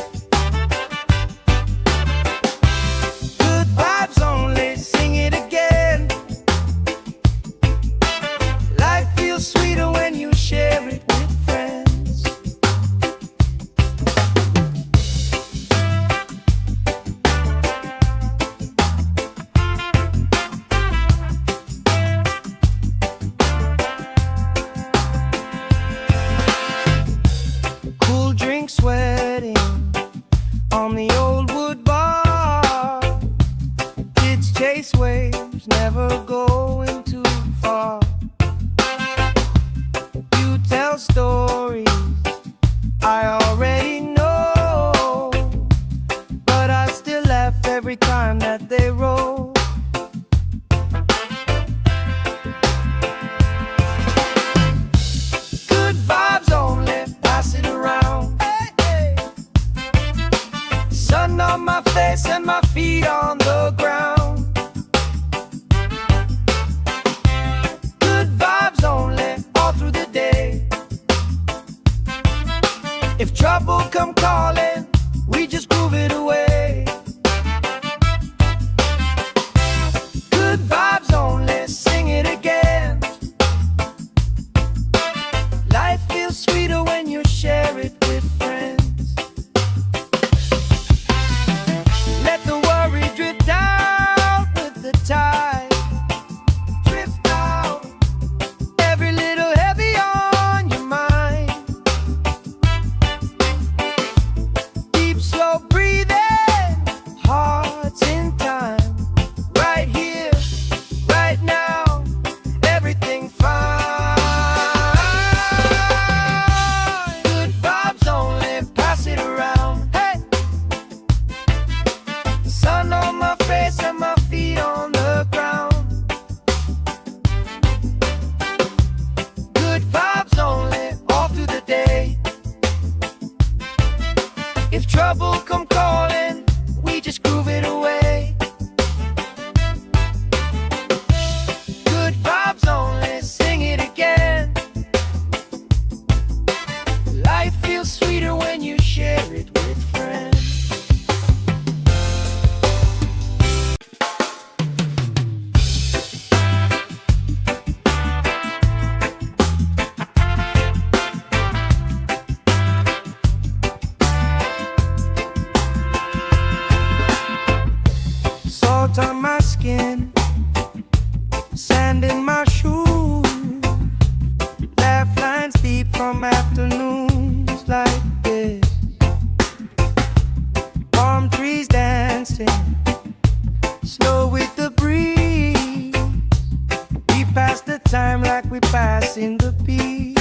passing the peace.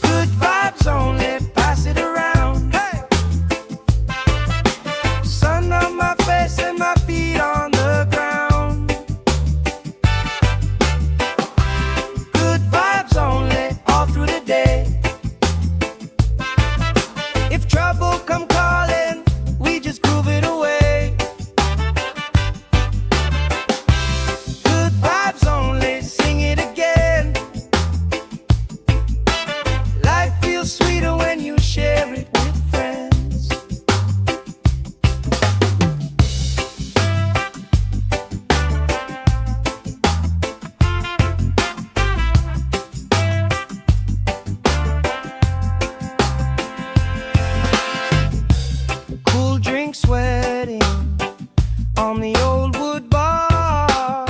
Good vibes only, pass it around. Hey! Sun on my face and my feet on the ground. Good vibes only, all through the day. If trouble come calling, we just groove it away. Good vibes only, sing it again. Life feels sweeter when you share it with friends. Cool drink sweating on the old wood bar.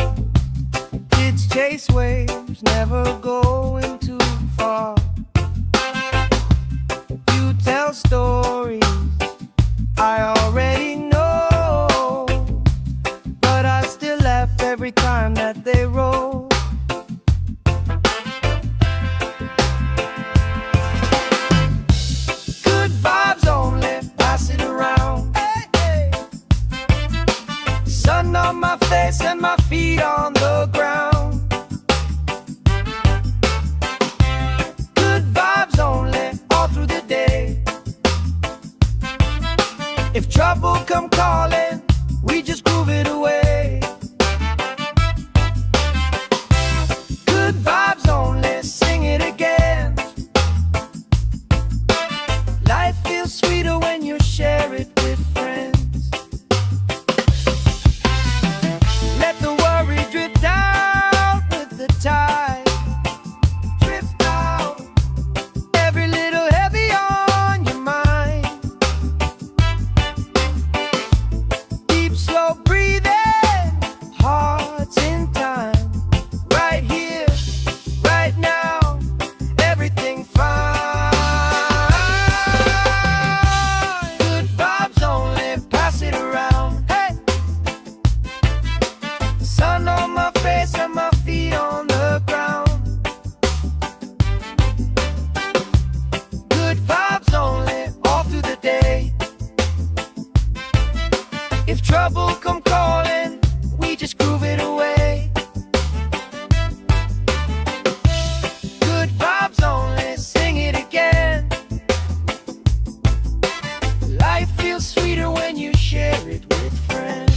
Kids chase waves, never going too far. You tell stories I already know, but I still laugh every time that they roll. Good vibes only, pass it around. Hey, hey. Sun on my face and my feet on the ground. Good vibes only, all through the day. If trouble come calling, we just groove it away. Good vibes only, sing it again. Life feels sweeter when you share it with friends. Let the worry drift out with the tide. Drift out, every little heavy on your mind. Deep, slow breathing, hearts in time. Right here, right now, everything fine. Good vibes only, pass it around. Hey! Sun on my face and my feet on the ground. Good vibes only, all through the day. If trouble come calling, we just groove it away. Good vibes only, sing it again. Life feels sweeter when you share it with friends.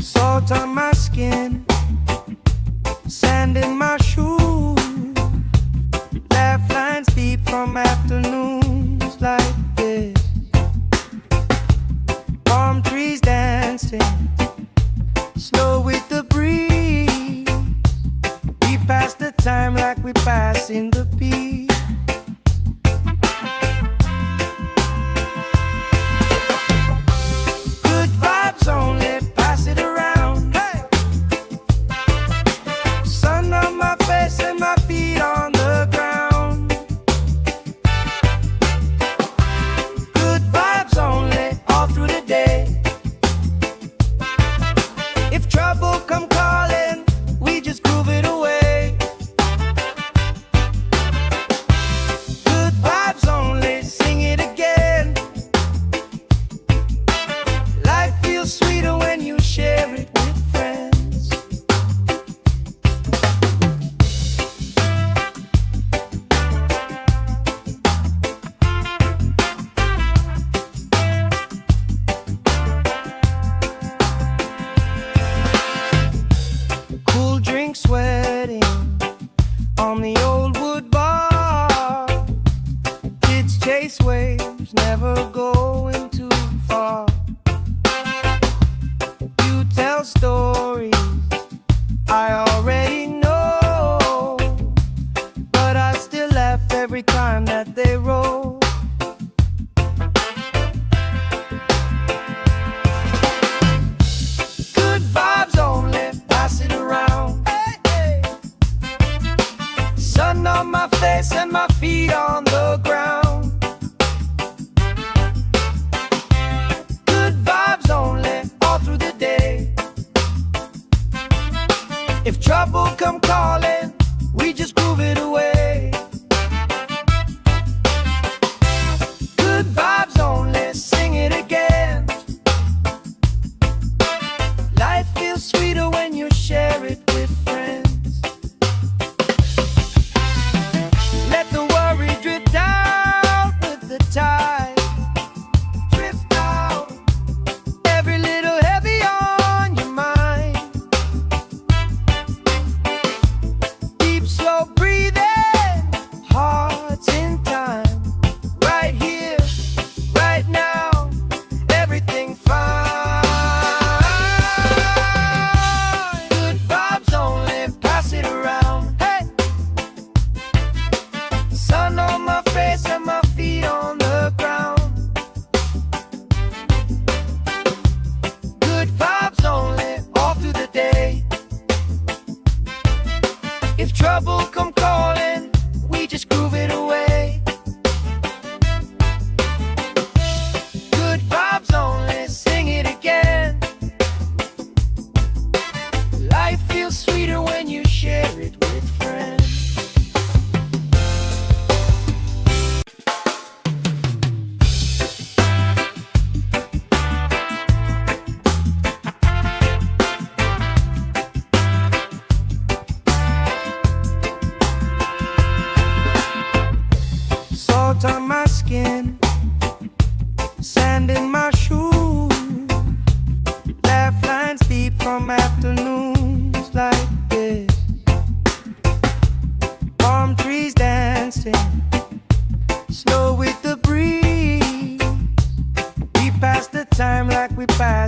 Salt on my skin, sand in my shoes. Laugh lines deep from afternoons like this. Palm trees dancing, slow with the breeze. We pass the time like we pass in the peace. Good vibes only, pass it around. Hey! Sun on my face and my feet on the ground. Good vibes only, all through the day. If trouble come calling, we just groove it away.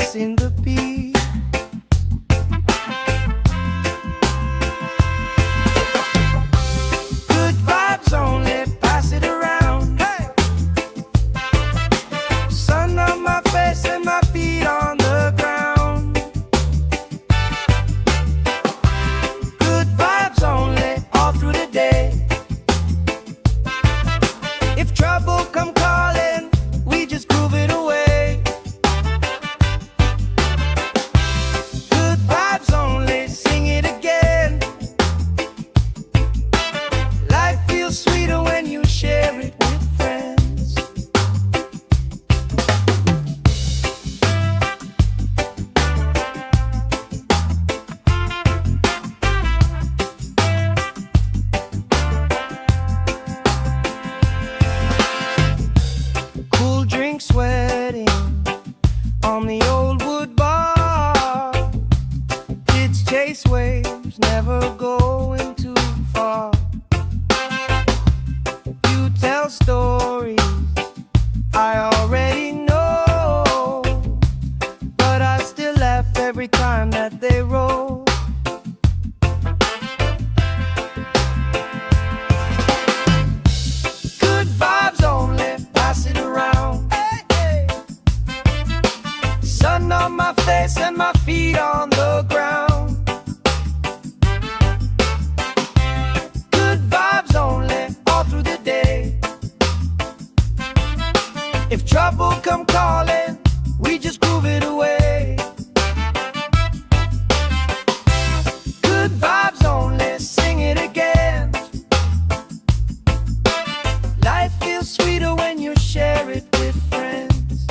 passing the beat. Good vibes only, pass it around. Hey! Sun on my face and my feet on the ground. Good vibes only, all through the day. If trouble come calling, we just groove it away. Good vibes only, sing it again. Life feels sweeter when you share it with friends. Cool drink sweating on the old wood bar. Kids chase waves, never going too far. You tell stories I already know, but I still laugh every time that they roll. Good vibes only, pass it around. Hey, hey. Sun on my face and my feet on the ground. Good vibes only, all through the day. If trouble come calling, we just groove it away. Good vibes only, sing it again. Life feels sweeter when you share it with friends.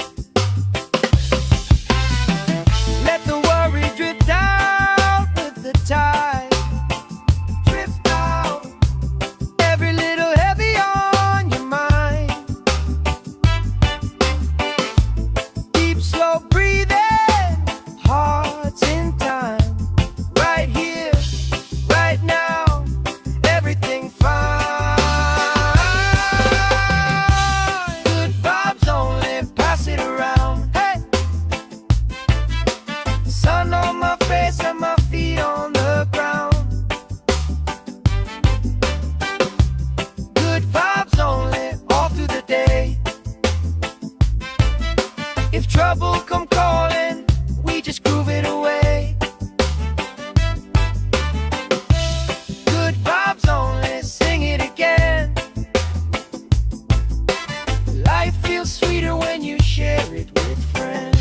Let the worry drift out with the tide. Drift out, every little heavy on your mind. Deep, slow breathing, hearts in time. Right here, right now, everything fine. Good vibes only, pass it around. Hey! Sun on my face and my feet on the ground. Good vibes only, all through the day. If trouble come calling, we just groove it away. Good vibes only, sing it again. Life feels sweeter when you share it with friends.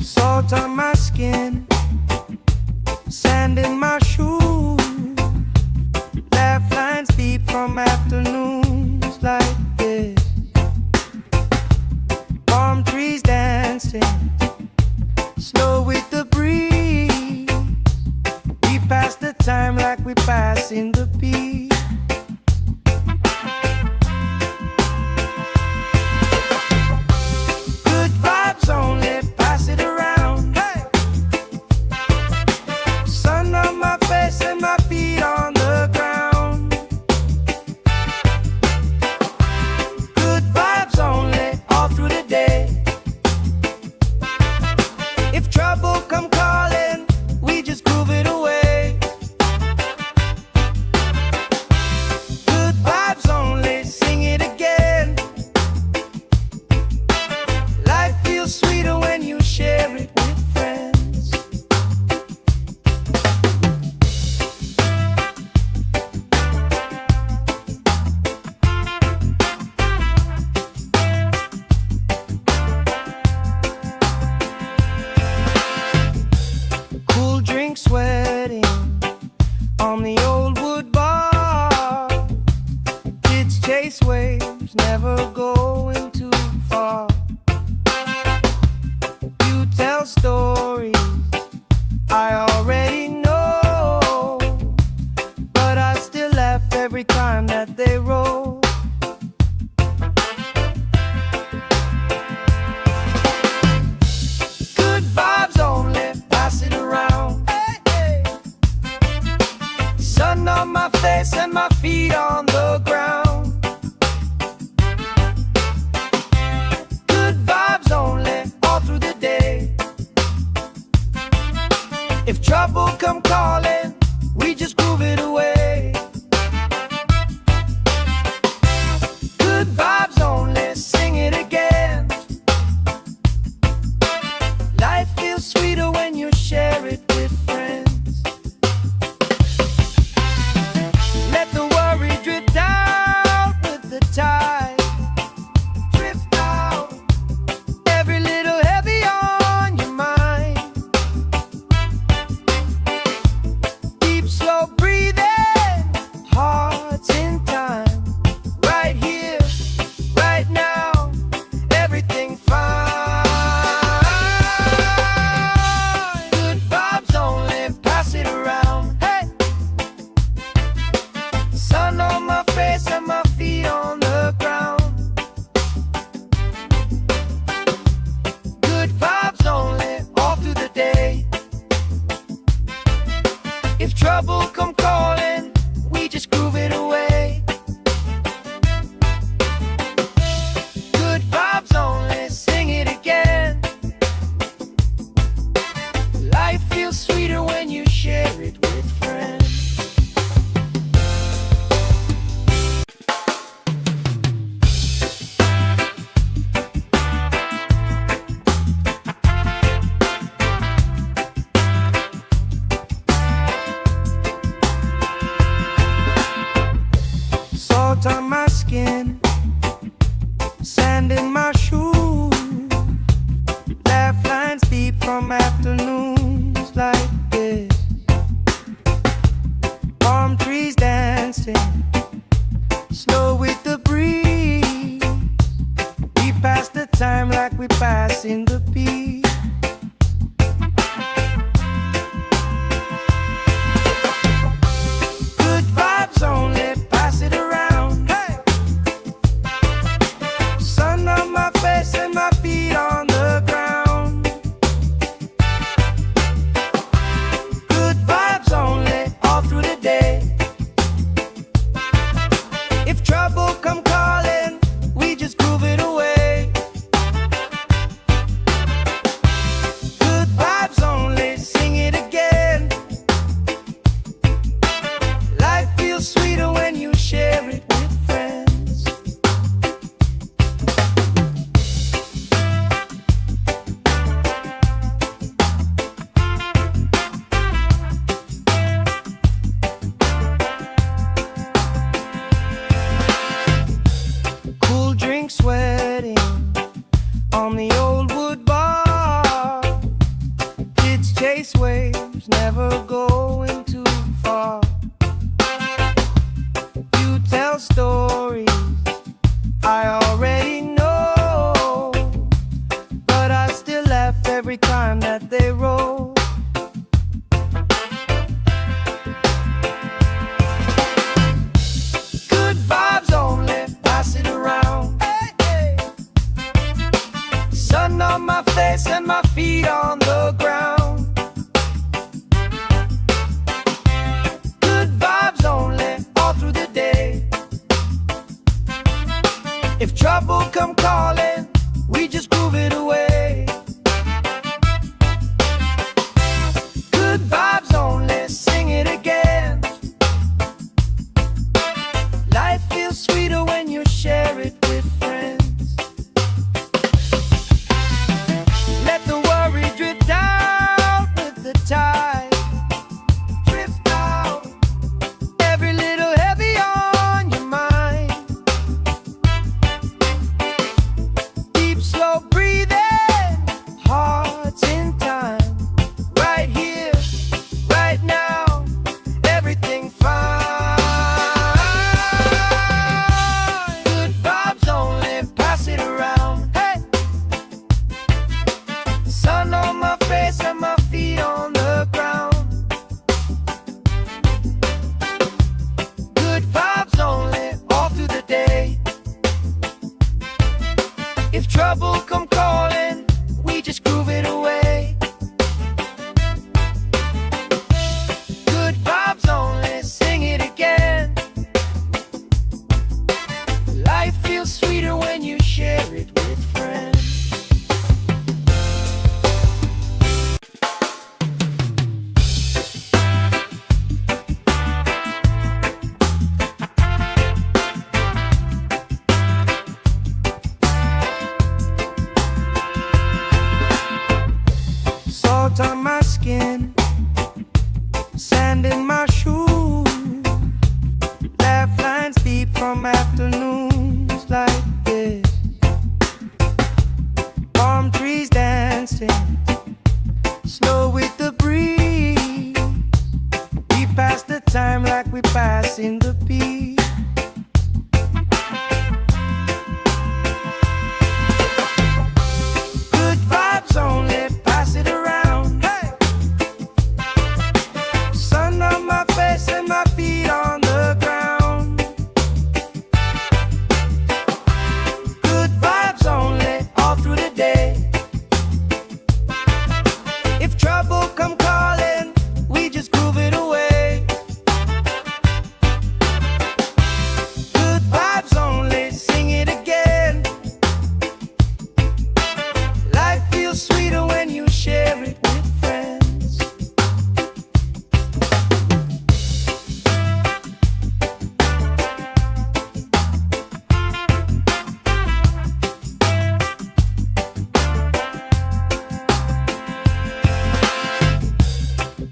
Salt on my skin, sand in my shoes. Laugh lines deep from afternoons like this. Palm trees dancing, slow with the breeze. We pass the time like we passing the beat. Good vibes only, pass it around. Hey! Sun on my face and my feet on the ground. Good vibes only, all through the day. If trouble come calling, we just groove it away. If trouble come calling, we just groove it away. Good vibes only, sing it again. Life feels sweeter when you share it with friends. Let the worry drift out with the tide. Drift out, every little heavy on your mind. Deep, slow breathing, hearts in time. Right here, right now, everything fine. Good vibes only, pass it around. Hey! Sun on my face and my feet on the ground. Good vibes only, all through the day. If trouble come calling, we just groove it away. Good vibes only, sing it again. Life feels sweeter when you share it with friends. Salt on my skin, sand in my shoes, laugh lines deep from afternoons like this. Palm trees dancing, slow with the breeze. We pass the time like we pass in the beat. Good vibes only, pass it around. Hey! Sun on my face and my feet on the ground. Good vibes only, all through the day. If trouble come calling, we just groove it away. Good vibes only, sing it again. Life feels sweeter when you share it with friends. Cool drink sweating on the old wood bar. Kids chase waves, never going too far. You tell stories I already know, but I still laugh every time that they roll. Good vibes only, pass it around. Hey, hey. Sun on my face and my feet on the ground. Good vibes only, all through the day. If trouble come calling, we just groove it away. Good vibes only, sing it again. Life feels sweeter when you share it with friends. Let the worry drift out with the tide. Drift out, every little heavy on your mind. dancing, slow with the breeze. We pass the time like we passing the beat. Good vibes only, pass it around. Hey! Sun on my face and my feet on the ground. Good vibes only, all through the day. If trouble come calling, we just groove it away. Good vibes only, sing it again. Life feels sweeter when you share it with friends.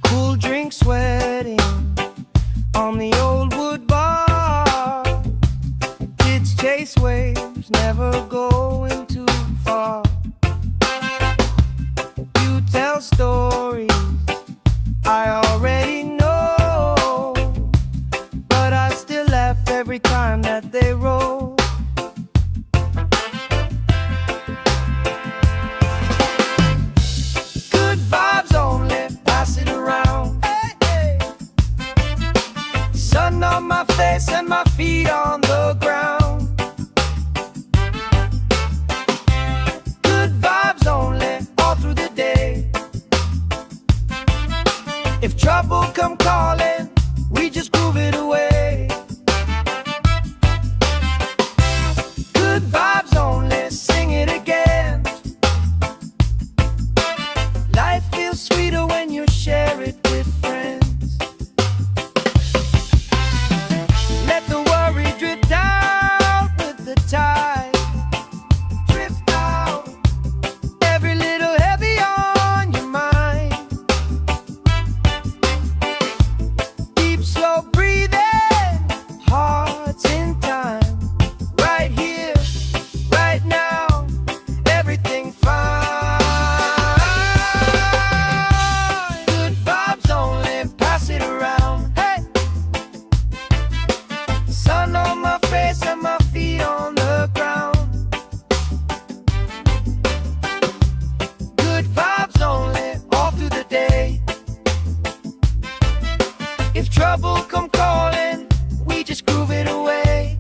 Cool drink sweating on the old wood bar. Kids chase waves, never going too far. You tell stories I already know, but I still laugh every time that they roll. Good vibes only, pass it around. Hey, hey. Sun on my face and my feet on the ground. Good vibes only, all through the day. If trouble come calling, we just groove it away. Good vibes only, sing it again. Life feels sweeter when you share it with friends. Let the worry drift out with the tide. Drift out, every little heavy on your mind. Deep, slow breathing, hearts in time. Right here, right now, everything fine. Good vibes only, pass it around. Hey! Sun on my face and my feet on the ground. Good vibes only, all through the day. If trouble come calling, we just groove it away.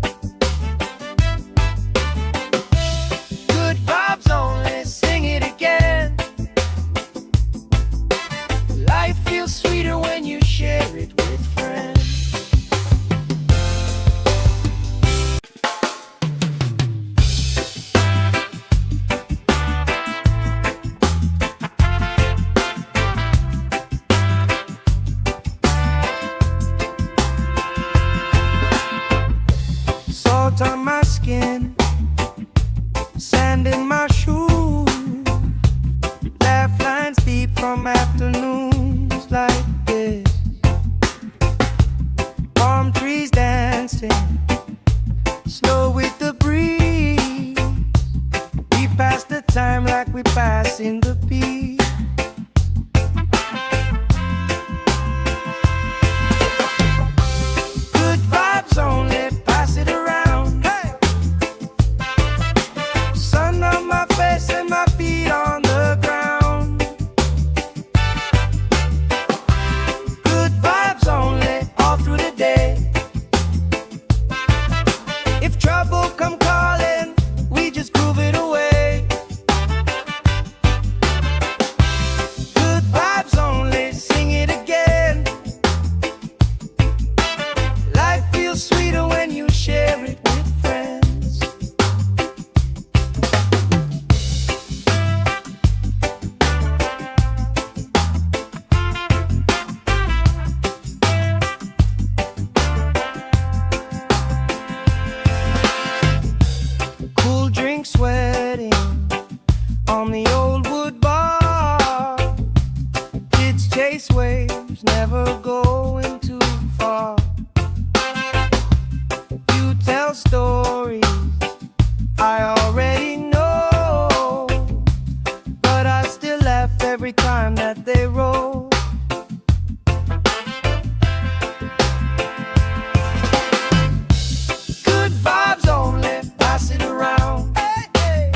Good vibes only, sing it again. Life feels sweeter when you share it with friends. Salt on my skin, sand in my shoes. Laugh lines deep from afternoons like this. Palm trees dancing, slow with the breeze. We pass the time like we passing the beat. Good vibes only, pass it around. Hey! Sun on my face and my feet on the ground. Good vibes only, all through the day. If trouble come calling, we just groove it away. Good vibes only, sing it again. Life feels sweeter when you share it with friends. Cool drink sweating on the old wood bar. Kids chase waves, never going too far. You tell stories I already know, but I still every time that they roll. Good vibes only, pass it around. Hey, hey.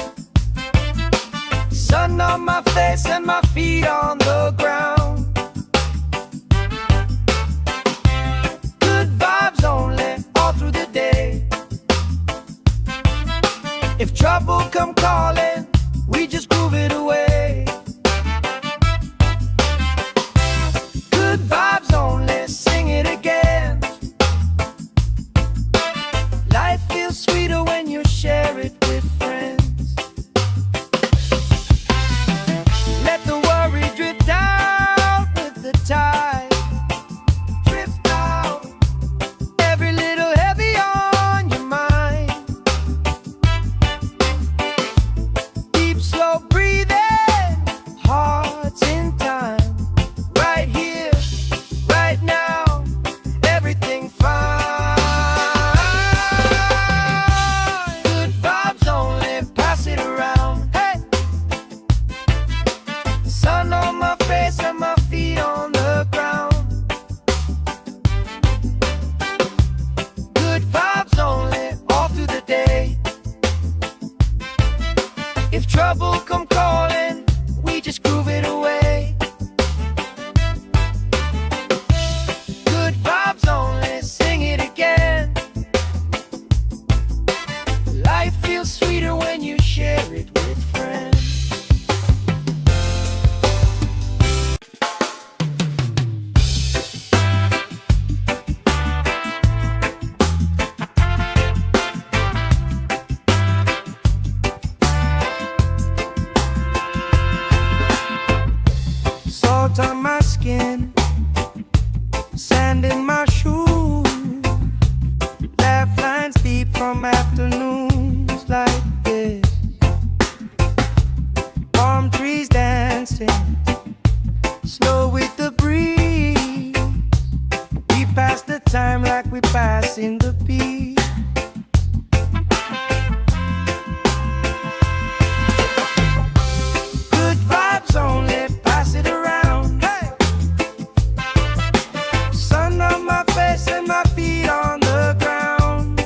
Sun on my face and my feet on the ground. Good vibes only, all through the day. If trouble come calling, we just groove it away. Good vibes only, sing it again. Life feels sweeter when you share it with friends. Let the worry drift out with the tide. Drift out, every little heavy on your mind. Deep, slow breathing, hearts in time. Right here, right now, everything fine. Good vibes only, pass it around. Hey, sun on my face and my feet on the ground. Good vibes only, all through the day. If trouble come calling, we just groove it away. Good vibes only, sing it again. Life feels sweeter when you share it with friends. Salt on my skin, sand in my shoes. Laugh lines deep from afternoons like this. Palm trees dancing, slow with the breeze. We pass the time like we pass in the peace. Good vibes only, pass it around. Hey, sun on my face and my feet on the ground.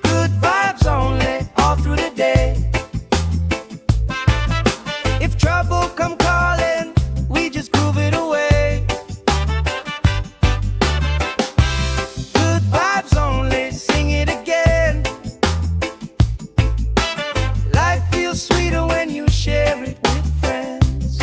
Good vibes only, all through the day. If trouble come calling, we just groove it away. Good vibes only, sing it again. Life feels sweeter when you share it with friends.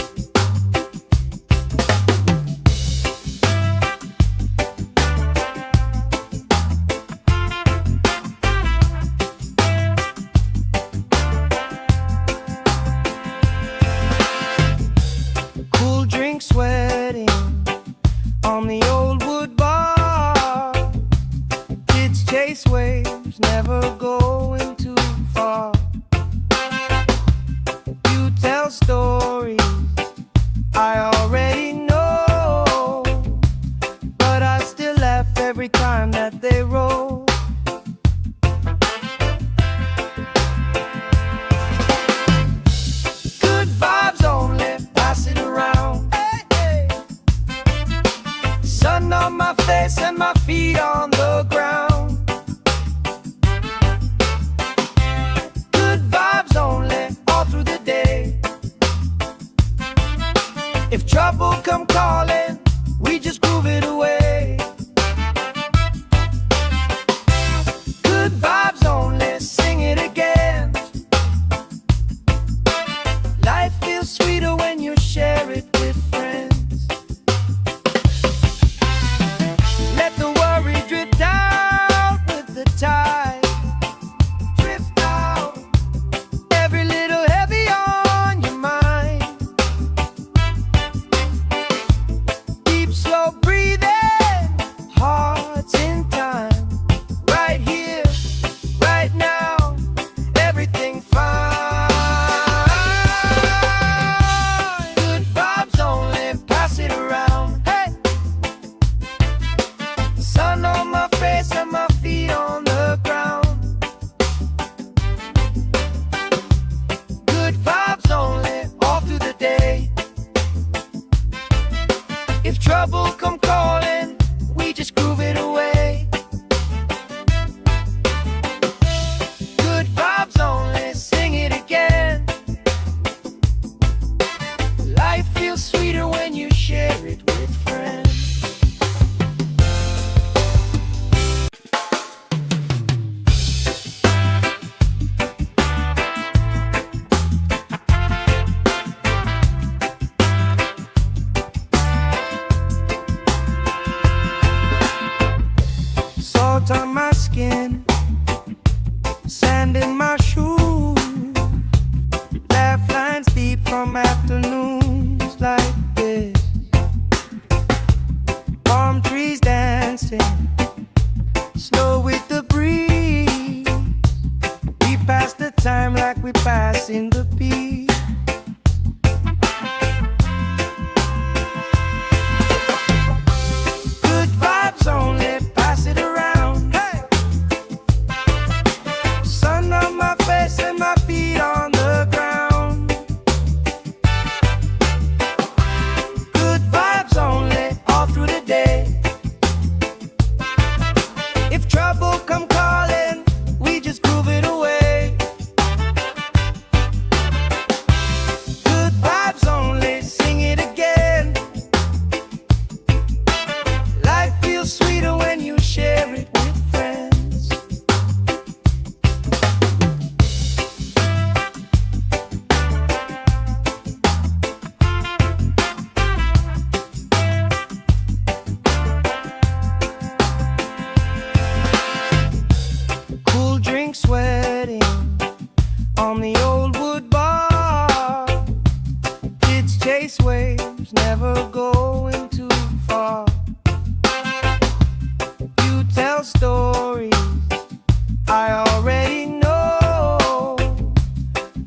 Cool drink sweating on the old wood bar. Kids chase waves, never going too far. You tell stories I already know, but I still laugh every time that they roll. Good vibes only, pass it around. Hey, hey. Sun on my face and my feet on the ground. Good vibes only, all through the day. If trouble come calling, we just groove it away. Good vibes only, sing it again. Life feels sweeter when you share it with friends. Let the worry drift out with the tide. Drift out, every little heavy on your mind. like we passing the peace. Good vibes only, pass it around. Hey! Sun on my face and my feet on the ground. Good vibes only, all through the day. If trouble come calling, we just groove it away. Good vibes only, sing it again. Life feels sweeter when you share it with friends. Cool drink sweating on the old wood bar. Kids chase waves, never going too far. You tell stories I already know,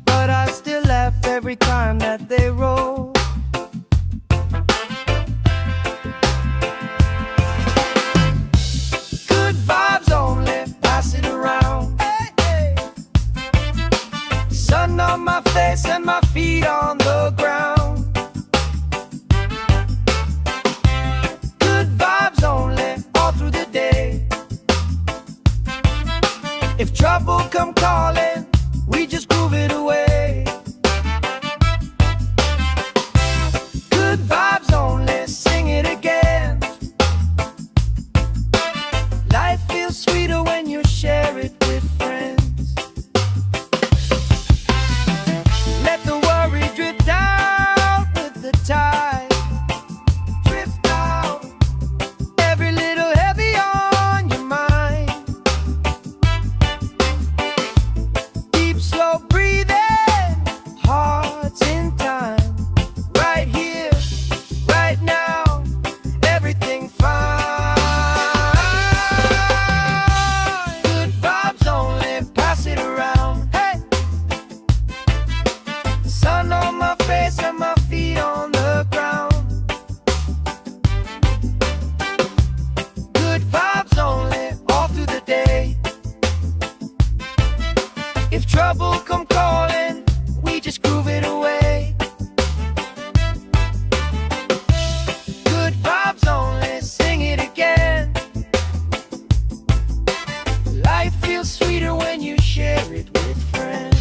but I still laugh every time that they roll. Good vibes only, pass it around. Hey, hey. Sun on my face and my feet on the ground. Good vibes only, all through the day. If trouble come calling, we just groove it away. Good vibes only, sing it again. Life feels sweeter when you share it with friends. Let the worry drift out with the tide. Drift out, every little heavy on your mind. Deep, slow breathing, hearts in time. Right here, right now, everything fine. Good vibes only, pass it around. Hey! Sun on my face and my feet on the ground. Good vibes only, all through the day. If trouble come calling, we just groove it away. Good vibes only, sing it again. Life feels sweeter when you share it with friends.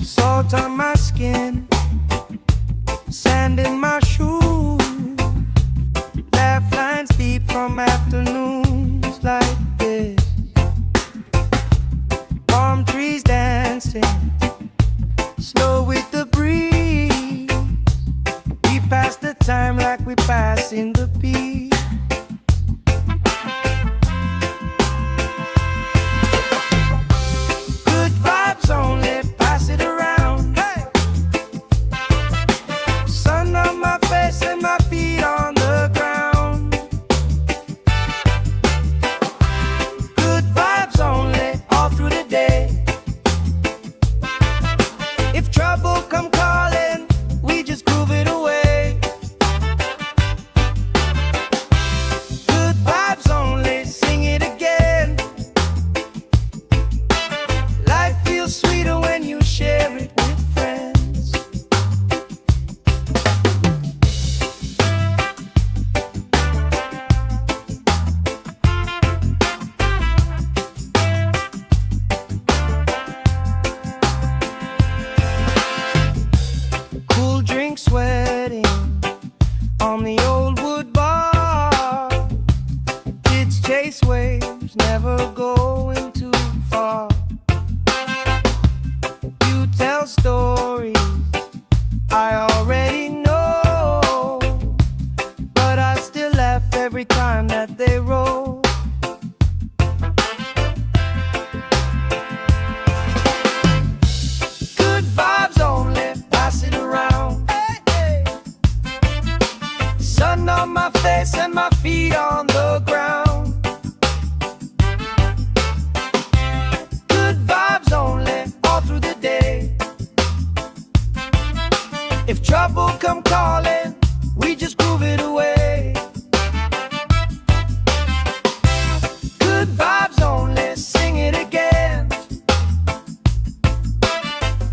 Salt on my skin, sand in my shoes. Laugh lines deep from afternoons like this. Palm trees dancing, slow with the breeze. We pass the time like we pass in the peace. Good vibes only, pass it around. Hey! Sun on my face and my feet on the ground. Good vibes only, all through the day. If trouble come calling, we just groove it away. If trouble come calling, we just groove it away. Good vibes only, sing it again.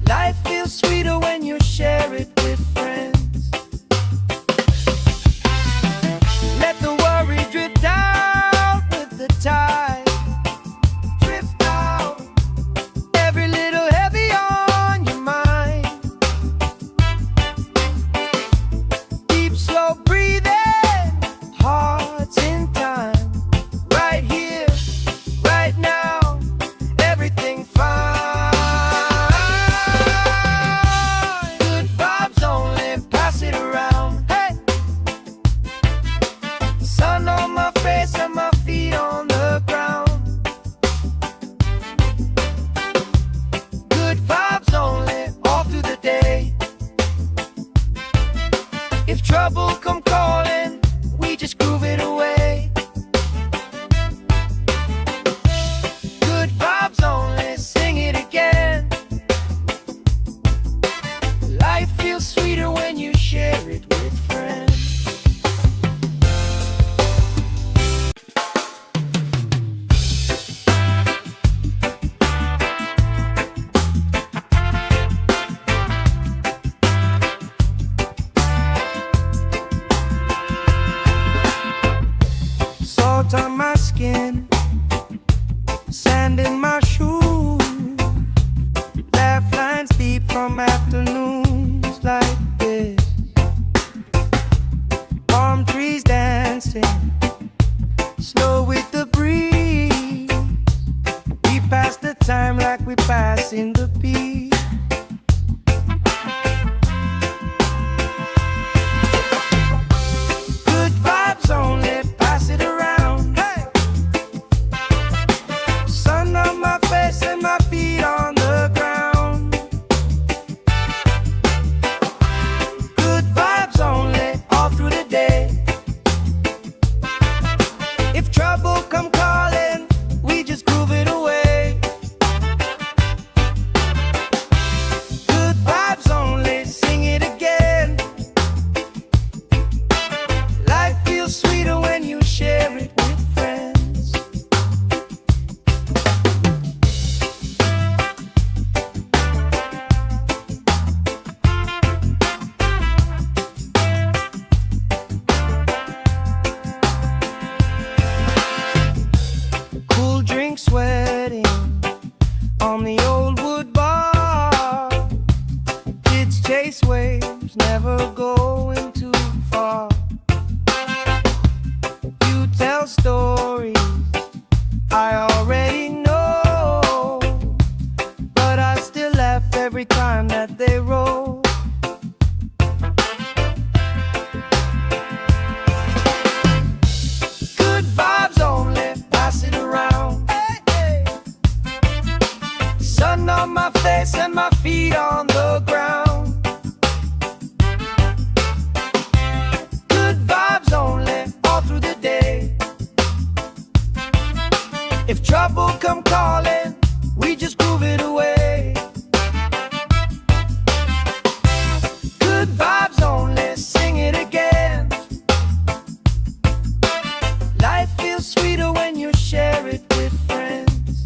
Life feels sweeter when you share it with friends. Let the worry drift out with the tide. Drift out, every little heavy on your mind. Deep, slow breathing, hearts in time. Right here, right now, everything fine. Good vibes only, pass it around. Hey! Sun on my face and my feet on the ground. Good vibes only, all through the day. If trouble come calling, we just groove it away. Good vibes only, sing it again. Life feels sweeter when you share it with friends. Salt on my skin, sand in my shoes. Laugh lines deep from afternoons like this. Palm trees dancing, slow with the breeze. We pass the time like we pass in the beat. Good vibes only, pass it around. Hey! Sun on my face and my feet on the ground. Good vibes only, all through the day. If trouble come calling, we just groove it away. Good vibes only, sing it again. Life feels sweeter when you share it with friends. Cool drink sweating on the old wood bar. Kids chase waves, never going too far. You tell stories I already know, but I still laugh every time that they roll. Good vibes only, pass it around. Hey, hey. Sun on my face and my feet on the ground. Good vibes only, all through the day. If trouble come calling, we just groove it away. Good vibes only, sing it again. Life feels sweeter when you share it with friends.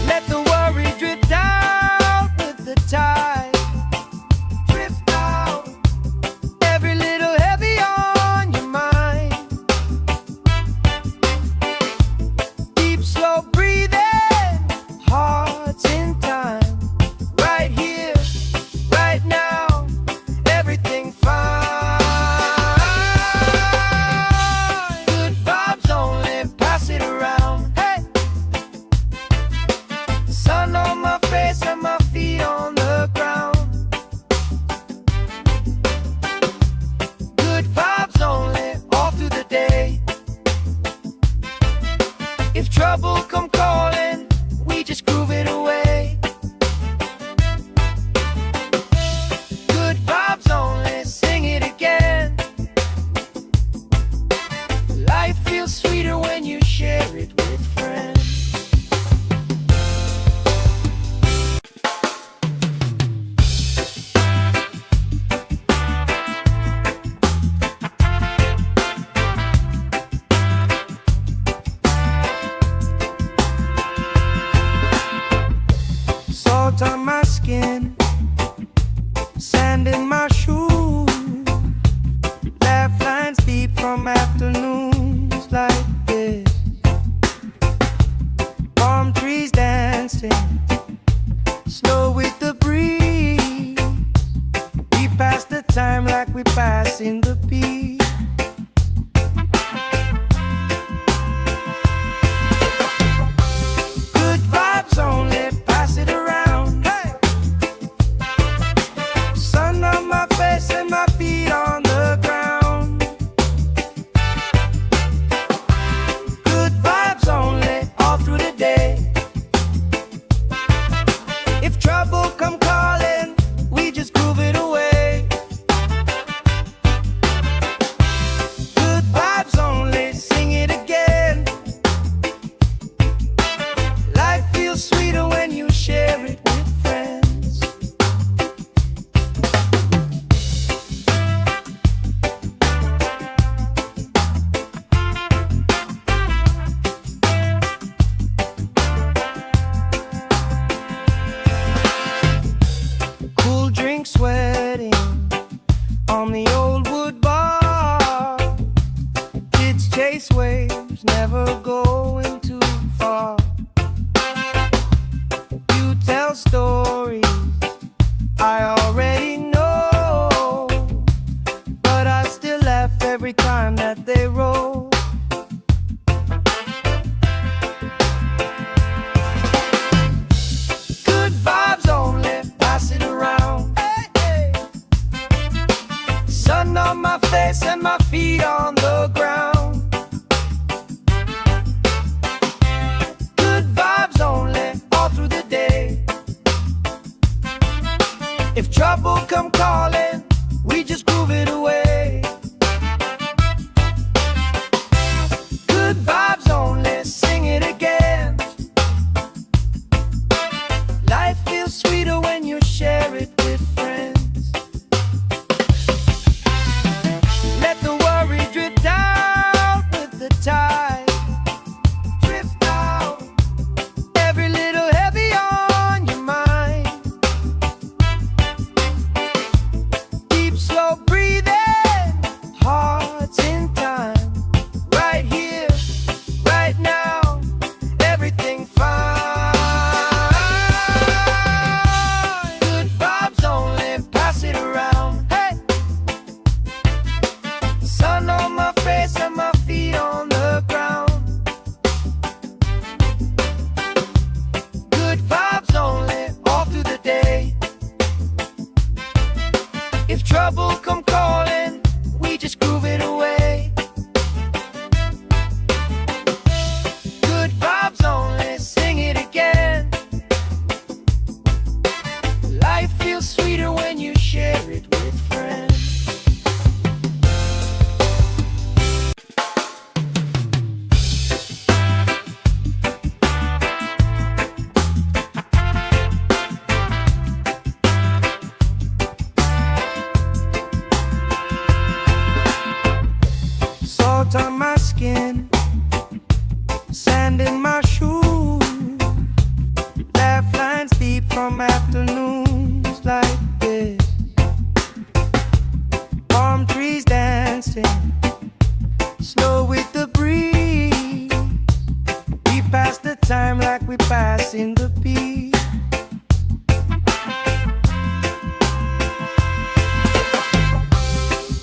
Let the worry drift out with the tide. Drift out, every little heavy on your mind. Salt on my skin, sand in my shoes, laugh lines deep from afternoons like this. Palm trees dancing, slow with the breeze. We pass the time like we pass in the peace. Good vibes only, pass it around. Hey! Sun on my face and my feet on the ground. Good vibes only, all through the day. If trouble come calling, we just groove it away. Good vibes only, sing it again. Life feels sweeter when you share it with friends. Cool drink sweating on the old wood bar. Kids chase waves, never going too far. You tell stories I already know, but I still laugh every time that they roll. Good vibes only, pass it around. Hey, hey. Sun on my face and my feet on the ground. Good vibes only, all through the day. If trouble come calling, we just groove it away. Good vibes only, sing it again. Life feels sweeter when you share it with friends. Let the worry drift out with the tide. Drift out, every little heavy on your mind. Deep, slow breathing, hearts in time. Right here, right now, everything fine. Good vibes only, pass it around. Hey! Sun on my face and my feet on the ground. Good vibes only, all through the day. If trouble come calling, we just groove it away. Good vibes only, sing it again. Life feels sweeter when you share it with friends. Salt on my skin, sand in my shoes, laugh lines deep from afternoons like this. Palm trees dancing, slow with the breeze. We pass the time like we pass in the peace.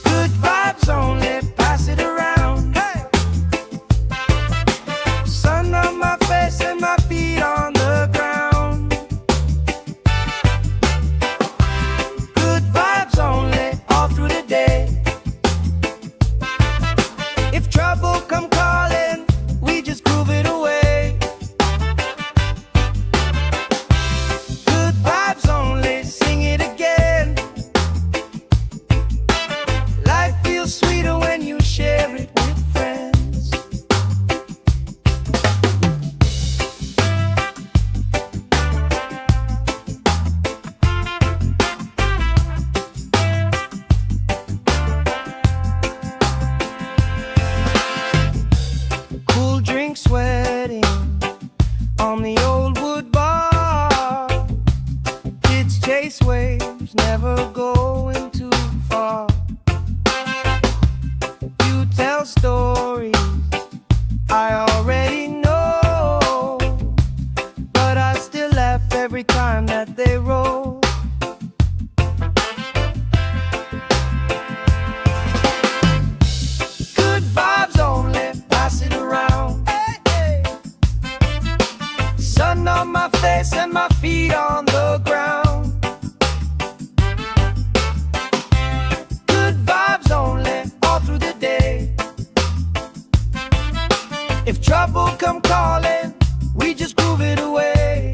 Good vibes only, pass it around. Hey! Sun on my face and my feet on the ground. Good vibes only, all through the day. If trouble come calling, we just groove it away. chase waves, never going too far. You tell stories I already know, but I still laugh every time that they roll. Good vibes only, pass it around. Hey, hey. Sun on my face and my feet on the ground. Good vibes only, all through the day. If trouble come calling, we just groove it away.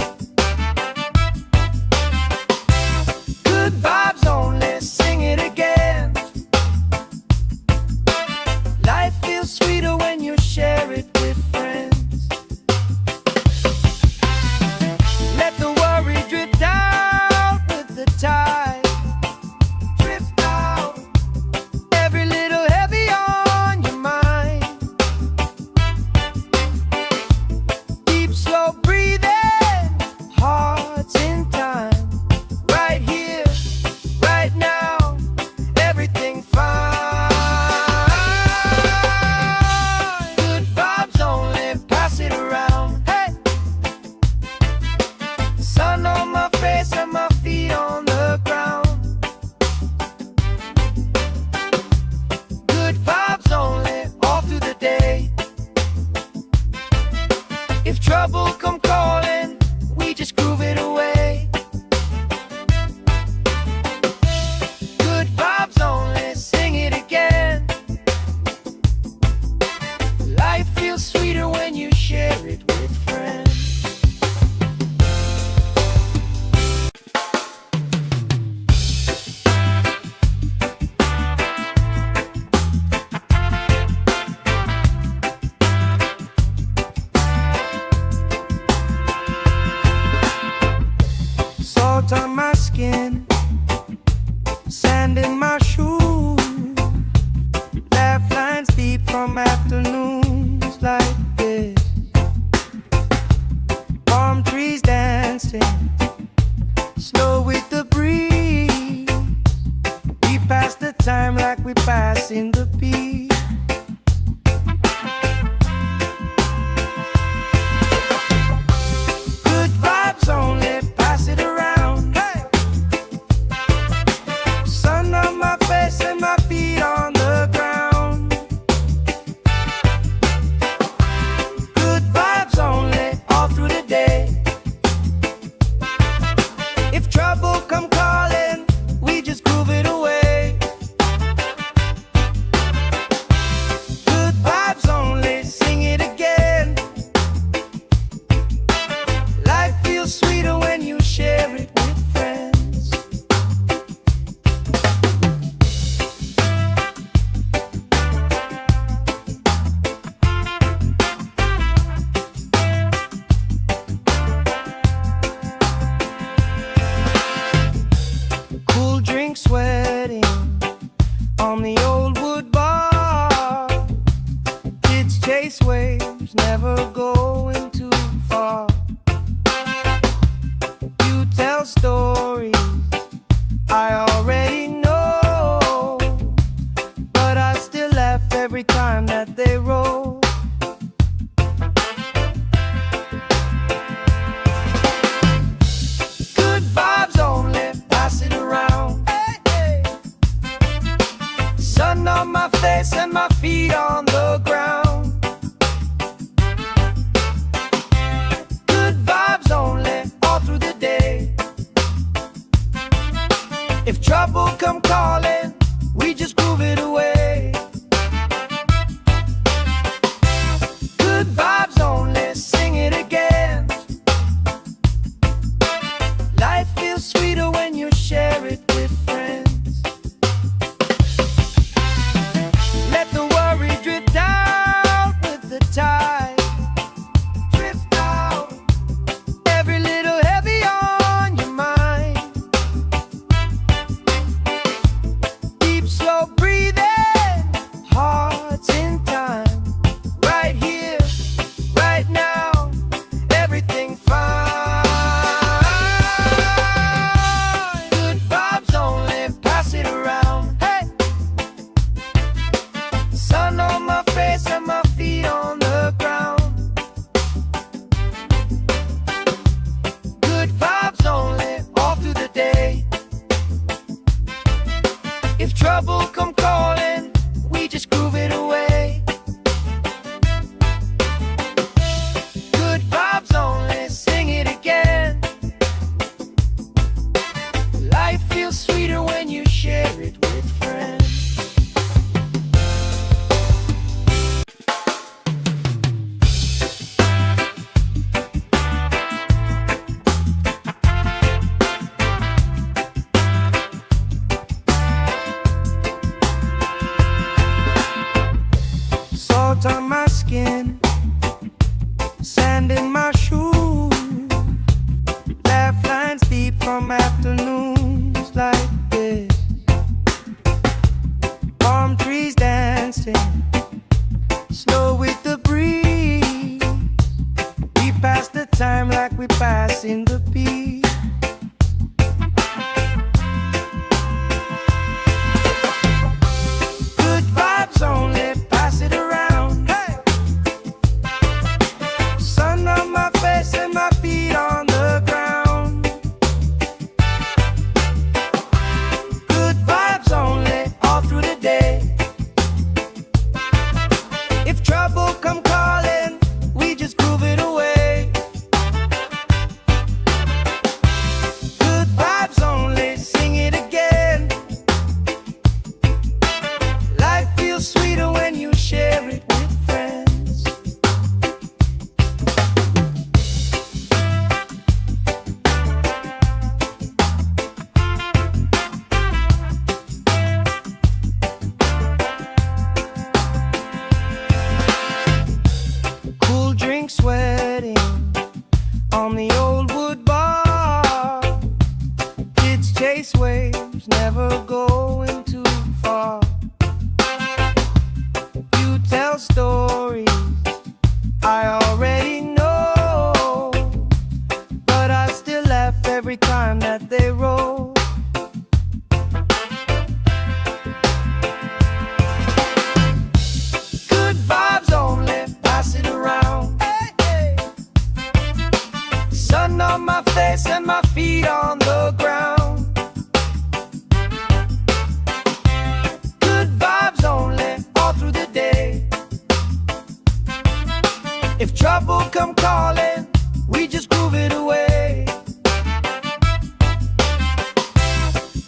Good vibes only, sing it again. Life feels sweeter when you share it with friends. Let the worry drift out with the tide. Drift out, every little heavy on your mind. Deep, slow breathing. time like we passing the peace. Good vibes only, pass it around. Hey! Sun on my face and my feet on the ground. Good vibes only, all through the day. If trouble come calling, we just groove it away. Good vibes only, sing it again. Life feels sweeter when you share it with friends. Cool drink sweating on the old wood bar. Kids chase waves, never going too far. You tell stories I already know, but I still laugh every time that they roll. Good vibes only, pass it around. Hey, hey. Sun on my face and my feet on the ground. Good vibes only, all through the day. If trouble come calling, we just groove it away.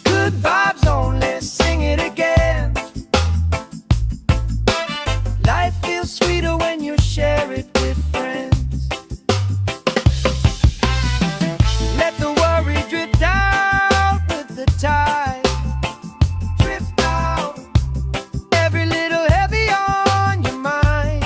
Good vibes only, sing it again. Life feels sweeter when you share it with friends. Let the worry drift out with the tide. Drift out, every little heavy on your mind.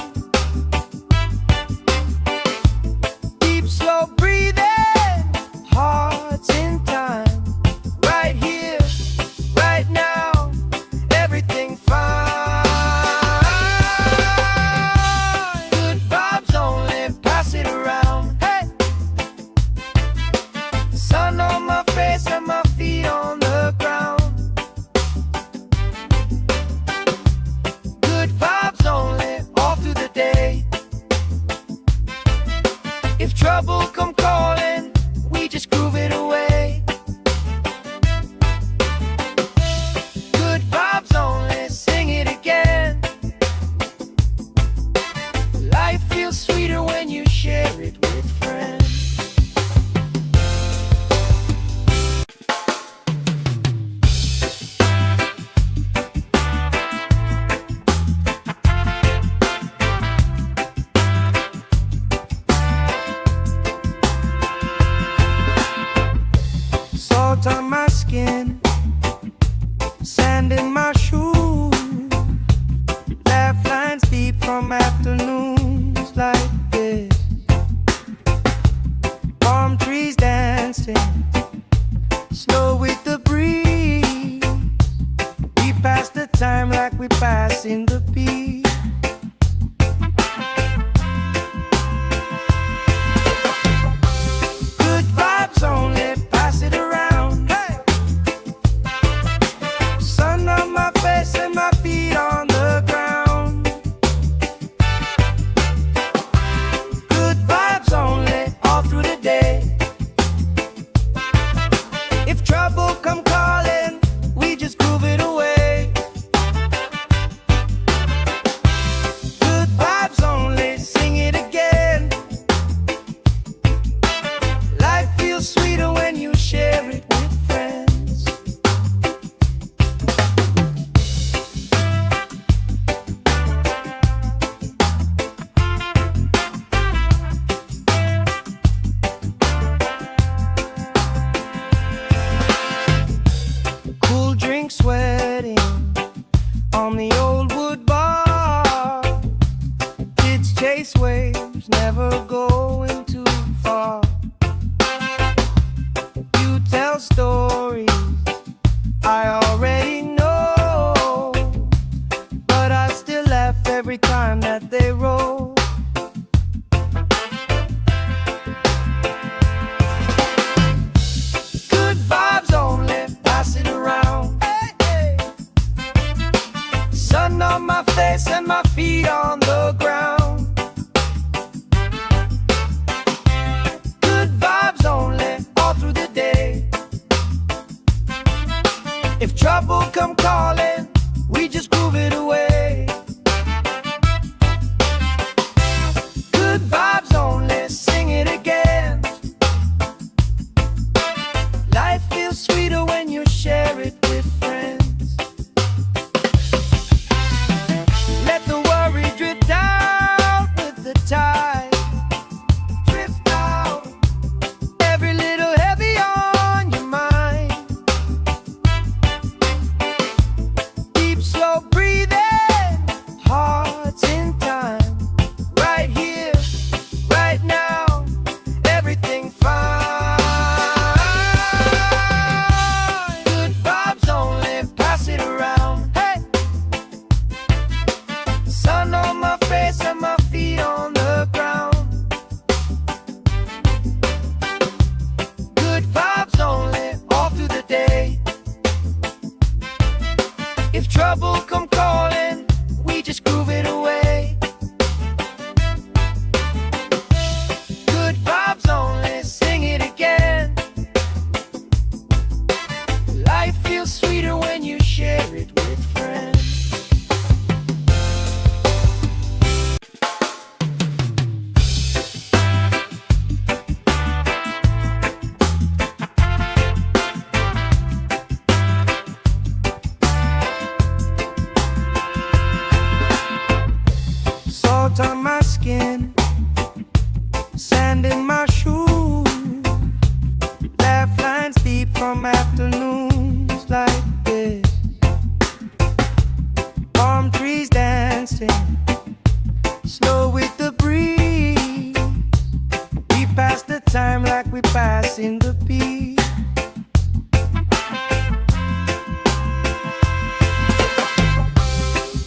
like we passing the peace.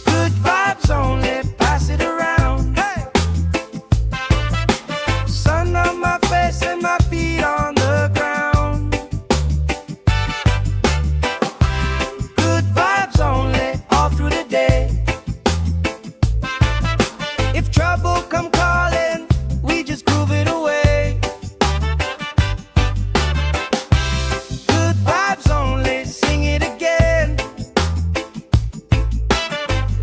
Good vibes only, pass it around. Hey! Sun on my face and my feet on the ground. Good vibes only, all through the day. If trouble come calling, we just groove it away. Good vibes only, sing it again.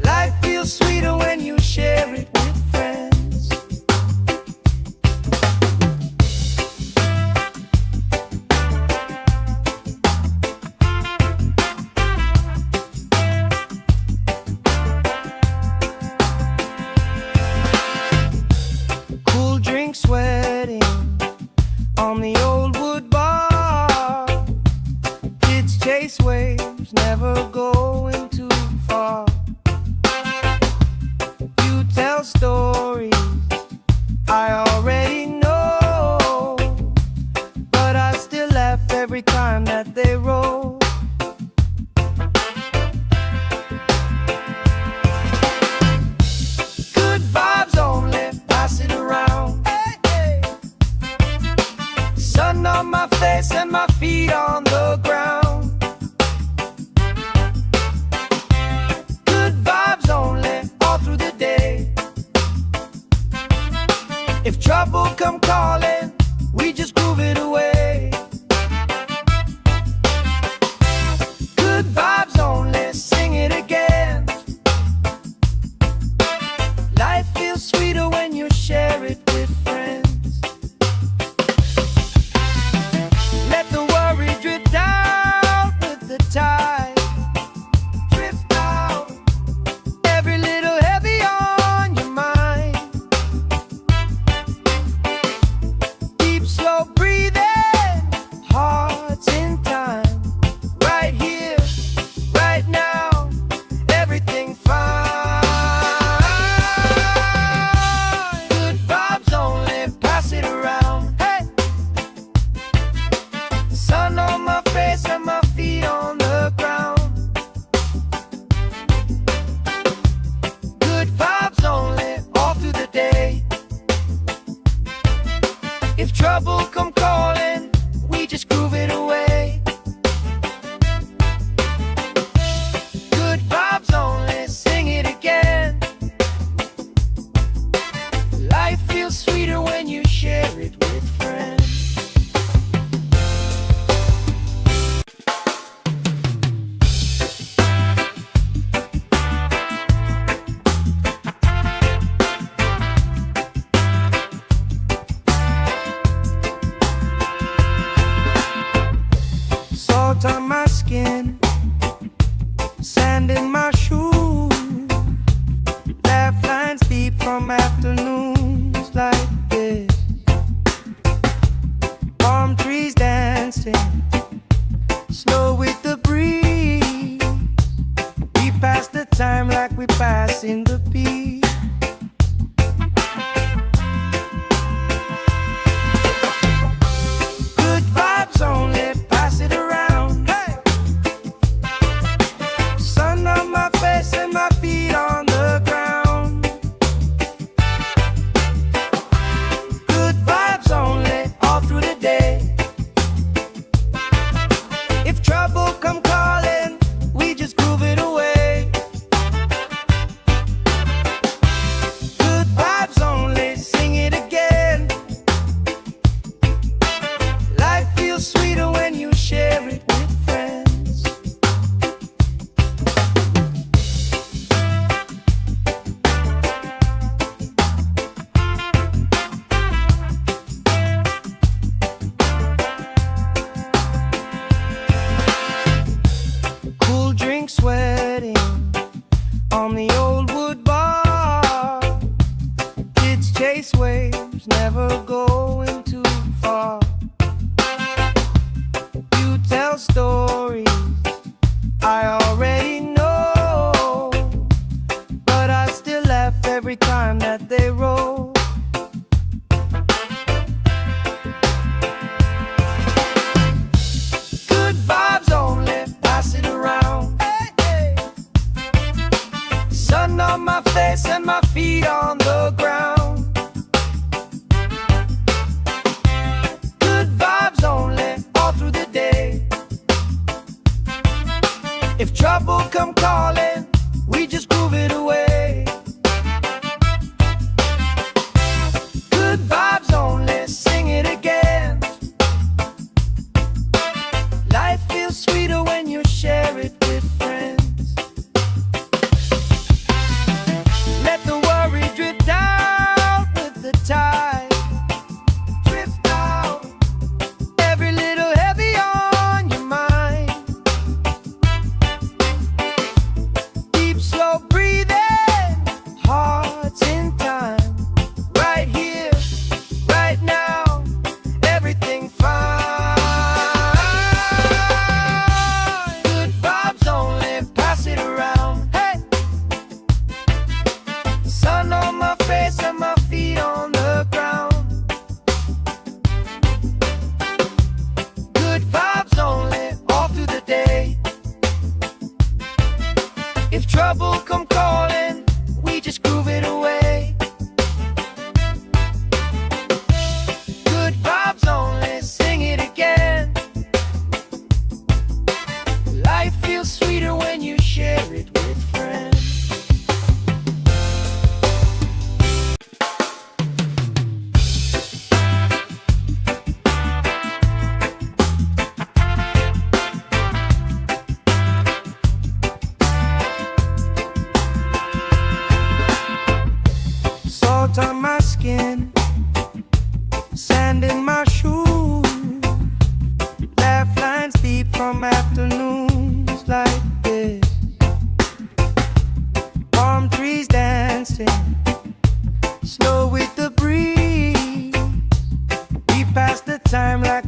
Life feels sweeter when you share it with friends. Cool drink sweating on the old wood bar. Kids chase waves, never going too far. You tell stories I already know, but I still laugh every time that they roll. Good vibes only, pass it around. Hey, hey. Sun on my face and my feet on the ground. Good vibes only, all through the day. If trouble come calling, we just groove it away. Good vibes only, sing it again. Life feels sweeter when you share it with friends. Let the worry drift out with the tide. Drift out, every little heavy on your mind. Deep, slow breathing, hearts in time. Right here, right now, everything fine. Good vibes only, pass it around. Hey! Sun on my face and my feet on the ground. Good vibes only, all through the day. If trouble come calling, we just groove it away. Good vibes only, sing it again. Life feels sweeter when you share it with friends.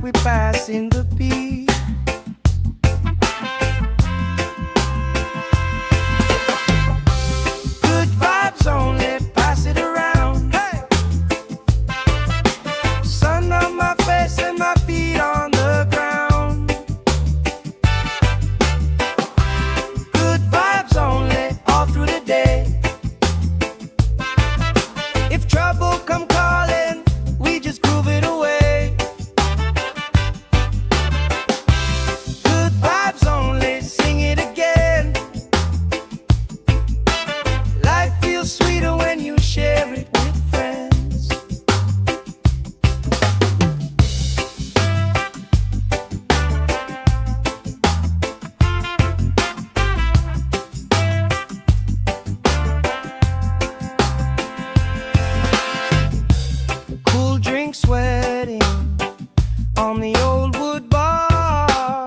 we passing the beat. Good vibes only, pass it around. Hey! Sun on my face and my feet on the ground. Good vibes only, all through the day. If trouble come calling, we just groove it away. Good vibes only, sing it again. Life feels sweeter when you share it with friends. Cool drink sweating on the old wood bar.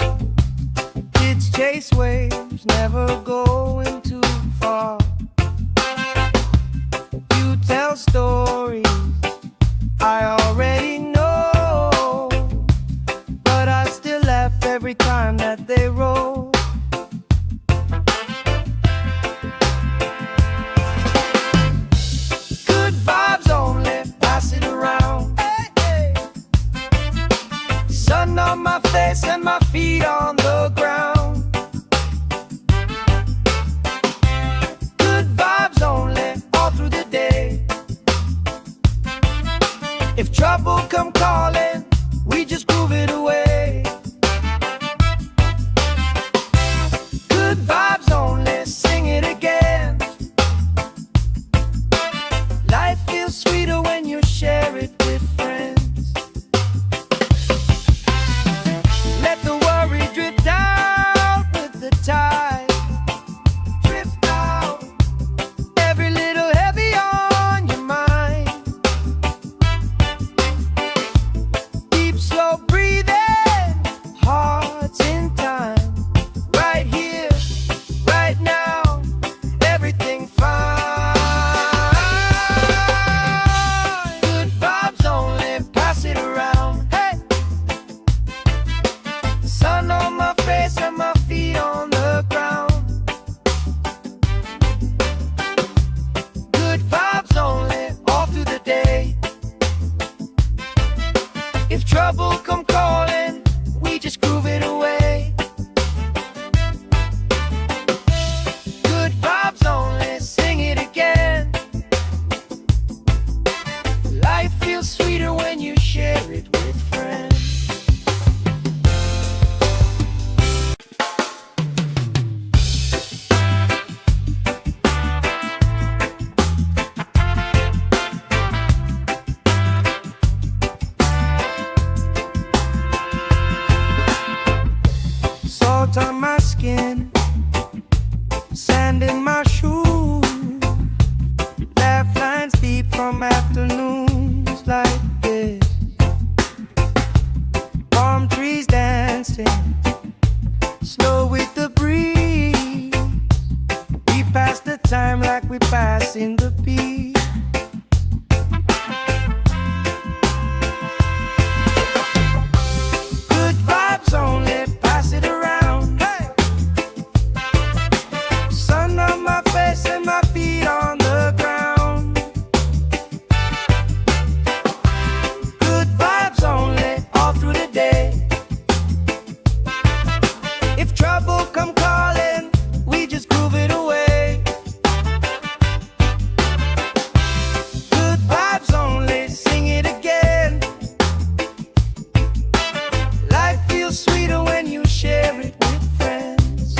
Kids chase waves, never going too far. You tell stories I already know, but I still laugh every time that they roll. Good vibes only, pass it around. Hey, hey. Sun on my face and my feet on the ground. Good vibes only, all through the day. If trouble come calling, we just groove it away. Good vibes only, sing it again. Life feels sweeter when you share it with friends. Let the worry drift out with the tide. Drift out, every little heavy on your mind. Deep, slow breathing, hearts in time. Right here, right now, everything fine. Good vibes only, pass it around. Hey! Sun on my face and my feet on the ground. Good vibes only, all through the day. If trouble come calling, we just groove it away. Good vibes only, sing it again. Life feels sweeter when you share it with friends. Salt on my skin, sand in my shoes. Laugh lines deep from afternoons like this. Palm trees dancing, slow with the breeze. We pass the time like we pass in the beat. Good vibes only, pass it around. Hey! Sun on my face and my feet on the ground. Good vibes only, all through the day. If trouble come calling, we just groove it away. Good vibes only, sing it again. Life feels sweeter when you share it with friends.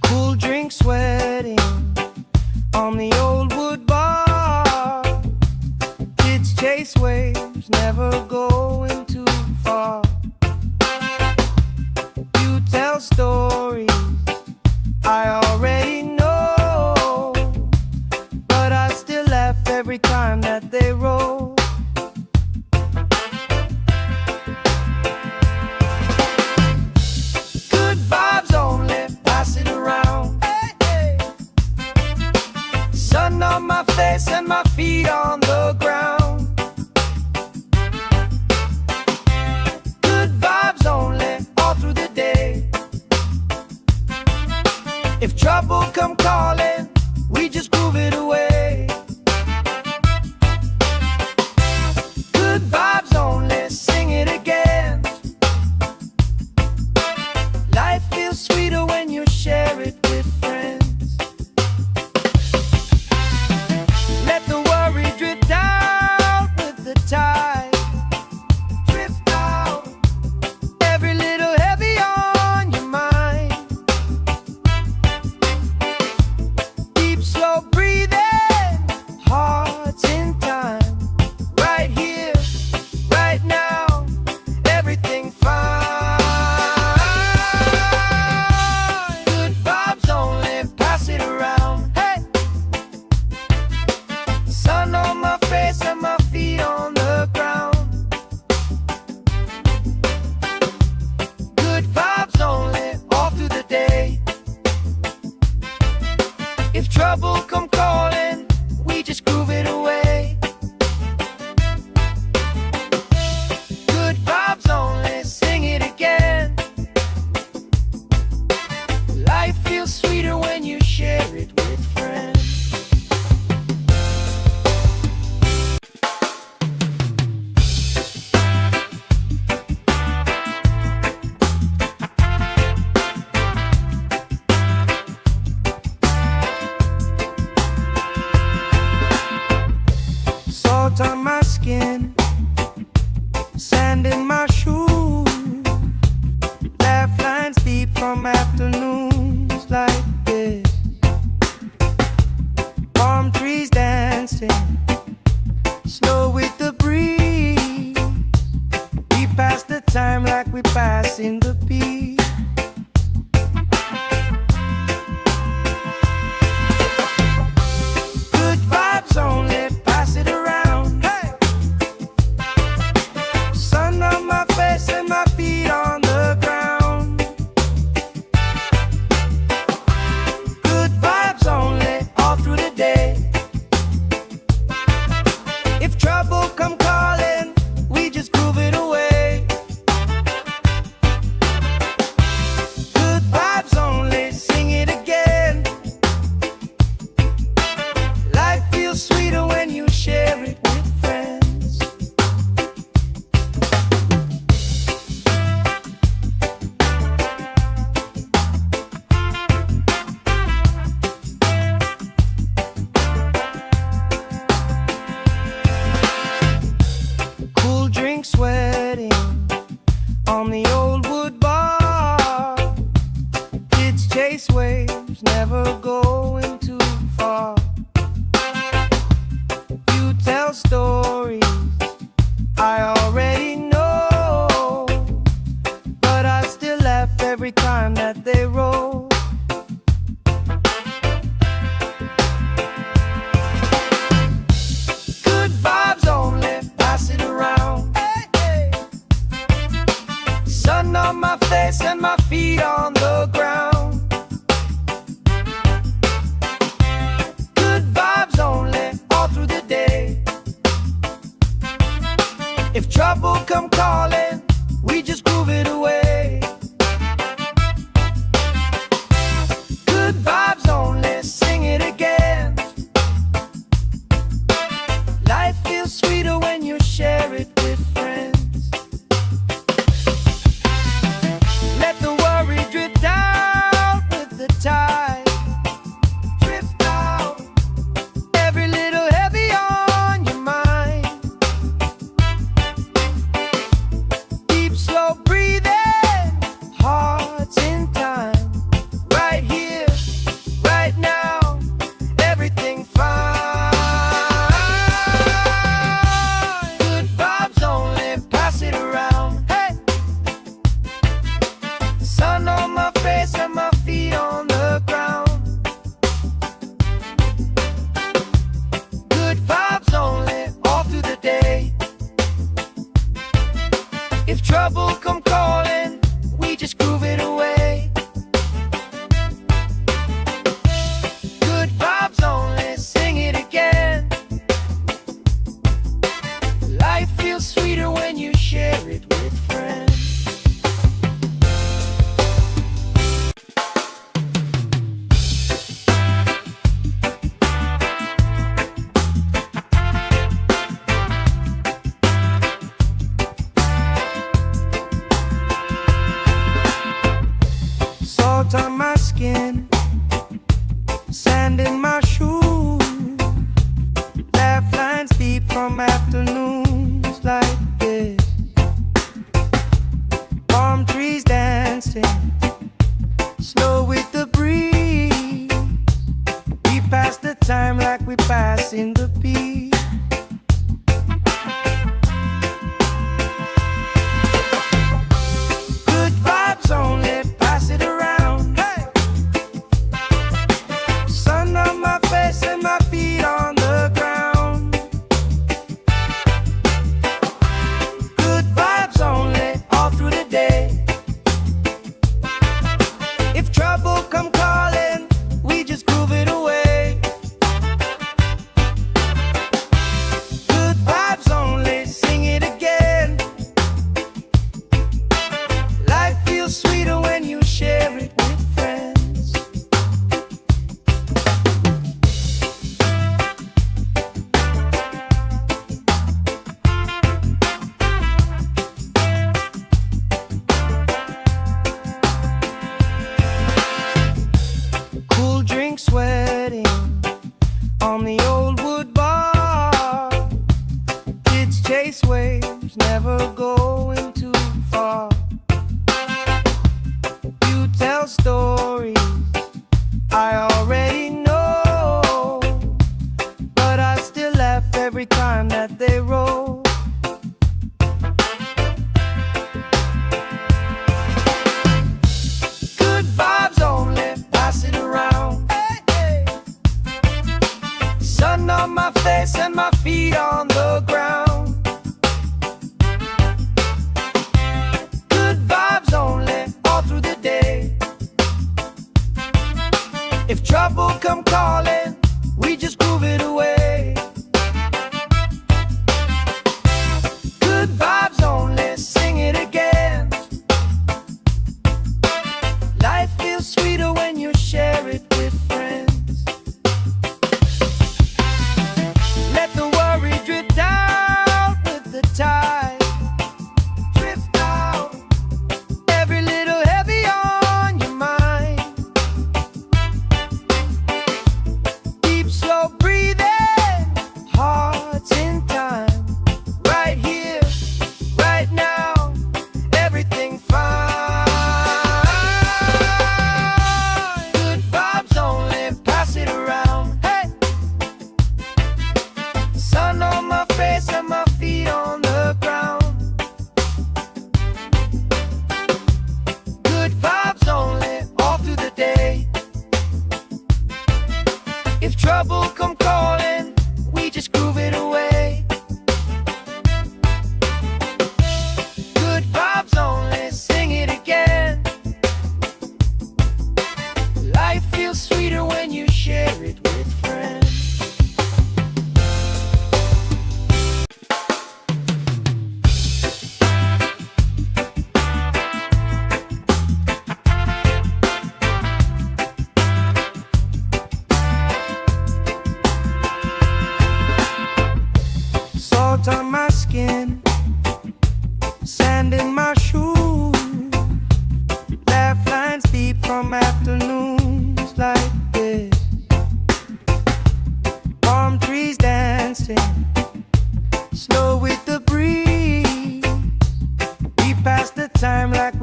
Cool drink sweating on the old wood bar. Kids chase waves, never going too far. we passing the beat. Good vibes only, pass it around. Hey! Sun on my face and my feet on the ground. Good vibes only, all through the day. If trouble come calling, we just groove it away. Good vibes only, sing it again. Life feels sweeter when you share it with friends. Cool drink sweating on the old wood bar. Kids chase waves, never going too far. You tell stories I already know, but I still laugh every time that they roll. Good vibes only, pass it around. Hey, hey. Sun on my face and my feet on the ground. Good vibes only, all through the day. If trouble come calling, we just groove it away. Good vibes only, sing it again. Life feels sweeter when you share it with friends. Let the worry drift out with the tide. Drift out, every little heavy on your mind. Deep, slow breathing, hearts in time. Right here, right now, everything fine. Good vibes only, pass it around. Hey! Sun on my face and my feet on the ground. Good vibes only, all through the day. If trouble come calling, we just groove it away. Good vibes only, sing it again. Life feels sweeter when you share it with friends. Salt on my skin, sand in my shoes. Laugh lines deep from afternoons like this. Palm trees dancing, slow with the breeze. We pass the time like we pass in the beat. Good vibes only, pass it around. Hey! Sun on my face and my feet on the ground. Good vibes only, all through the day.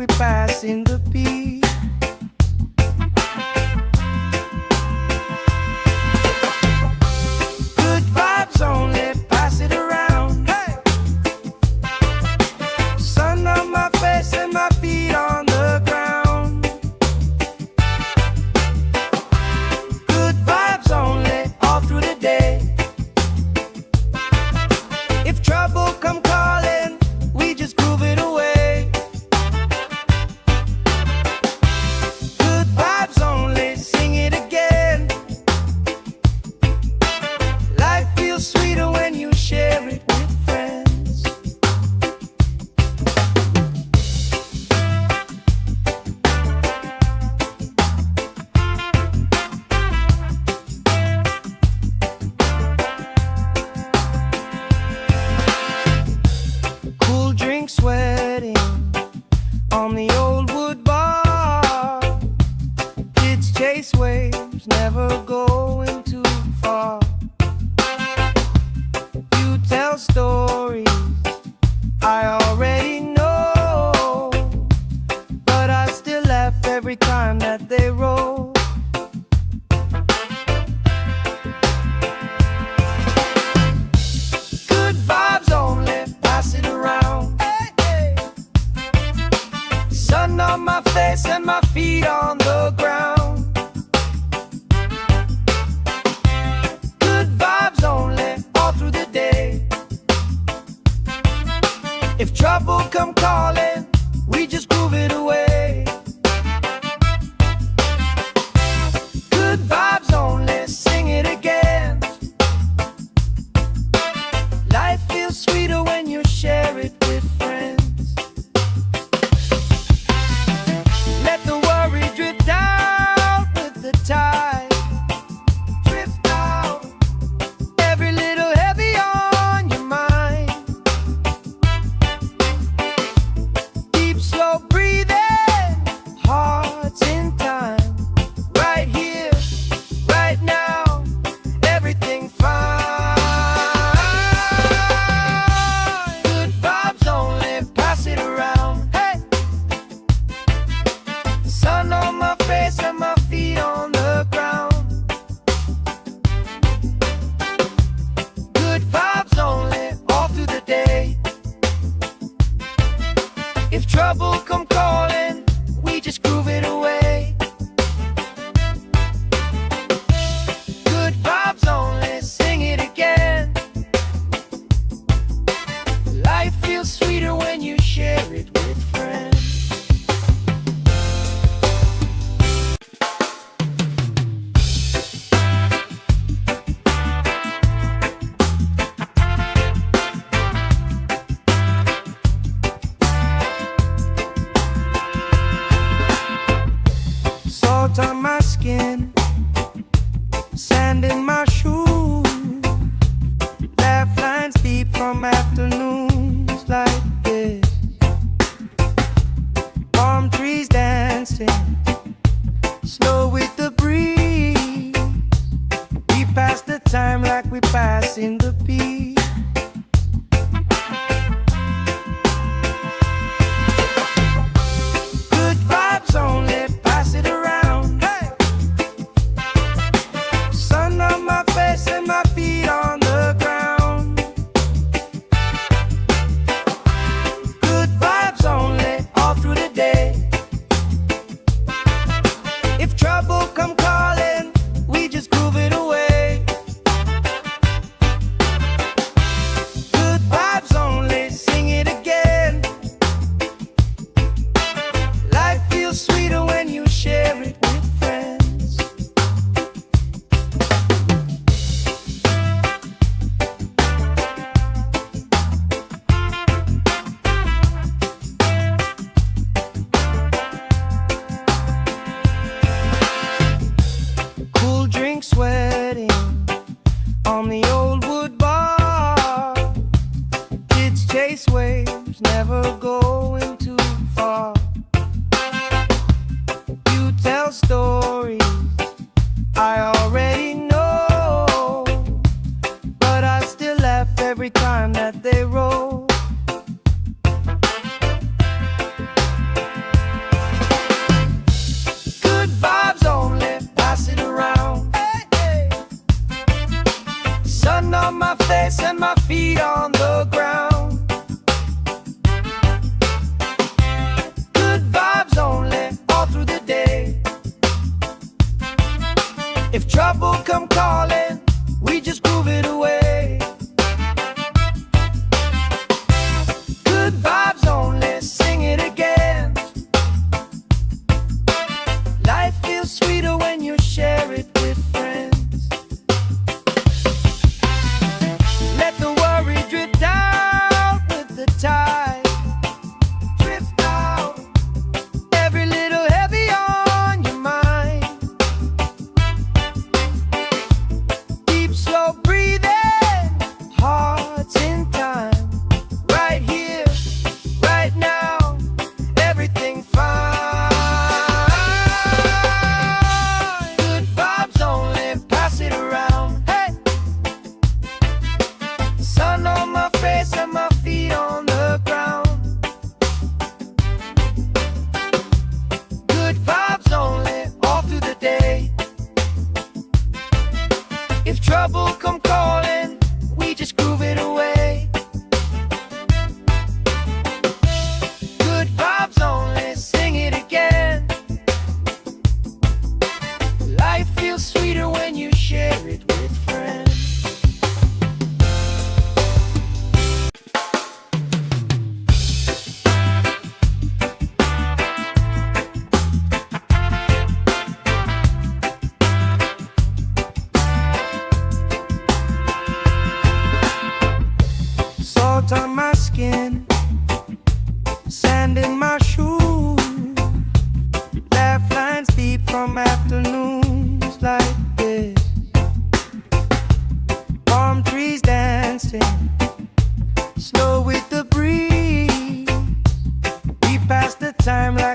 we passing the peace. Good vibes only, pass it around. Hey! Sun on my face and my feet on the ground. Good vibes only, all through the day. If trouble come calling, we just groove it away. Good vibes only, sing it again. Life feels sweeter when you share it with friends. Cool drink sweating on the old wood bar. Kids chase waves, never going too far. You tell stories I already know, but I still laugh every time that they roll. Good vibes only, pass it around. Hey, hey. Sun on my face and my feet on the ground. Good vibes only, all through the day. If trouble come calling, we just groove it away. Good vibes only, sing it again. Life feels sweeter when you share it with friends. Let the worry drift out with the tide. Drift out, every little heavy on your mind. Deep, slow breathing, hearts in time. Right here, right now, everything fine. Good vibes only, pass it around. Hey! Sun on my face and my feet on the ground. Good vibes only, all through the day. If trouble come calling, we just groove it away. Good vibes only, sing it again. Life feels sweeter when you share it with friends. Salt on my skin, sand in my shoes. Laugh lines deep from afternoons like this. Palm trees dancing, slow with the breeze. We pass the time like we passing the peace. Good vibes only, pass it around. Hey! Sun on my face and my feet on the ground. Good vibes only, all through the day. If trouble come calling, we just groove it away. Good vibes only, sing it again. Life feels sweeter when you share it with friends. Cool drink sweating on the old wood bar. Kids chase waves, never going too far. You tell stories I already know, but I still laugh every time that they roll.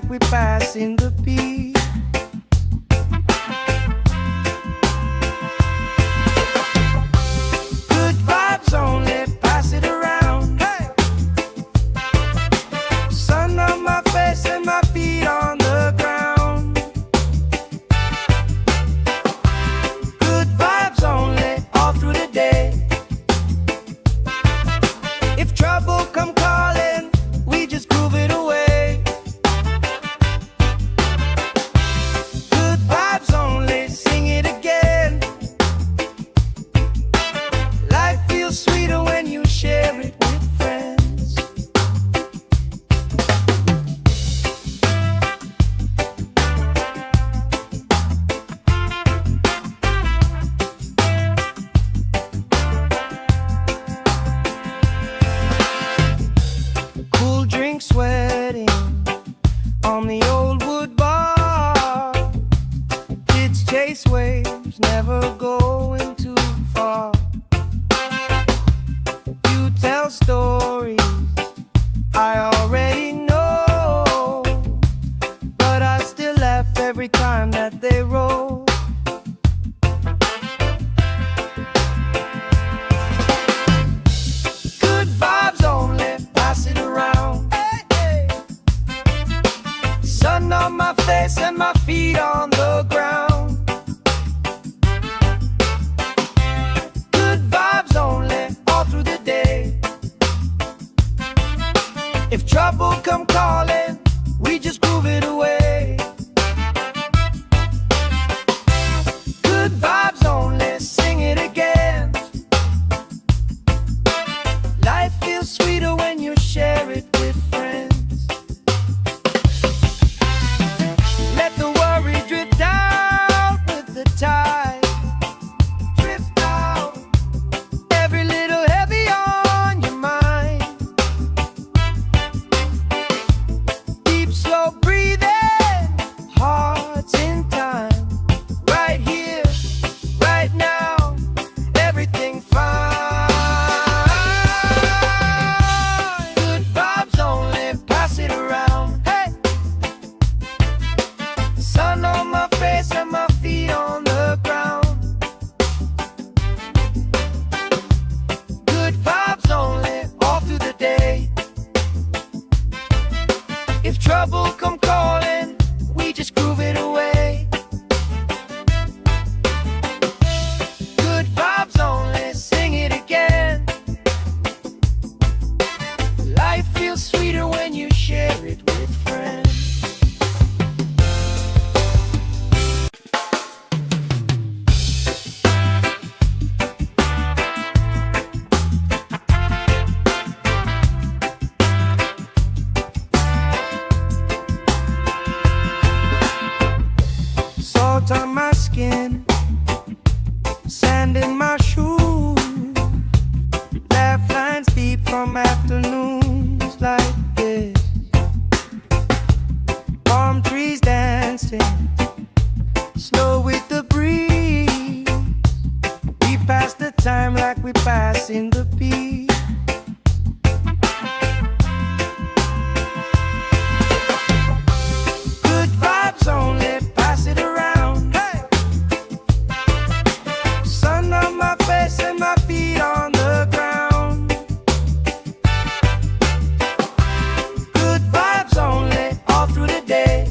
like we passing the beat. Good vibes only, pass it around. Hey! Sun on my face and my feet on the ground. Good vibes only, all through the day. If trouble come calling, we just groove it away. Good vibes only, sing it again. Life feels sweeter when you share it with friends. Cool drink sweating on the old wood bar. Kids chase waves, never going too far. You tell stories I already know, but I still laugh every time that they roll. Good vibes only, pass it around. Hey, hey. Sun on my face and my feet on the ground. Good vibes only, all through the day. If trouble come calling, we just groove it away. Good vibes only, sing it again. Life feels sweeter when you share it with friends. Let the worry drift out with the tide. Drift out, every little heavy on your mind. Deep, slow breathing, hearts in time. Right here, right now, everything fine. Good vibes only, pass it around. Hey! Sun on my face and my feet on the ground. Good vibes only, all through the day. If trouble come calling, we just groove it away. Good vibes only, sing it again. Life feels sweeter when you share it with friends. Salt on my skin, sand in my shoes. Laugh lines deep from afternoons like this. Palm trees dancing, slow with the breeze. We pass the time like we passing the beat. Good vibes only, pass it around. Hey! Sun on my face and my feet on the ground. Good vibes only, all through the day.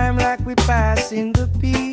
time like we passing the peace.